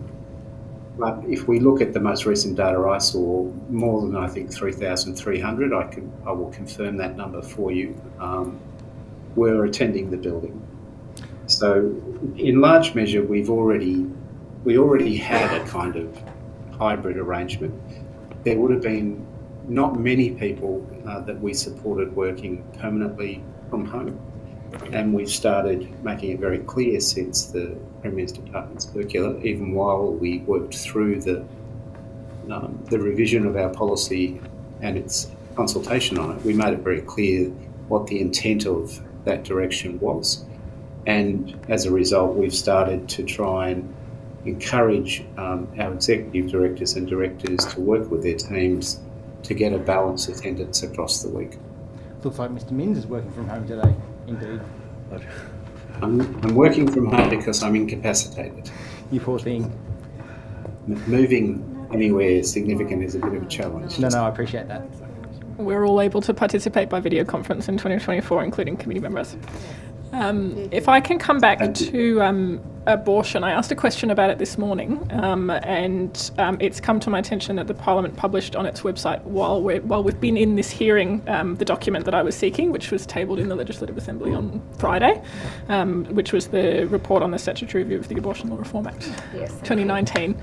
But if we look at the most recent data I saw, more than, I think, 3,300, I will confirm that number for you, were attending the building. So in large measure, we already had a kind of hybrid arrangement. There would have been not many people that we supported working permanently from home. And we've started making it very clear since the Premier's Department circular, even while we worked through the revision of our policy and its consultation on it, we made it very clear what the intent of that direction was. And as a result, we've started to try and encourage our executive directors and directors to work with their teams to get a balanced attendance across the week. Looks like Mr. Minns is working from home today. Indeed. I'm working from home because I'm incapacitated. You poor thing. Moving anywhere significant is a bit of a challenge. No, I appreciate that. We're all able to participate by video conference in 2024, including committee members. If I can come back to abortion, I asked a question about it this morning, and it's come to my attention that the Parliament published on its website while we've been in this hearing the document that I was seeking, which was tabled in the Legislative Assembly on Friday, which was the report on the statutory review of the Abortion Law Reform Act 2019.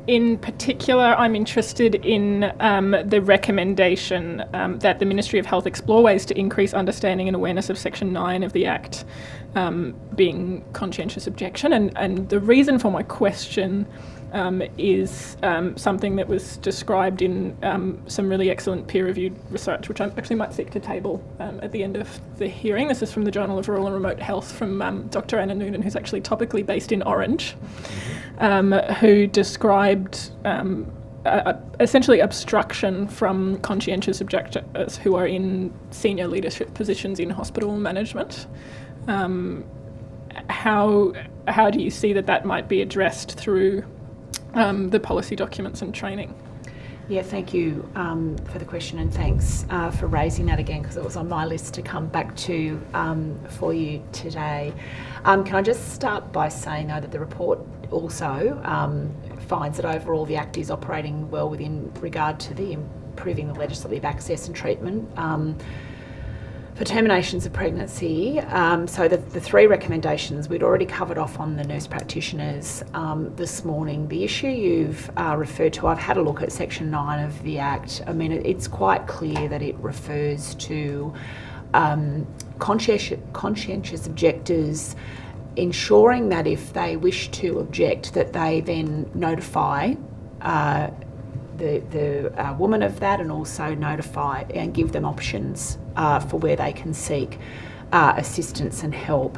In particular, I'm interested in the recommendation that the Ministry of Health explore ways to increase understanding and awareness of Section 9 of the Act, being conscientious objection. And the reason for my question is something that was described in some really excellent peer-reviewed research, which I actually might seek to table at the end of the hearing. This is from the Journal of Rural and Remote Health from Dr. Anna Noonan, who's actually topically based in Orange, who described essentially obstruction from conscientious objectors who are in senior leadership positions in hospital management. How do you see that might be addressed through the policy documents and training? Yeah, thank you for the question, and thanks for raising that again, because it was on my list to come back to for you today. Can I just start by saying, though, that the report also finds that overall the Act is operating well within regard to the improving the legislative access and treatment for terminations of pregnancy. So the three recommendations we'd already covered off on the nurse practitioners this morning. The issue you've referred to, I've had a look at Section 9 of the Act. I mean, it's quite clear that it refers to conscientious objectors ensuring that if they wish to object, that they then notify the woman of that, and also notify and give them options for where they can seek assistance and help.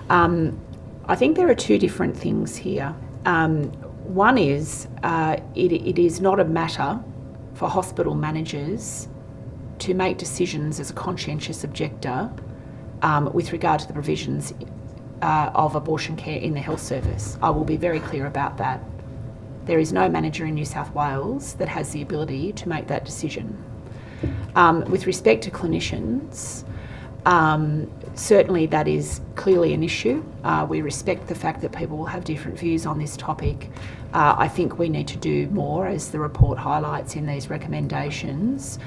I think there are two different things here. One is it is not a matter for hospital managers to make decisions as a conscientious objector with regard to the provisions of abortion care in the health service. I will be very clear about that. There is no manager in New South Wales that has the ability to make that decision. With respect to clinicians, certainly that is clearly an issue. We respect the fact that people will have different views on this topic. I think we need to do more, as the report highlights in these recommendations,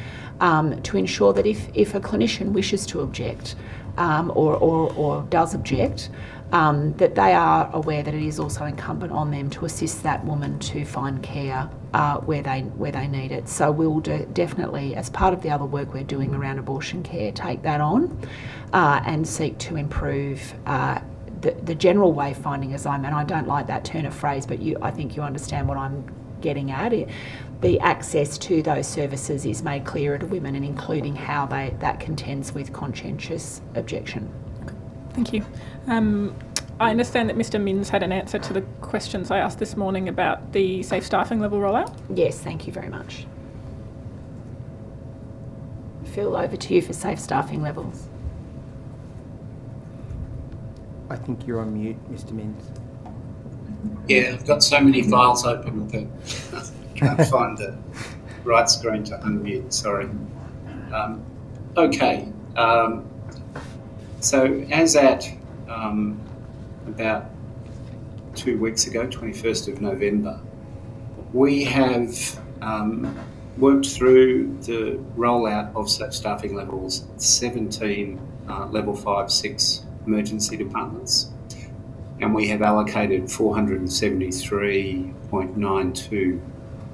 to ensure that if a clinician wishes to object or does object, that they are aware that it is also incumbent on them to assist that woman to find care where they need it. So we'll definitely, as part of the other work we're doing around abortion care, take that on and seek to improve the general wayfinding, and I don't like that turn of phrase, but I think you understand what I'm getting at. The access to those services is made clearer to women, and including how that contends with conscientious objection. Thank you. I understand that Mr. Minns had an answer to the questions I asked this morning about the safe staffing level rollout. Yes, thank you very much. Phil, over to you for safe staffing levels. I think you're on mute, Mr. Minns. Yeah, I've got so many files open that I can't find the right screen to unmute, sorry. Okay, so as at about 2 weeks ago, 21st of November, we have worked through the rollout of safe staffing levels, 17 level 5, 6 emergency departments, and we have allocated 473.92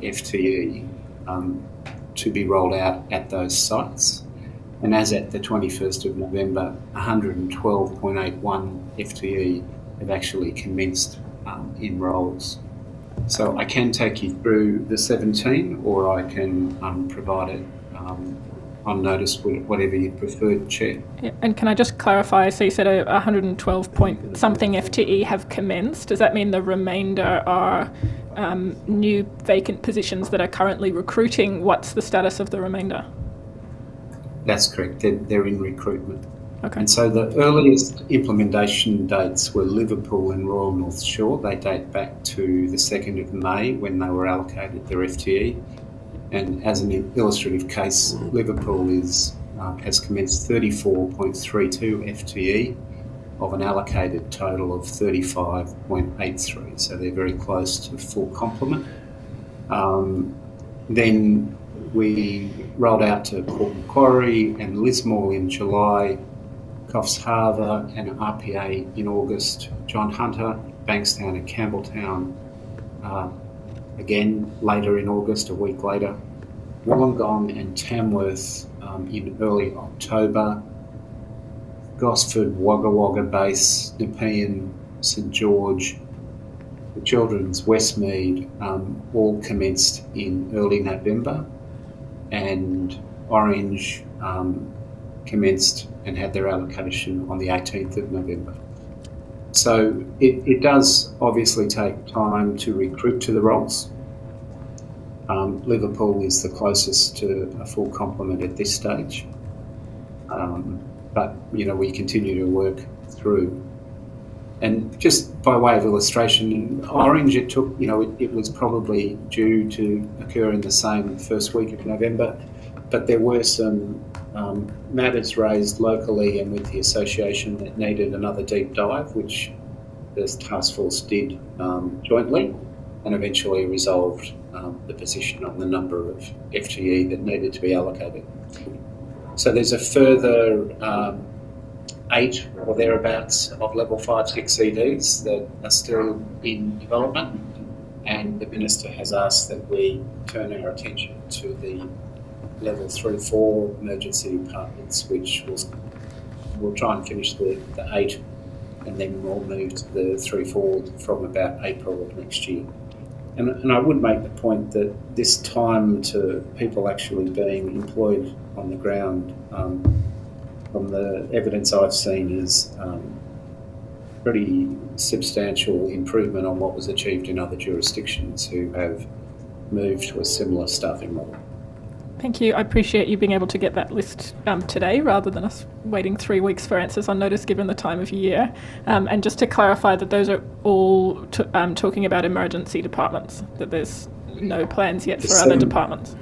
FTE to be rolled out at those sites. And as at the 21st of November, 112.81 FTE have actually commenced in roles. So I can take you through the 17, or I can provide it on notice, whatever you prefer, Chair. Yeah, and can I just clarify, so you said 112 point something FTE have commenced. Does that mean the remainder are new vacant positions that are currently recruiting? What's the status of the remainder? That's correct. They're in recruitment. Okay. And so the earliest implementation dates were Liverpool and Royal North Shore. They date back to the 2nd of May when they were allocated their FTE. And as an illustrative case, Liverpool has commenced 34.32 FTE of an allocated total of 35.83. So they're very close to full complement. Then we rolled out to Port Macquarie and Lismore in July, Coffs Harbour and RPA in August, John Hunter, Bankstown and Campbelltown again later in August, a week later, Wollongong and Tamworth in early October, Gosford, Wagga Wagga Base, Nepean, St George, the Children's Westmead all commenced in early November, and Orange commenced and had their allocation on the 18th of November. So it does obviously take time to recruit to the roles. Liverpool is the closest to a full complement at this stage. But, we continue to work through. And just by way of illustration, Orange, it took, it was probably due to occur in the same first week of November, but there were some matters raised locally and with the association that needed another deep dive, which the task force did jointly, and eventually resolved the position on the number of FTE that needed to be allocated. So there's a further 8 or thereabouts of level 5, 6 CDs that are still in development, and the Minister has asked that we turn our attention to the level 3, 4 emergency departments, which we'll try and finish the 8, and then we'll move to the 3, 4 from about April of next year. And I would make the point that this time to people actually being employed on the ground, from the evidence I've seen, is pretty substantial improvement on what was achieved in other jurisdictions who have moved to a similar staffing model. Thank you. I appreciate you being able to get that list today rather than us waiting 3 weeks for answers on notice given the time of year. And just to clarify that those are all talking about emergency departments, that there's no plans yet for other departments.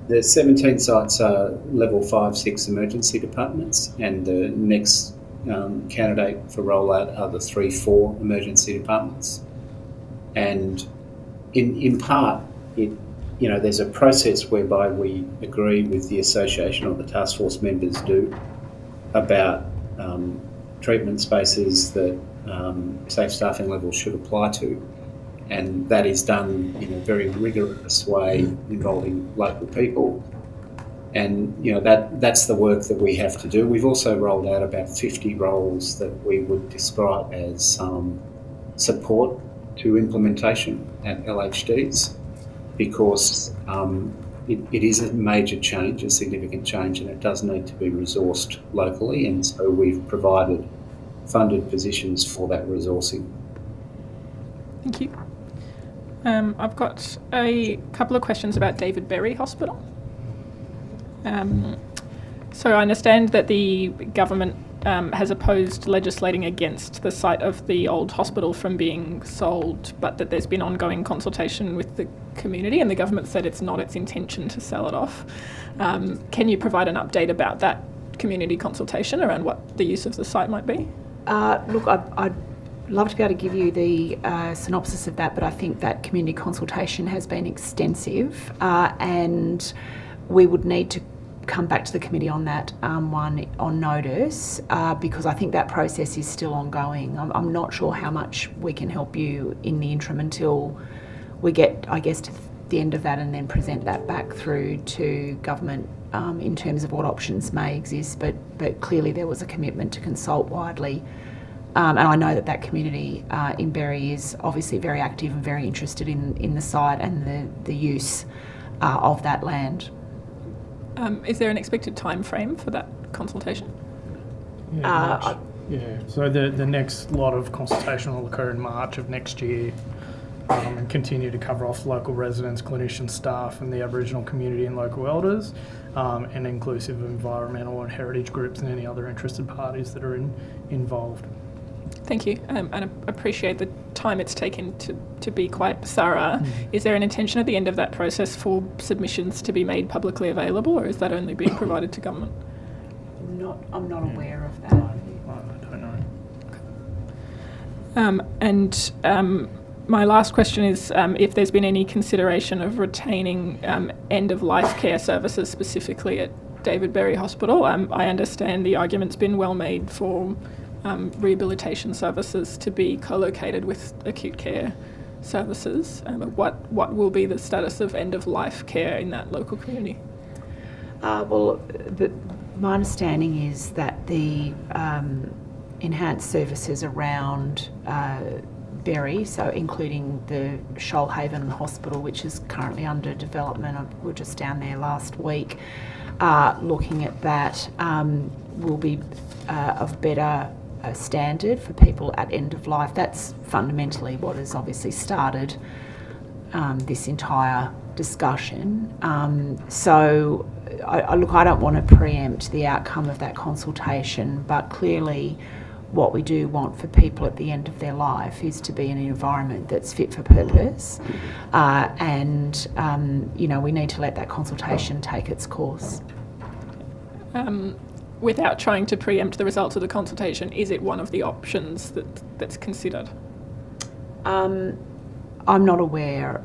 The 17 sites are level 5, 6 emergency departments, and the next candidate for rollout are the 3, 4 emergency departments. And in part, there's a process whereby we agree with the association, or the task force members do, about treatment spaces that safe staffing levels should apply to. And that is done in a very rigorous way involving local people. And, that's the work that we have to do. We've also rolled out about 50 roles that we would describe as support to implementation at LHDs, because it is a major change, a significant change, and it does need to be resourced locally, and so we've provided funded positions for that resourcing. Thank you. I've got a couple of questions about David Berry Hospital. So I understand that the government has opposed legislating against the site of the old hospital from being sold, but that there's been ongoing consultation with the community, and the government said it's not its intention to sell it off. Can you provide an update about that community consultation around what the use of the site might be? Look, I'd love to be able to give you the synopsis of that, but I think that community consultation has been extensive, and we would need to come back to the committee on that one on notice, because I think that process is still ongoing. I'm not sure how much we can help you in the interim until we get, I guess, to the end of that, and then present that back through to government in terms of what options may exist. But clearly there was a commitment to consult widely. And I know that community in Berry is obviously very active and very interested in the site and the use of that land. Is there an expected time frame for that consultation? So the next lot of consultation will occur in March of next year, and continue to cover off local residents, clinicians, staff, and the Aboriginal community and local elders, and inclusive of environmental and heritage groups and any other interested parties that are involved. Thank you, and I appreciate the time it's taken to be quite thorough. Is there an intention at the end of that process for submissions to be made publicly available, or is that only being provided to government? I'm not aware of that. I don't know. My last question is if there's been any consideration of retaining end-of-life care services specifically at David Berry Hospital. I understand the argument's been well made for rehabilitation services to be co-located with acute care services. What will be the status of end-of-life care in that local community? My understanding is that the enhanced services around Berry, so including the Shoalhaven Hospital, which is currently under development. We were just down there last week looking at that, will be of better standard for people at end of life. That's fundamentally what has obviously started this entire discussion. So I don't want to preempt the outcome of that consultation, but clearly what we do want for people at the end of their life is to be in an environment that's fit for purpose, and we need to let that consultation take its course. Without trying to preempt the results of the consultation, is it one of the options that's considered? I'm not aware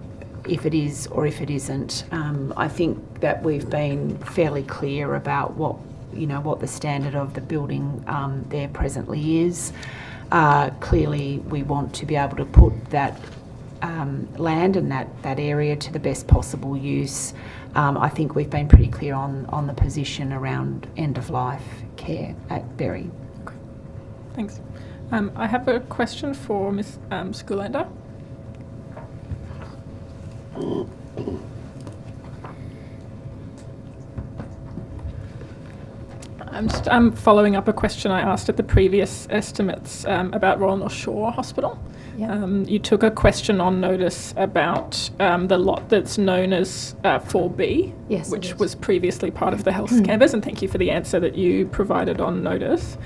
if it is or if it isn't. I think that we've been fairly clear about what the standard of the building there presently is. Clearly, we want to be able to put that land and that area to the best possible use. I think we've been pretty clear on the position around end-of-life care at Berry. Okay. Thanks. I have a question for Ms. Schoolander. I'm following up a question I asked at the previous estimates about Royal North Shore Hospital. Yeah. You took a question on notice about the lot that's known as 4B, Yes, which was previously part of the health campus, and thank you for the answer that you provided on notice.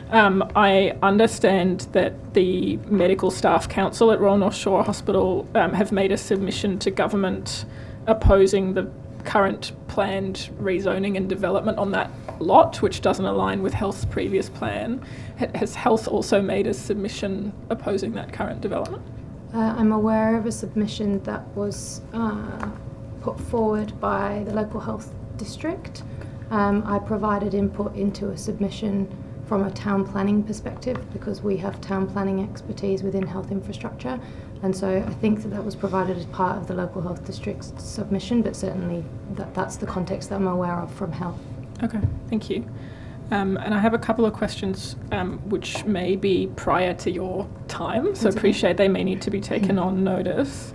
I understand that the Medical Staff Council at Royal North Shore Hospital have made a submission to government opposing the current planned rezoning and development on that lot, which doesn't align with Health's previous plan. Has Health also made a submission opposing that current development? I'm aware of a submission that was put forward by the local health district. I provided input into a submission from a town planning perspective because we have town planning expertise within health infrastructure, and so I think that was provided as part of the local health district's submission, but certainly that's the context that I'm aware of from health. Okay, thank you. And I have a couple of questions which may be prior to your time, so appreciate they may need to be taken on notice.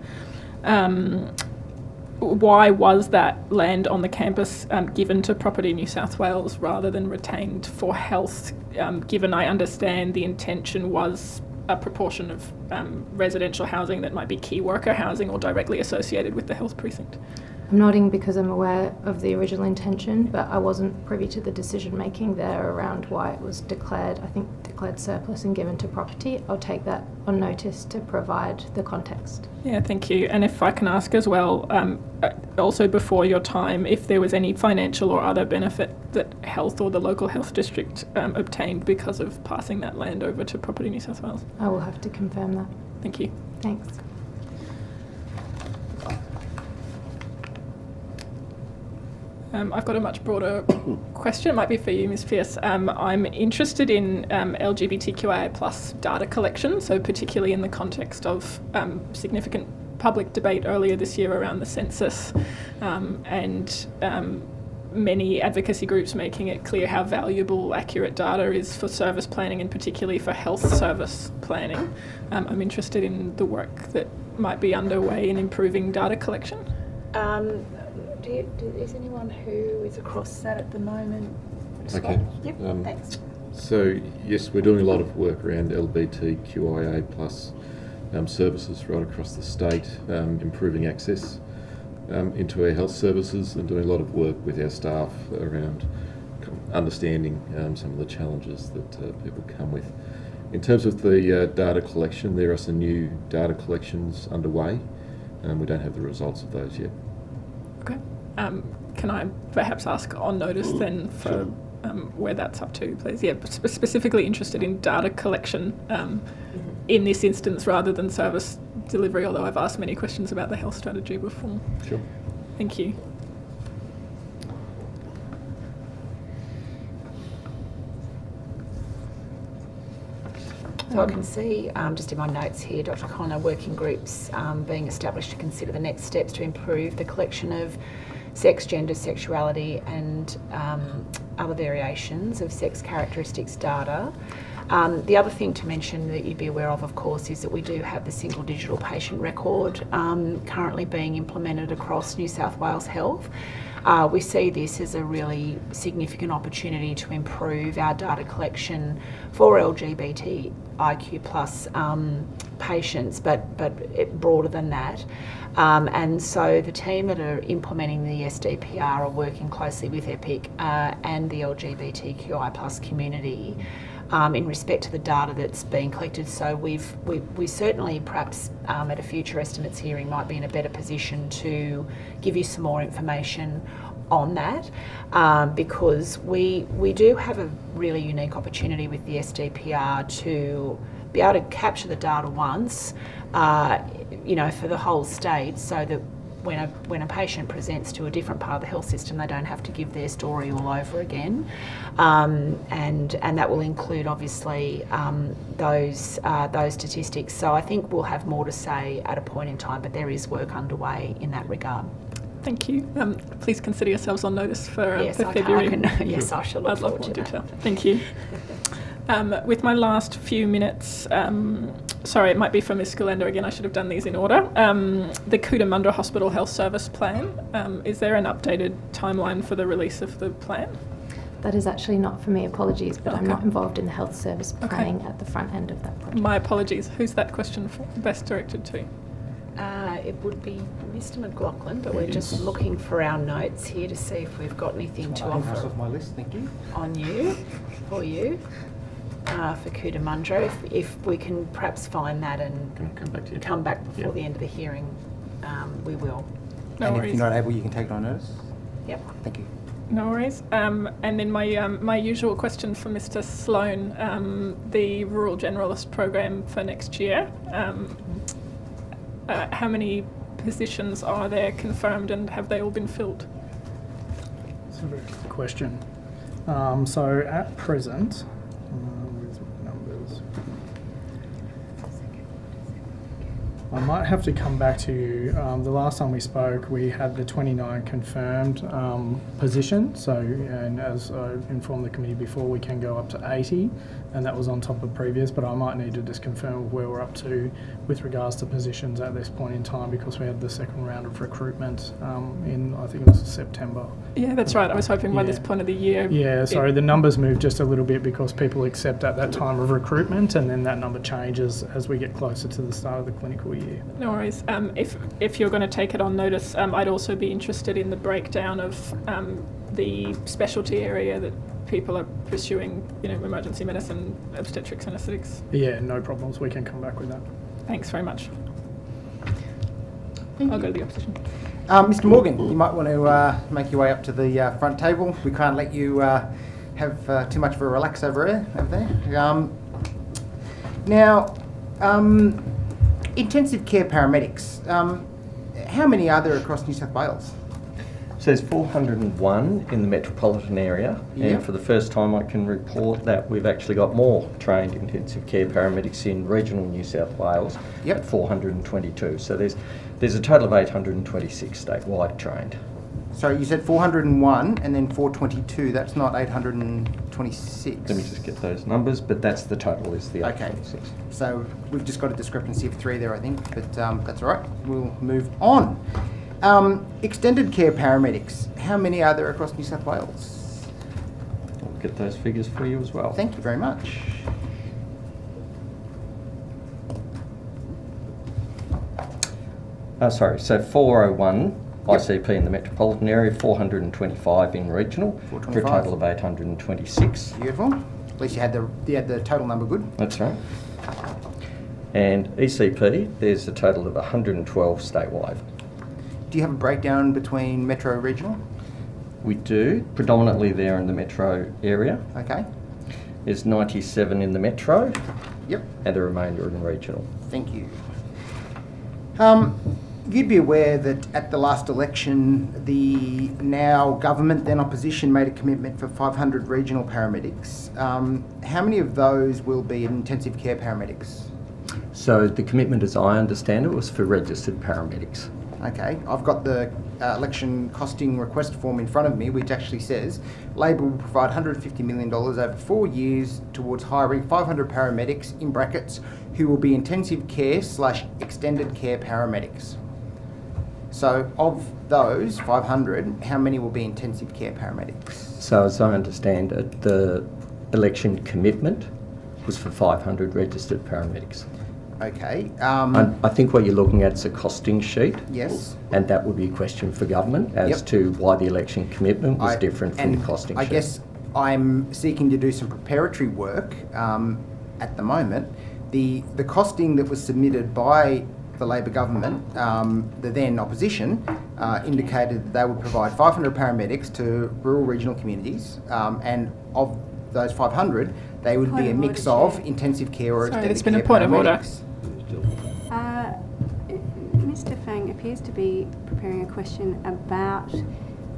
Why was that land on the campus given to Property New South Wales rather than retained for health, given I understand the intention was a proportion of residential housing that might be key worker housing or directly associated with the health precinct? I'm nodding because I'm aware of the original intention, but I wasn't privy to the decision making there around why it was declared surplus and given to property. I'll take that on notice to provide the context. Yeah, thank you. And if I can ask as well, also before your time, if there was any financial or other benefit that Health or the local health district obtained because of passing that land over to Property New South Wales? I will have to confirm that. Thank you. Thanks. I've got a much broader question. It might be for you, Ms. Pearce. I'm interested in LGBTQIA plus data collection, so particularly in the context of significant public debate earlier this year around the census and many advocacy groups making it clear how valuable accurate data is for service planning and particularly for health service planning. I'm interested in the work that might be underway in improving data collection. Is anyone who is across that at the moment? Okay. Yep, thanks. So, yes, we're doing a lot of work around LGBTQIA plus services right across the state, improving access into our health services and doing a lot of work with our staff around understanding some of the challenges that people come with. In terms of the data collection, there are some new data collections underway. We don't have the results of those yet. Okay. Can I perhaps ask on notice then for where that's up to, please? Yeah, specifically interested in data collection in this instance rather than service delivery, although I've asked many questions about the health strategy before. Sure. Thank you. So I can see, just in my notes here, Dr. Connor, working groups being established to consider the next steps to improve the collection of sex, gender, sexuality and other variations of sex characteristics data. The other thing to mention that you'd be aware of course, is that we do have the single digital patient record currently being implemented across New South Wales Health. We see this as a really significant opportunity to improve our data collection for LGBTIQ plus patients, but broader than that. And so the team that are implementing the SDPR are working closely with EPIC and the LGBTQI plus community in respect to the data that's being collected. So we certainly perhaps at a future estimates hearing might be in a better position to give you some more information on that because we do have a really unique opportunity with the SDPR to be able to capture the data once, for the whole state, so that when a patient presents to a different part of the health system, they don't have to give their story all over again, and that will include obviously those statistics. So I think we'll have more to say at a point in time, but there is work underway in that regard. Thank you. Please consider yourselves on notice for February. February. Yes, I shall look I'd love forward more to detail. that. Thank you. With my last few minutes, sorry, it might be for Ms. Galendo again, I should have done these in order. The Cootamundra Hospital Health Service Plan, is there an updated timeline for the release of the plan? That is actually not for me, apologies, but I'm not involved in the health service planning at the front end of that project. My apologies. Who's that question best directed to? It would be Mr. McLaughlin, but we're just looking for our notes here to see if we've got anything to offer off my list, thank you. For you. For Cootamundra, if we can perhaps find that and come back before the end of the hearing, we will. No worries. If you're not able, you can take it on notice. Yep. Thank you. No worries. And then my usual question for Mr. Sloan, the Rural Generalist Program for next year. How many positions are there confirmed and have they all been filled? That's a very good question. So at present, with numbers, I might have to come back to you. The last time we spoke, we had the 29 confirmed positions. So, and as I informed the committee before, we can go up to 80, and that was on top of previous. But I might need to just confirm where we're up to with regards to positions at this point in time, because we had the second round of recruitment in, I think it was September. Yeah, that's right. I was hoping by this point of the year. Yeah, sorry, the numbers moved just a little bit because people accept at that time of recruitment, and then that number changes as we get closer to the start of the clinical year. No worries. If you're going to take it on notice, I'd also be interested in the breakdown of the specialty area that people are pursuing, emergency medicine, obstetrics, anaesthetics. Yeah, no problems. We can come back with that. Thanks very much. I'll go to the opposition. Mr. Morgan, you might want to make your way up to the front table. We can't let you have too much of a relax over there. Now, intensive care paramedics, how many are there across New South Wales? So there's 401 in the metropolitan area, and for the first time I can report that we've actually got more trained intensive care paramedics in regional New South Wales at 422. So there's a total of 826 statewide trained. So you said 401 and then 422, that's not 826. Let me just get those numbers, but that's the total, is the 826. Okay, so we've just got a discrepancy of 3 there, I think, but that's all right. We'll move on. Extended care paramedics, how many are there across New South Wales? I'll get those figures for you as well. Thank you very much. So 401 ICP in the metropolitan area, 425 in regional, for a total of 826. Beautiful. At least you had the total number good. That's right. And ECP, there's a total of 112 statewide. Do you have a breakdown between metro and regional? We do, predominantly there in the metro area. Okay. There's 97 in the metro. Yep. And the remainder in regional. Thank you. You'd be aware that at the last election, the now government, then opposition, made a commitment for 500 regional paramedics. How many of those will be intensive care paramedics? So the commitment, as I understand it, was for registered paramedics. Okay, I've got the election costing request form in front of me, which actually says Labor will provide $150 million over 4 years towards hiring 500 paramedics, in brackets, who will be intensive care / extended care paramedics. So of those 500, how many will be intensive care paramedics? So as I understand it, the election commitment was for 500 registered paramedics. Okay. I think what you're looking at is a costing sheet. Yes. And that would be a question for government as to why the election commitment was different from the costing sheet. I guess I'm seeking to do some preparatory work at the moment. The costing that was submitted by the Labor government, the then opposition, indicated that they would provide 500 paramedics to rural regional communities, and of those 500, they would be a mix of intensive care or extended care paramedics. There's been a point of order. Mr. Fang appears to be preparing a question about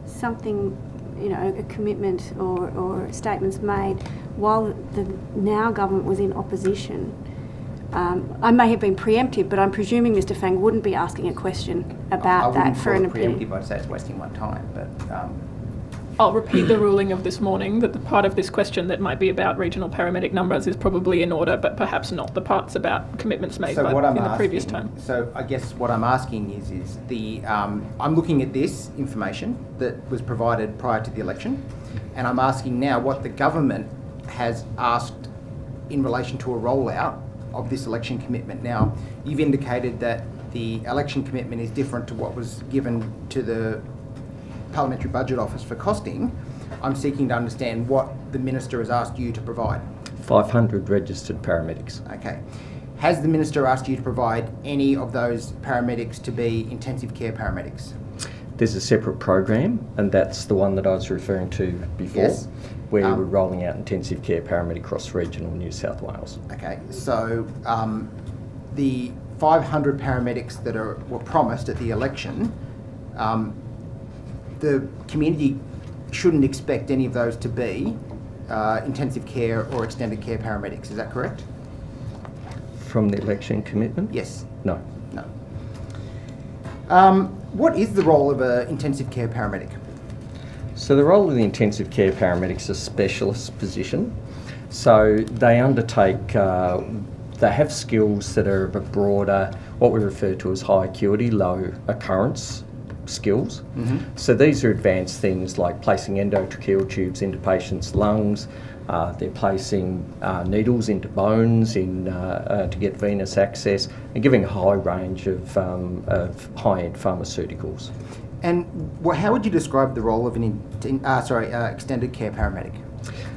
something, a commitment or statements made while the now government was in opposition. I may have been preemptive, but I'm presuming Mr. Fang wouldn't be asking a question about that for an opinion. Preemptive, I'd say it's wasting my time, but... I'll repeat the ruling of this morning that the part of this question that might be about regional paramedic numbers is probably in order, but perhaps not the parts about commitments made in the previous time. So I guess what I'm asking is I'm looking at this information that was provided prior to the election, and I'm asking now what the government has asked in relation to a rollout of this election commitment. Now, you've indicated that the election commitment is different to what was given to the Parliamentary Budget Office for costing. I'm seeking to understand what the Minister has asked you to provide. 500 registered paramedics. Okay. Has the Minister asked you to provide any of those paramedics to be intensive care paramedics? There's a separate program, and that's the one that I was referring to before, Yes. where we're rolling out intensive care paramedic across regional New South Wales. Okay, so the 500 paramedics that were promised at the election, the community shouldn't expect any of those to be intensive care or extended care paramedics, is that correct? From the election commitment? Yes. No. No. What is the role of an intensive care paramedic? So the role of the intensive care paramedic is a specialist position. So they undertake, they have skills that are of a broader, what we refer to as high acuity, low occurrence skills. Mm-hmm. So these are advanced things like placing endotracheal tubes into patients' lungs. They're placing needles into bones to get venous access, and giving a high range of high-end pharmaceuticals. And how would you describe the role of an extended care paramedic?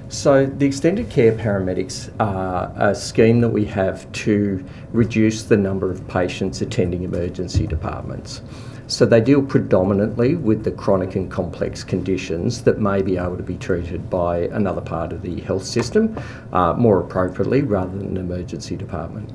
So the extended care paramedics are a scheme that we have to reduce the number of patients attending emergency departments. So they deal predominantly with the chronic and complex conditions that may be able to be treated by another part of the health system more appropriately rather than an emergency department.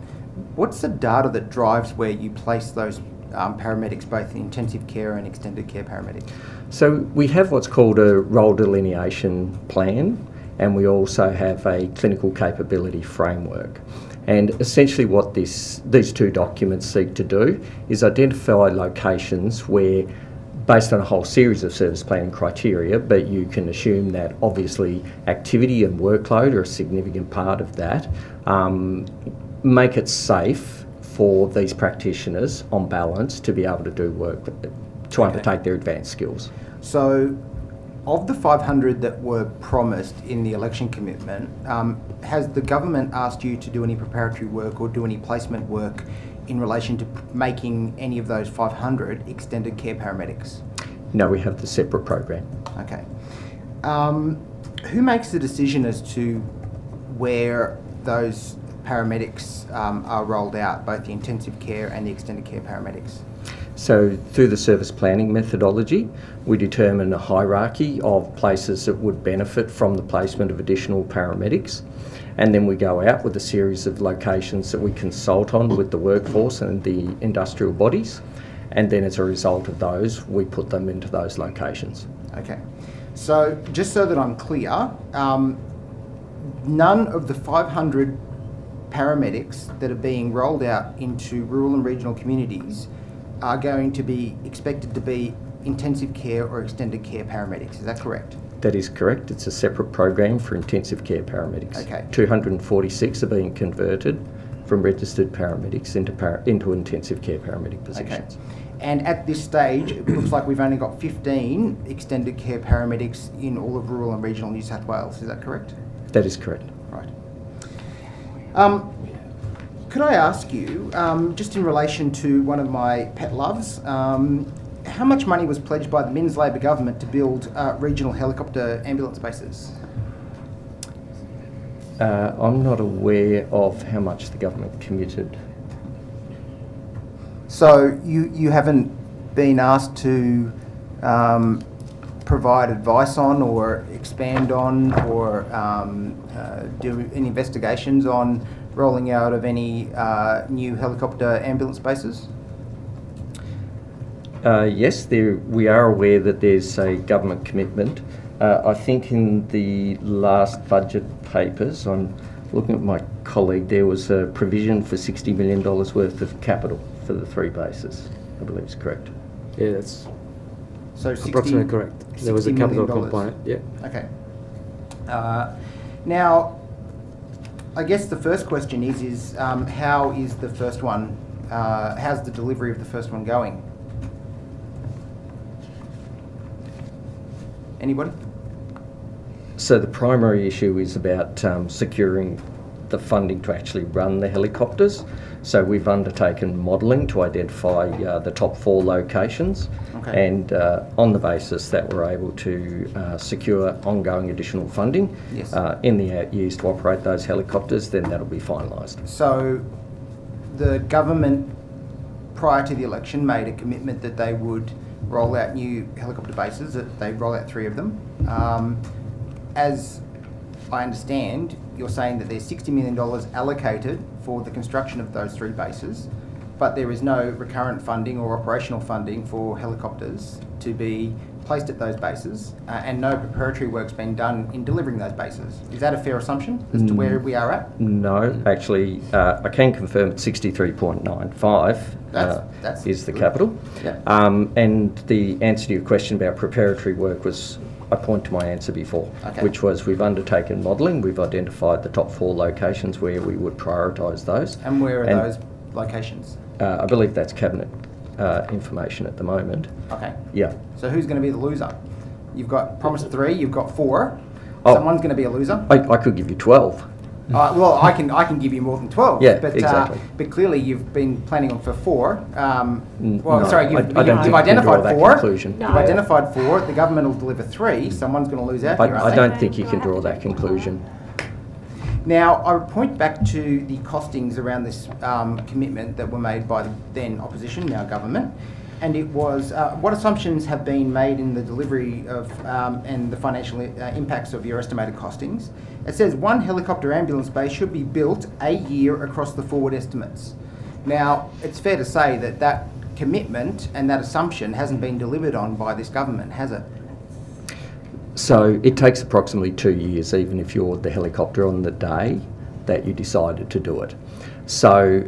What's the data that drives where you place those paramedics, both in intensive care and extended care paramedics? So we have what's called a role delineation plan, and we also have a clinical capability framework. And essentially what these two documents seek to do is identify locations where, based on a whole series of service planning criteria, but you can assume that obviously activity and workload are a significant part of that, make it safe for these practitioners on balance to be able to do work, to undertake their advanced skills. So, of the 500 that were promised in the election commitment, has the government asked you to do any preparatory work or do any placement work in relation to making any of those 500 extended care paramedics? No, we have the separate program. Okay. Who makes the decision as to where those paramedics are rolled out, both the intensive care and the extended care paramedics? So through the service planning methodology, we determine a hierarchy of places that would benefit from the placement of additional paramedics. And then we go out with a series of locations that we consult on with the workforce and the industrial bodies. And then as a result of those, we put them into those locations. Okay. So just so that I'm clear, none of the 500 paramedics that are being rolled out into rural and regional communities are going to be expected to be intensive care or extended care paramedics. Is that correct? That is correct. It's a separate program for intensive care paramedics. Okay. 246 are being converted from registered paramedics into intensive care paramedic positions. Okay. And at this stage, it looks like we've only got 15 extended care paramedics in all of rural and regional New South Wales. Is that correct? That is correct. Right. Could I ask you, just in relation to one of my pet loves, how much money was pledged by the Minns Labor government to build regional helicopter ambulance bases? I'm not aware of how much the government committed. So you haven't been asked to provide advice on or expand on or do any investigations on rolling out of any new helicopter ambulance bases? Yes, we are aware that there's a government commitment. I think in the last budget papers, I'm looking at my colleague, there was a provision for $60 million worth of capital for the 3 bases. I believe is correct. Yeah, that's so approximately correct. There was a capital component, yeah. Okay. Now, I guess the first question is how is the first one, how's the delivery of the first one going? Anybody? So the primary issue is about securing the funding to actually run the helicopters. So we've undertaken modelling to identify the top 4 locations, okay. And on the basis that we're able to secure ongoing additional funding yes. In the out years to operate those helicopters, then that'll be finalised. So the government, prior to the election, made a commitment that they would roll out new helicopter bases, that they'd roll out 3 of them. As I understand, you're saying that there's $60 million allocated for the construction of those 3 bases, but there is no recurrent funding or operational funding for helicopters to be placed at those bases, and no preparatory work's been done in delivering those bases. Is that a fair assumption as to where we are at? No, actually, I can confirm it's 63.95 is the capital. Yep. And the answer to your question about preparatory work was, I point to my answer before, okay. which was we've undertaken modelling, we've identified the top 4 locations where we would prioritise those. And where are those locations? I believe that's cabinet information at the moment. Okay. Yeah. So who's going to be the loser? You've got promised 3, you've got 4. Oh. Someone's going to be a loser. I could give you 12. Well, I can give you more than 12. Yeah, but, exactly. But clearly you've been planning on for 4. No, sorry, you've I don't think identified you can draw 4. that conclusion. You've identified 4. The government will deliver 3. Someone's going to lose out here. I don't think you can draw that conclusion. Now, I would point back to the costings around this commitment that were made by the then opposition, now government, and it was what assumptions have been made in the delivery of and the financial impacts of your estimated costings. It says 1 helicopter ambulance base should be built a year across the forward estimates. Now, it's fair to say that that commitment and that assumption hasn't been delivered on by this government, has it? So it takes approximately 2 years, even if you're the helicopter on the day that you decided to do it. So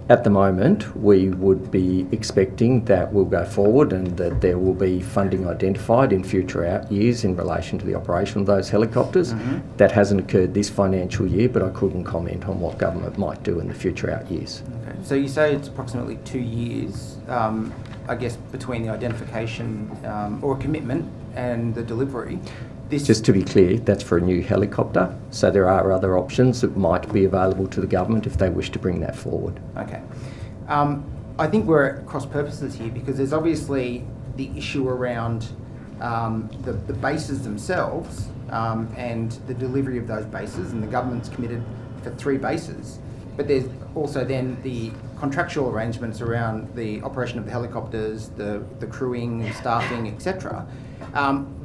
at the moment, we would be expecting that we'll go forward and that there will be funding identified in future out years in relation to the operation of those helicopters. Mm-hmm. That hasn't occurred this financial year, but I couldn't comment on what government might do in the future out years. Okay. So you say it's approximately 2 years, I guess, between the identification or commitment and the delivery. Just to be clear, that's for a new helicopter, so there are other options that might be available to the government if they wish to bring that forward. Okay. I think we're at cross purposes here because there's obviously the issue around the bases themselves and the delivery of those bases, and the government's committed for 3 bases. But there's also then the contractual arrangements around the operation of the helicopters, the crewing, staffing, etc.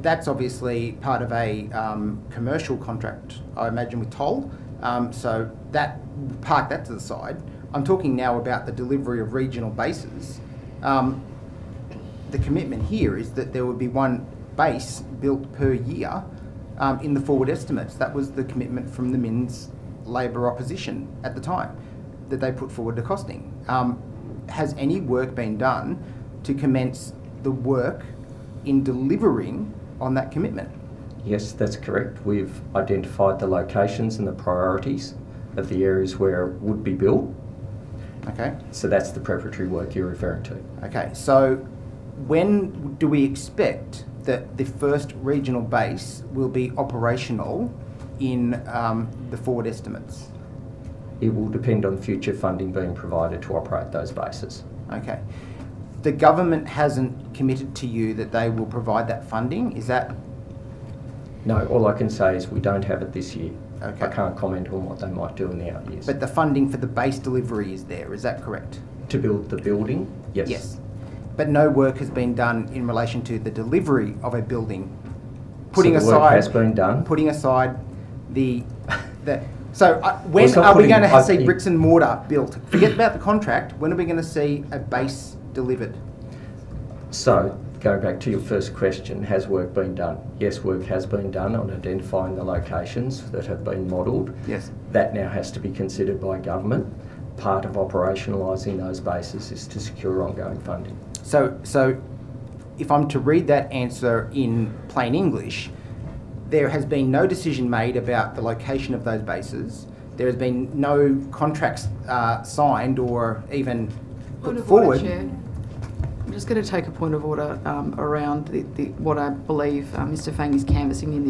That's obviously part of a commercial contract, I imagine, with Toll. So park that to the side. I'm talking now about the delivery of regional bases. The commitment here is that there would be 1 base built per year in the forward estimates. That was the commitment from the Minns Labor opposition at the time that they put forward the costing. has any work been done to commence the work in delivering on that commitment? Yes, that's correct. We've identified the locations and the priorities of the areas where it would be built. Okay. So that's the preparatory work you're referring to. Okay, so when do we expect that the first regional base will be operational in the forward estimates? It will depend on future funding being provided to operate those bases. Okay. The government hasn't committed to you that they will provide that funding, is that? No, all I can say is we don't have it this year. Okay. I can't comment on what they might do in the out years. But the funding for the base delivery is there, is that correct? To build the building, yes. Yes. But no work has been done in relation to the delivery of a building. Putting So the aside, work has been done. Putting aside when it's not are we putting- going to I- see bricks and mortar built? Forget about the contract. When are we going to see a base delivered? So, going back to your first question, has work been done? Yes, work has been done on identifying the locations that have been modelled. Yes. That now has to be considered by government. Part of operationalising those bases is to secure ongoing funding. So if I'm to read that answer in plain English, there has been no decision made about the location of those bases. There has been no contracts signed or even put forward. Chair. I'm just going to take a point of order around what I believe Mr. Fang is canvassing in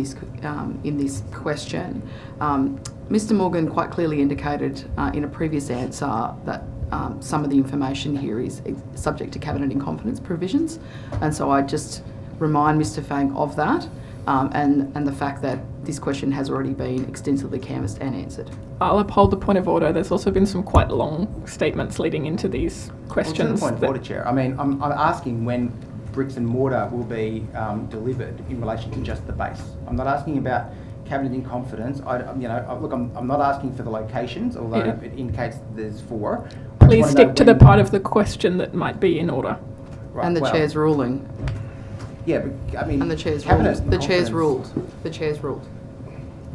this question. Mr. Morgan quite clearly indicated in a previous answer that some of the information here is subject to cabinet in confidence provisions, and so I just remind Mr. Fang of that and the fact that this question has already been extensively canvassed and answered. I'll uphold the point of order. There's also been some quite long statements leading into these questions. Well, to the point of order, Chair. I mean, I'm asking when bricks and mortar will be delivered in relation to just the base. I'm not asking about cabinet in confidence. I'm not asking for the locations, although it indicates there's 4. Please stick to the part of the question that might be in order. Right, And the Chair's ruling. Yeah, but I mean, And the Chair's cabinet ruled. in The Chair's confidence- ruled. The Chair's ruled.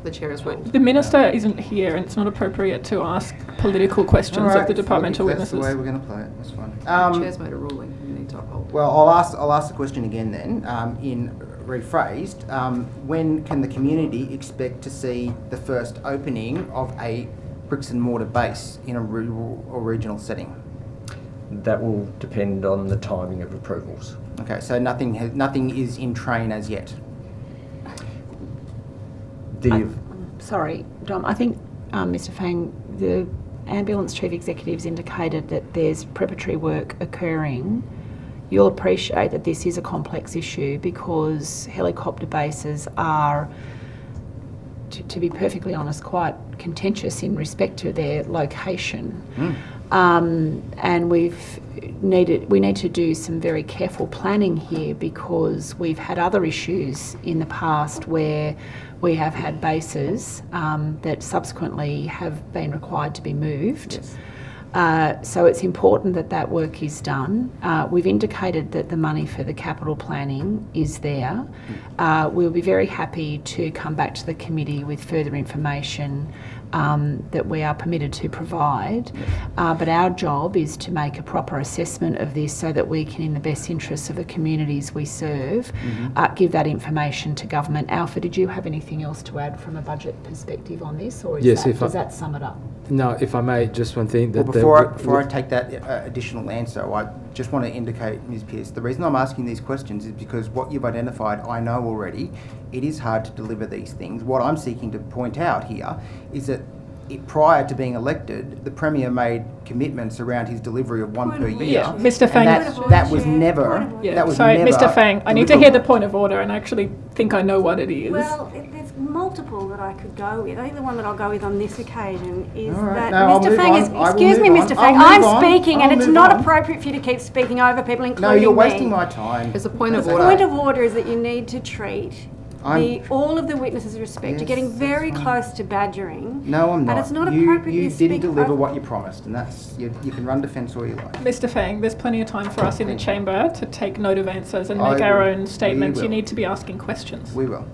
The Chair has ruled. The Minister isn't here and it's not appropriate to ask political questions All right, of the departmental if that's witnesses. the way we're going to play it, that's fine. The Chair's made a ruling. You need to uphold. Well, I'll ask the question again then, in rephrased. When can the community expect to see the first opening of a bricks and mortar base in a rural or regional setting? That will depend on the timing of approvals. Okay, so nothing is in train as yet. Sorry, Dom. I think, Mr. Fang, the Ambulance Chief Executive's indicated that there's preparatory work occurring. You'll appreciate that this is a complex issue because helicopter bases are, to be perfectly honest, quite contentious in respect to their location. And we need to do some very careful planning here because we've had other issues in the past where we have had bases that subsequently have been required to be moved. Yes. So it's important that that work is done. We've indicated that the money for the capital planning is there. We'll be very happy to come back to the committee with further information that we are permitted to provide. But our job is to make a proper assessment of this so that we can, in the best interests of the communities we serve, give that information to government. Alpha, did you have anything else to add from a budget perspective on this, or Yes, does that sum it up? No, if I may, just one thing. That Before I take that additional answer, I just want to indicate, Ms Pearce, the reason I'm asking these questions is because what you've identified, I know already. It is hard to deliver these things. What I'm seeking to point out here is that prior to being elected, the Premier made commitments around his delivery of one per year. Mr. Fang. That was never. Sorry, Mr. Fang, I need to hear the point of order and I actually think I know what it is. Well, there's multiple that I could go with. I think the one that I'll go with on this occasion is that No, Mr. Fang is. Excuse me, Mr. Fang. I'm speaking, and it's not appropriate for you to keep speaking over people, including No, you're me. wasting my time. There's a point of The order. point of order is that you need to treat all of the witnesses with respect. Yes, You're getting very that's close to badgering. No, I'm not. And it's not appropriate You you didn't speak deliver over- what you promised, and that's you can run defence all you like. Mr. Fang, there's plenty of time for us in the chamber to take note of answers and I make our will. own statements. We You will. need to be asking questions. We will.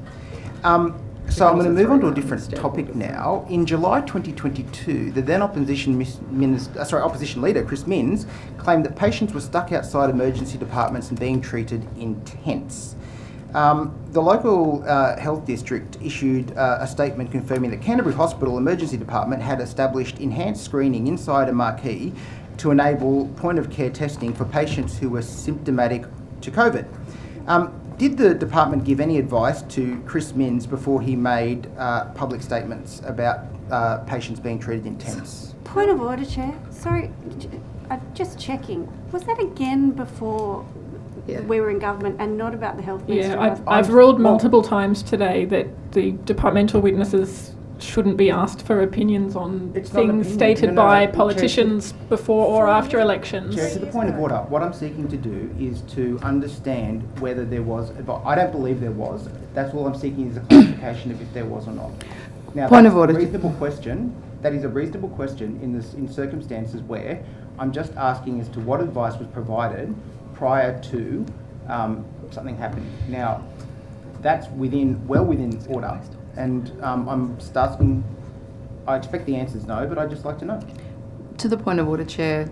So I'm going to move on to a different topic now. In July 2022, the then opposition leader, Chris Minns, claimed that patients were stuck outside emergency departments and being treated in tents. The local health district issued a statement confirming that Canterbury Hospital Emergency Department had established enhanced screening inside a marquee to enable point-of-care testing for patients who were symptomatic to COVID. Did the department give any advice to Chris Minns before he made public statements about patients being treated in tents? Point of order, Chair. Sorry, just checking. Was that again before we were in government and not about the health minister? Yeah, I've ruled multiple times today that the departmental witnesses shouldn't be asked for opinions on things stated by politicians before or after elections. Chair, to the point of order, what I'm seeking to do is to understand whether there was advice. I don't believe there was. That's all I'm seeking is a clarification of if there was or not. Now, Point that's of order. A reasonable question. That is a reasonable question in circumstances where I'm just asking as to what advice was provided prior to something happening. Now, that's well within order. And I'm just asking, I expect the answer is no, but I'd just like to know. To the point of order, Chair,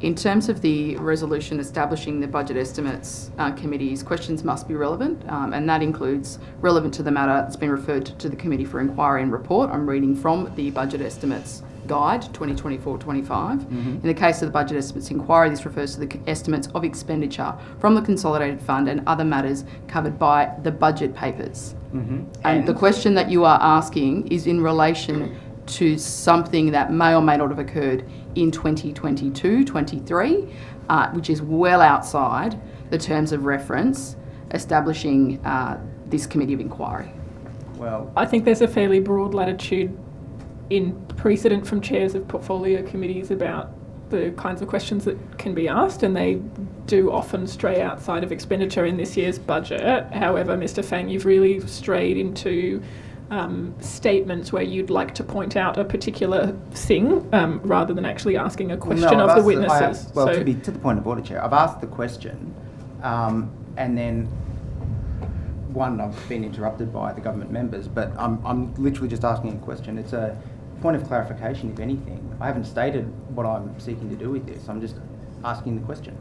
in terms of the resolution establishing the budget estimates committees, questions must be relevant, and that includes relevant to the matter that's been referred to the Committee for Inquiry and Report. I'm reading from the Budget Estimates Guide 2024-25. In the case of the Budget Estimates Inquiry, this refers to the estimates of expenditure from the Consolidated Fund and other matters covered by the budget papers. And the question that you are asking is in relation to something that may or may not have occurred in 2022-23, which is well outside the terms of reference establishing this Committee of Inquiry. Well, I think there's a fairly broad latitude in precedent from chairs of portfolio committees about the kinds of questions that can be asked, and they do often stray outside of expenditure in this year's budget. However, Mr. Fang, you've really strayed into statements where you'd like to point out a particular thing rather than actually asking a question of the witnesses. To the point of order, Chair, I've asked the question and then I've been interrupted by the government members, but I'm literally just asking a question. It's a point of clarification, if anything. I haven't stated what I'm seeking to do with this. I'm just asking the question.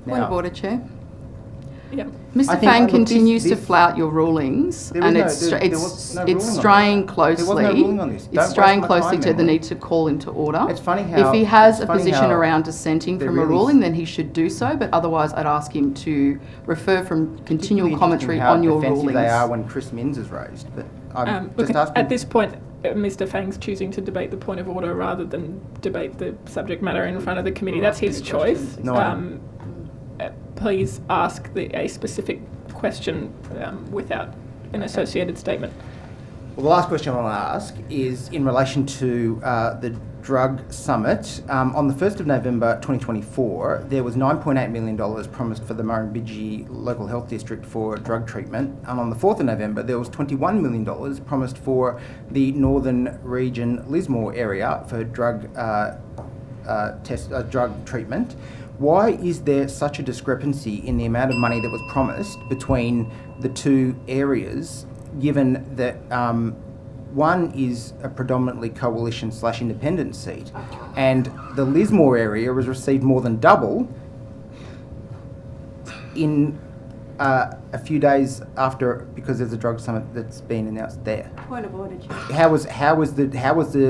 Point of order, Chair. Yeah. Mr. Fang continues to flout your rulings, and it's straying closely. There was no ruling on this. It's straying closely to the need to call him to order. It's funny how if he has a position around dissenting from a ruling, then he should do so. But otherwise, I'd ask him to refer from continual commentary on your rulings. They are when Chris Minns is raised, but I'm just asking. At this point, Mr. Fang's choosing to debate the point of order rather than debate the subject matter in front of the committee. That's his choice. Please ask a specific question without an associated statement. Well, the last question I want to ask is in relation to the drug summit. On the 1st of November 2024, there was $9.8 million promised for the Murrumbidgee Local Health District for drug treatment. And on the 4th of November, there was $21 million promised for the Northern Region Lismore area for drug treatment. Why is there such a discrepancy in the amount of money that was promised between the two areas, given that one is a predominantly coalition/independent seat, and the Lismore area has received more than double in a few days after, because there's a drug summit that's been announced there. Point of order, Chair. How was the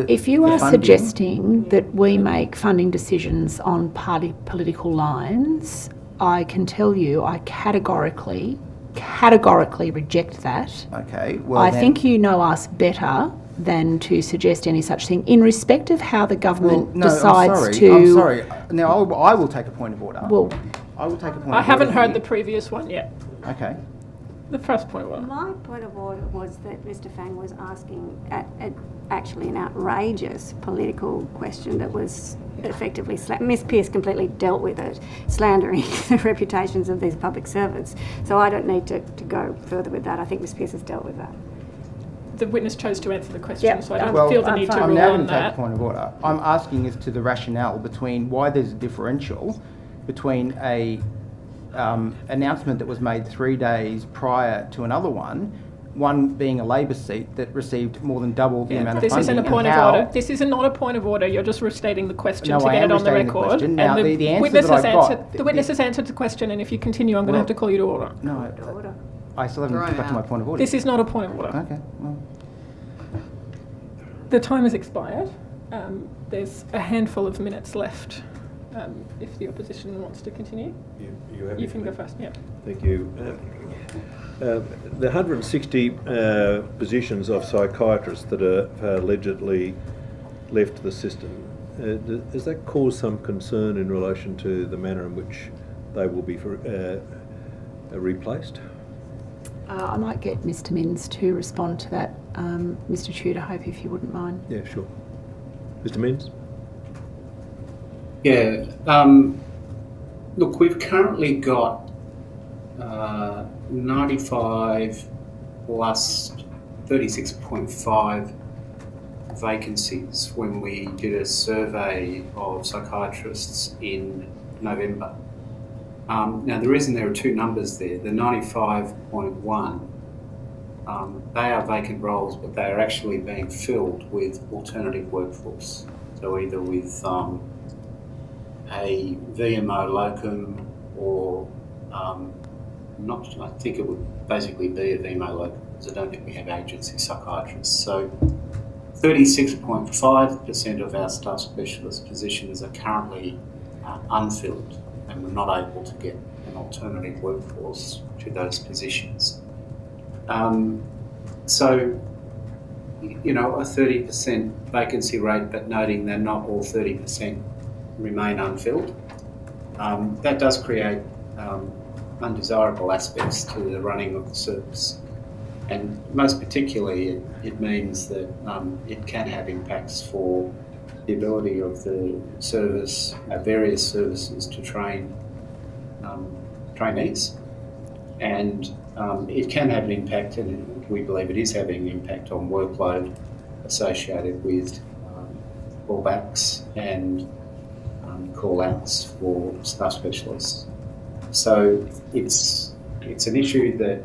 If you the are funding? suggesting that we make funding decisions on party political lines, I can tell you I categorically reject that. Okay, well I think you know us better than to suggest any such thing in respect of how the government decides to. I'm sorry. Now I will take a point of order. Well, I will take a point of order. I haven't heard the previous one yet. Okay. The first point of order. My point of order was that Mr. Fang was asking actually an outrageous political question that was effectively Miss Pearce completely dealt with it, slandering the reputations of these public servants. So I don't need to go further with that. I think Miss Pearce has dealt with that. The witness chose to answer the question, so I don't well, feel the need to I'm rule now on going to take that. a point of order. I'm asking as to the rationale between why there's a differential between a announcement that was made 3 days prior to another one, one being a Labor seat that received more than double the amount of This funding. isn't a point and of how- order. This is not a point of order. You're just restating the question No, to I get am it on the restating the record. question. Now, and the answer witness that has I got- answered, the witness has answered the question, and if you continue, I'm going to have to call you to order. No, I still haven't Throw him got to my out. point of order. This is not a point of order. Okay, well, The time has expired. There's a handful of minutes left. If the opposition wants to continue, you can go first. Yeah. Thank you. The 160 positions of psychiatrists that have allegedly left the system, does that cause some concern in relation to the manner in which they will be replaced? I might get Mr Minns to respond to that. Mr Tudor, hope if you wouldn't mind. Yeah, sure. Mr Minns? Yeah. Look, we've currently got 95 plus 36.5 vacancies when we did a survey of psychiatrists in November. Now, the reason there are two numbers there, the 95.1, they are vacant roles, but they are actually being filled with alternative workforce. So either with a VMO locum or I think it would basically be a VMO locum, because I don't think we have agency psychiatrists. So 36.5% of our staff specialist positions are currently unfilled, and we're not able to get an alternative workforce to those positions. So, you know, a 30% vacancy rate, but noting that not all 30% remain unfilled, that does create undesirable aspects to the running of the service. And most particularly, it means that it can have impacts for the ability of the service, various services, to train trainees. And it can have an impact, and we believe it is having an impact on workload associated with callbacks and call-outs for staff specialists. So it's an issue that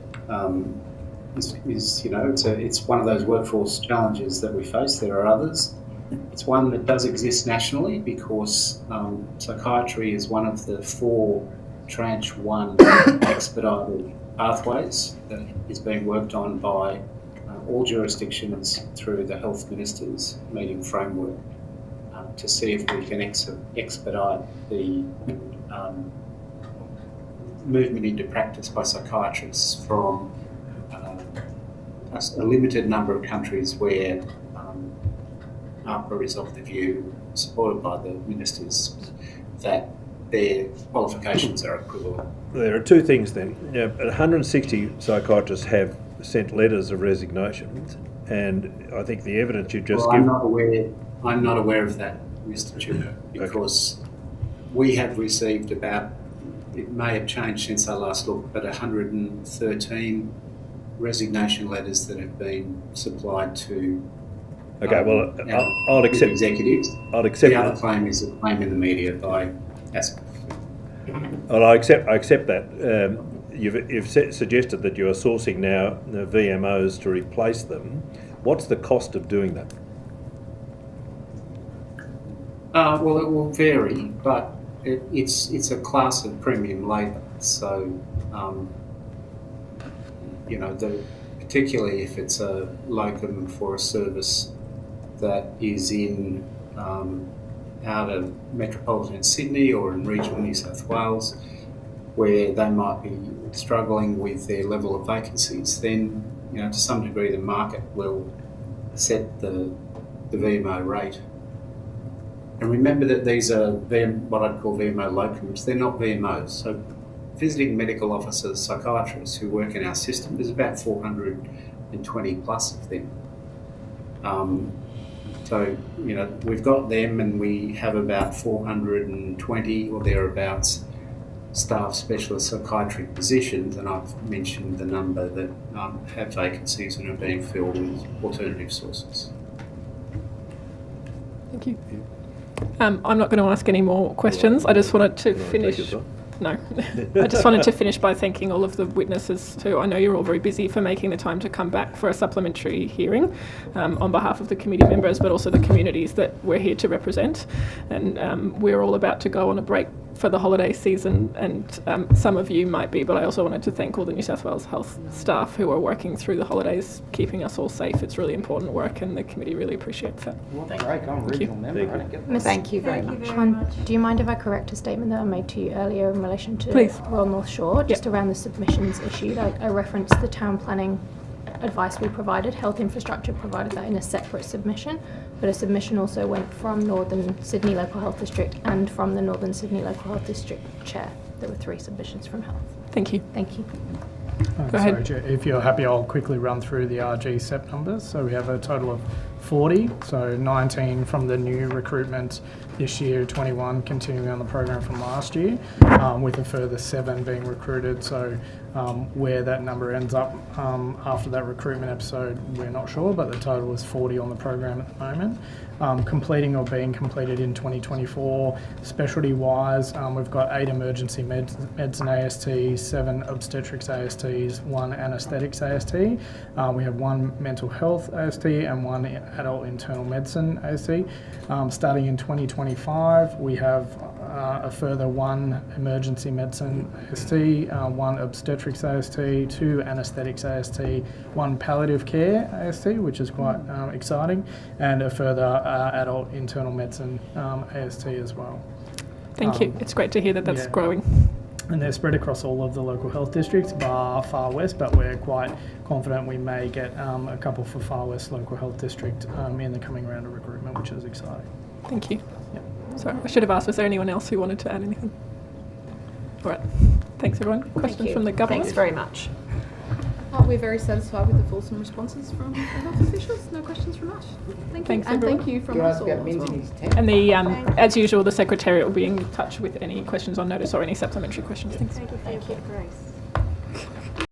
is, you know, it's one of those workforce challenges that we face. There are others. It's one that does exist nationally because psychiatry is one of the 4 tranche 1 expedited pathways that is being worked on by all jurisdictions through the Health Ministers meeting framework to see if we can expedite the movement into practice by psychiatrists from a limited number of countries where AHPRA is of the view, supported by the ministers, that their qualifications are equivalent. There are two things then. 160 psychiatrists have sent letters of resignation, and I think the evidence you just given... I'm not aware of that, Mr Tudor, because we have received about, it may have changed since I last looked, but 113 resignation letters that have been supplied to I'll accept executives. I'll accept the other claim is a claim in the media by ASPA. Well, I accept that. You've suggested that you are sourcing now VMOs to replace them. What's the cost of doing that? Well, it will vary, but it's a class of premium labour. So, you know, particularly if it's a locum for a service that is in out of metropolitan Sydney or in regional New South Wales, where they might be struggling with their level of vacancies, then, you know, to some degree the market will set the VMO rate. And remember that these are what I'd call VMO locums. They're not VMOs. So visiting medical officers, psychiatrists who work in our system, there's about 420 plus of them. So, you know, we've got them, and we have about 420 or thereabouts staff specialist psychiatric positions, and I've mentioned the number that have vacancies and are being filled with alternative sources. Thank you. I'm not going to ask any more questions. I just wanted to finish. no. I just wanted to finish by thanking all of the witnesses who I know you're all very busy for making the time to come back for a supplementary hearing on behalf of the committee members, but also the communities that we're here to represent. And we're all about to go on a break for the holiday season, and some of you might be, but I also wanted to thank all the New South Wales Health staff who are working through the holidays, keeping us all safe. It's really important work, and the committee really appreciates that. Well, great. I'm a regional member. I don't get that. Thank you very much. Do you mind if I correct a statement that I made to you earlier in relation to Royal North Shore, just around the submissions issue? I referenced the town planning advice we provided. Health Infrastructure provided that in a separate submission, but a submission also went from Northern Sydney Local Health District and from the Northern Sydney Local Health District Chair. There were 3 submissions from Health. Thank you. Thank you. Go ahead. Sorry, Chair, if you're happy, I'll quickly run through the RG SEP numbers. So we have a total of 40, so 19 from the new recruitment this year, 21 continuing on the program from last year, with a further 7 being recruited. So where that number ends up after that recruitment episode, we're not sure, but the total is 40 on the program at the moment. Completing or being completed in 2024. Specialty-wise, we've got 8 emergency medicine ASTs, 7 obstetrics ASTs, 1 anaesthetics AST. We have 1 mental health AST and 1 adult internal medicine AST. Starting in 2025, we have a further 1 emergency medicine AST, 1 obstetrics AST, 2 anaesthetics AST, 1 palliative care AST, which is quite exciting, and a further adult internal medicine AST as well. Thank you. It's great to hear that that's growing. And they're spread across all of the local health districts, bar Far West, but we're quite confident we may get a couple for Far West Local Health District in the coming round of recruitment, which is exciting. Thank you. Yep. Sorry, I should have asked, was there anyone else who wanted to add anything? All right. Thanks, everyone. Questions from the government? Thanks very much. We're very satisfied with the fulsome responses from the health officials. No questions from us. Thank you. Thanks, And everyone. thank you from us all as well. And as usual, the Secretariat will be in touch with any questions on notice or any supplementary questions. Thanks. Thank you for your grace.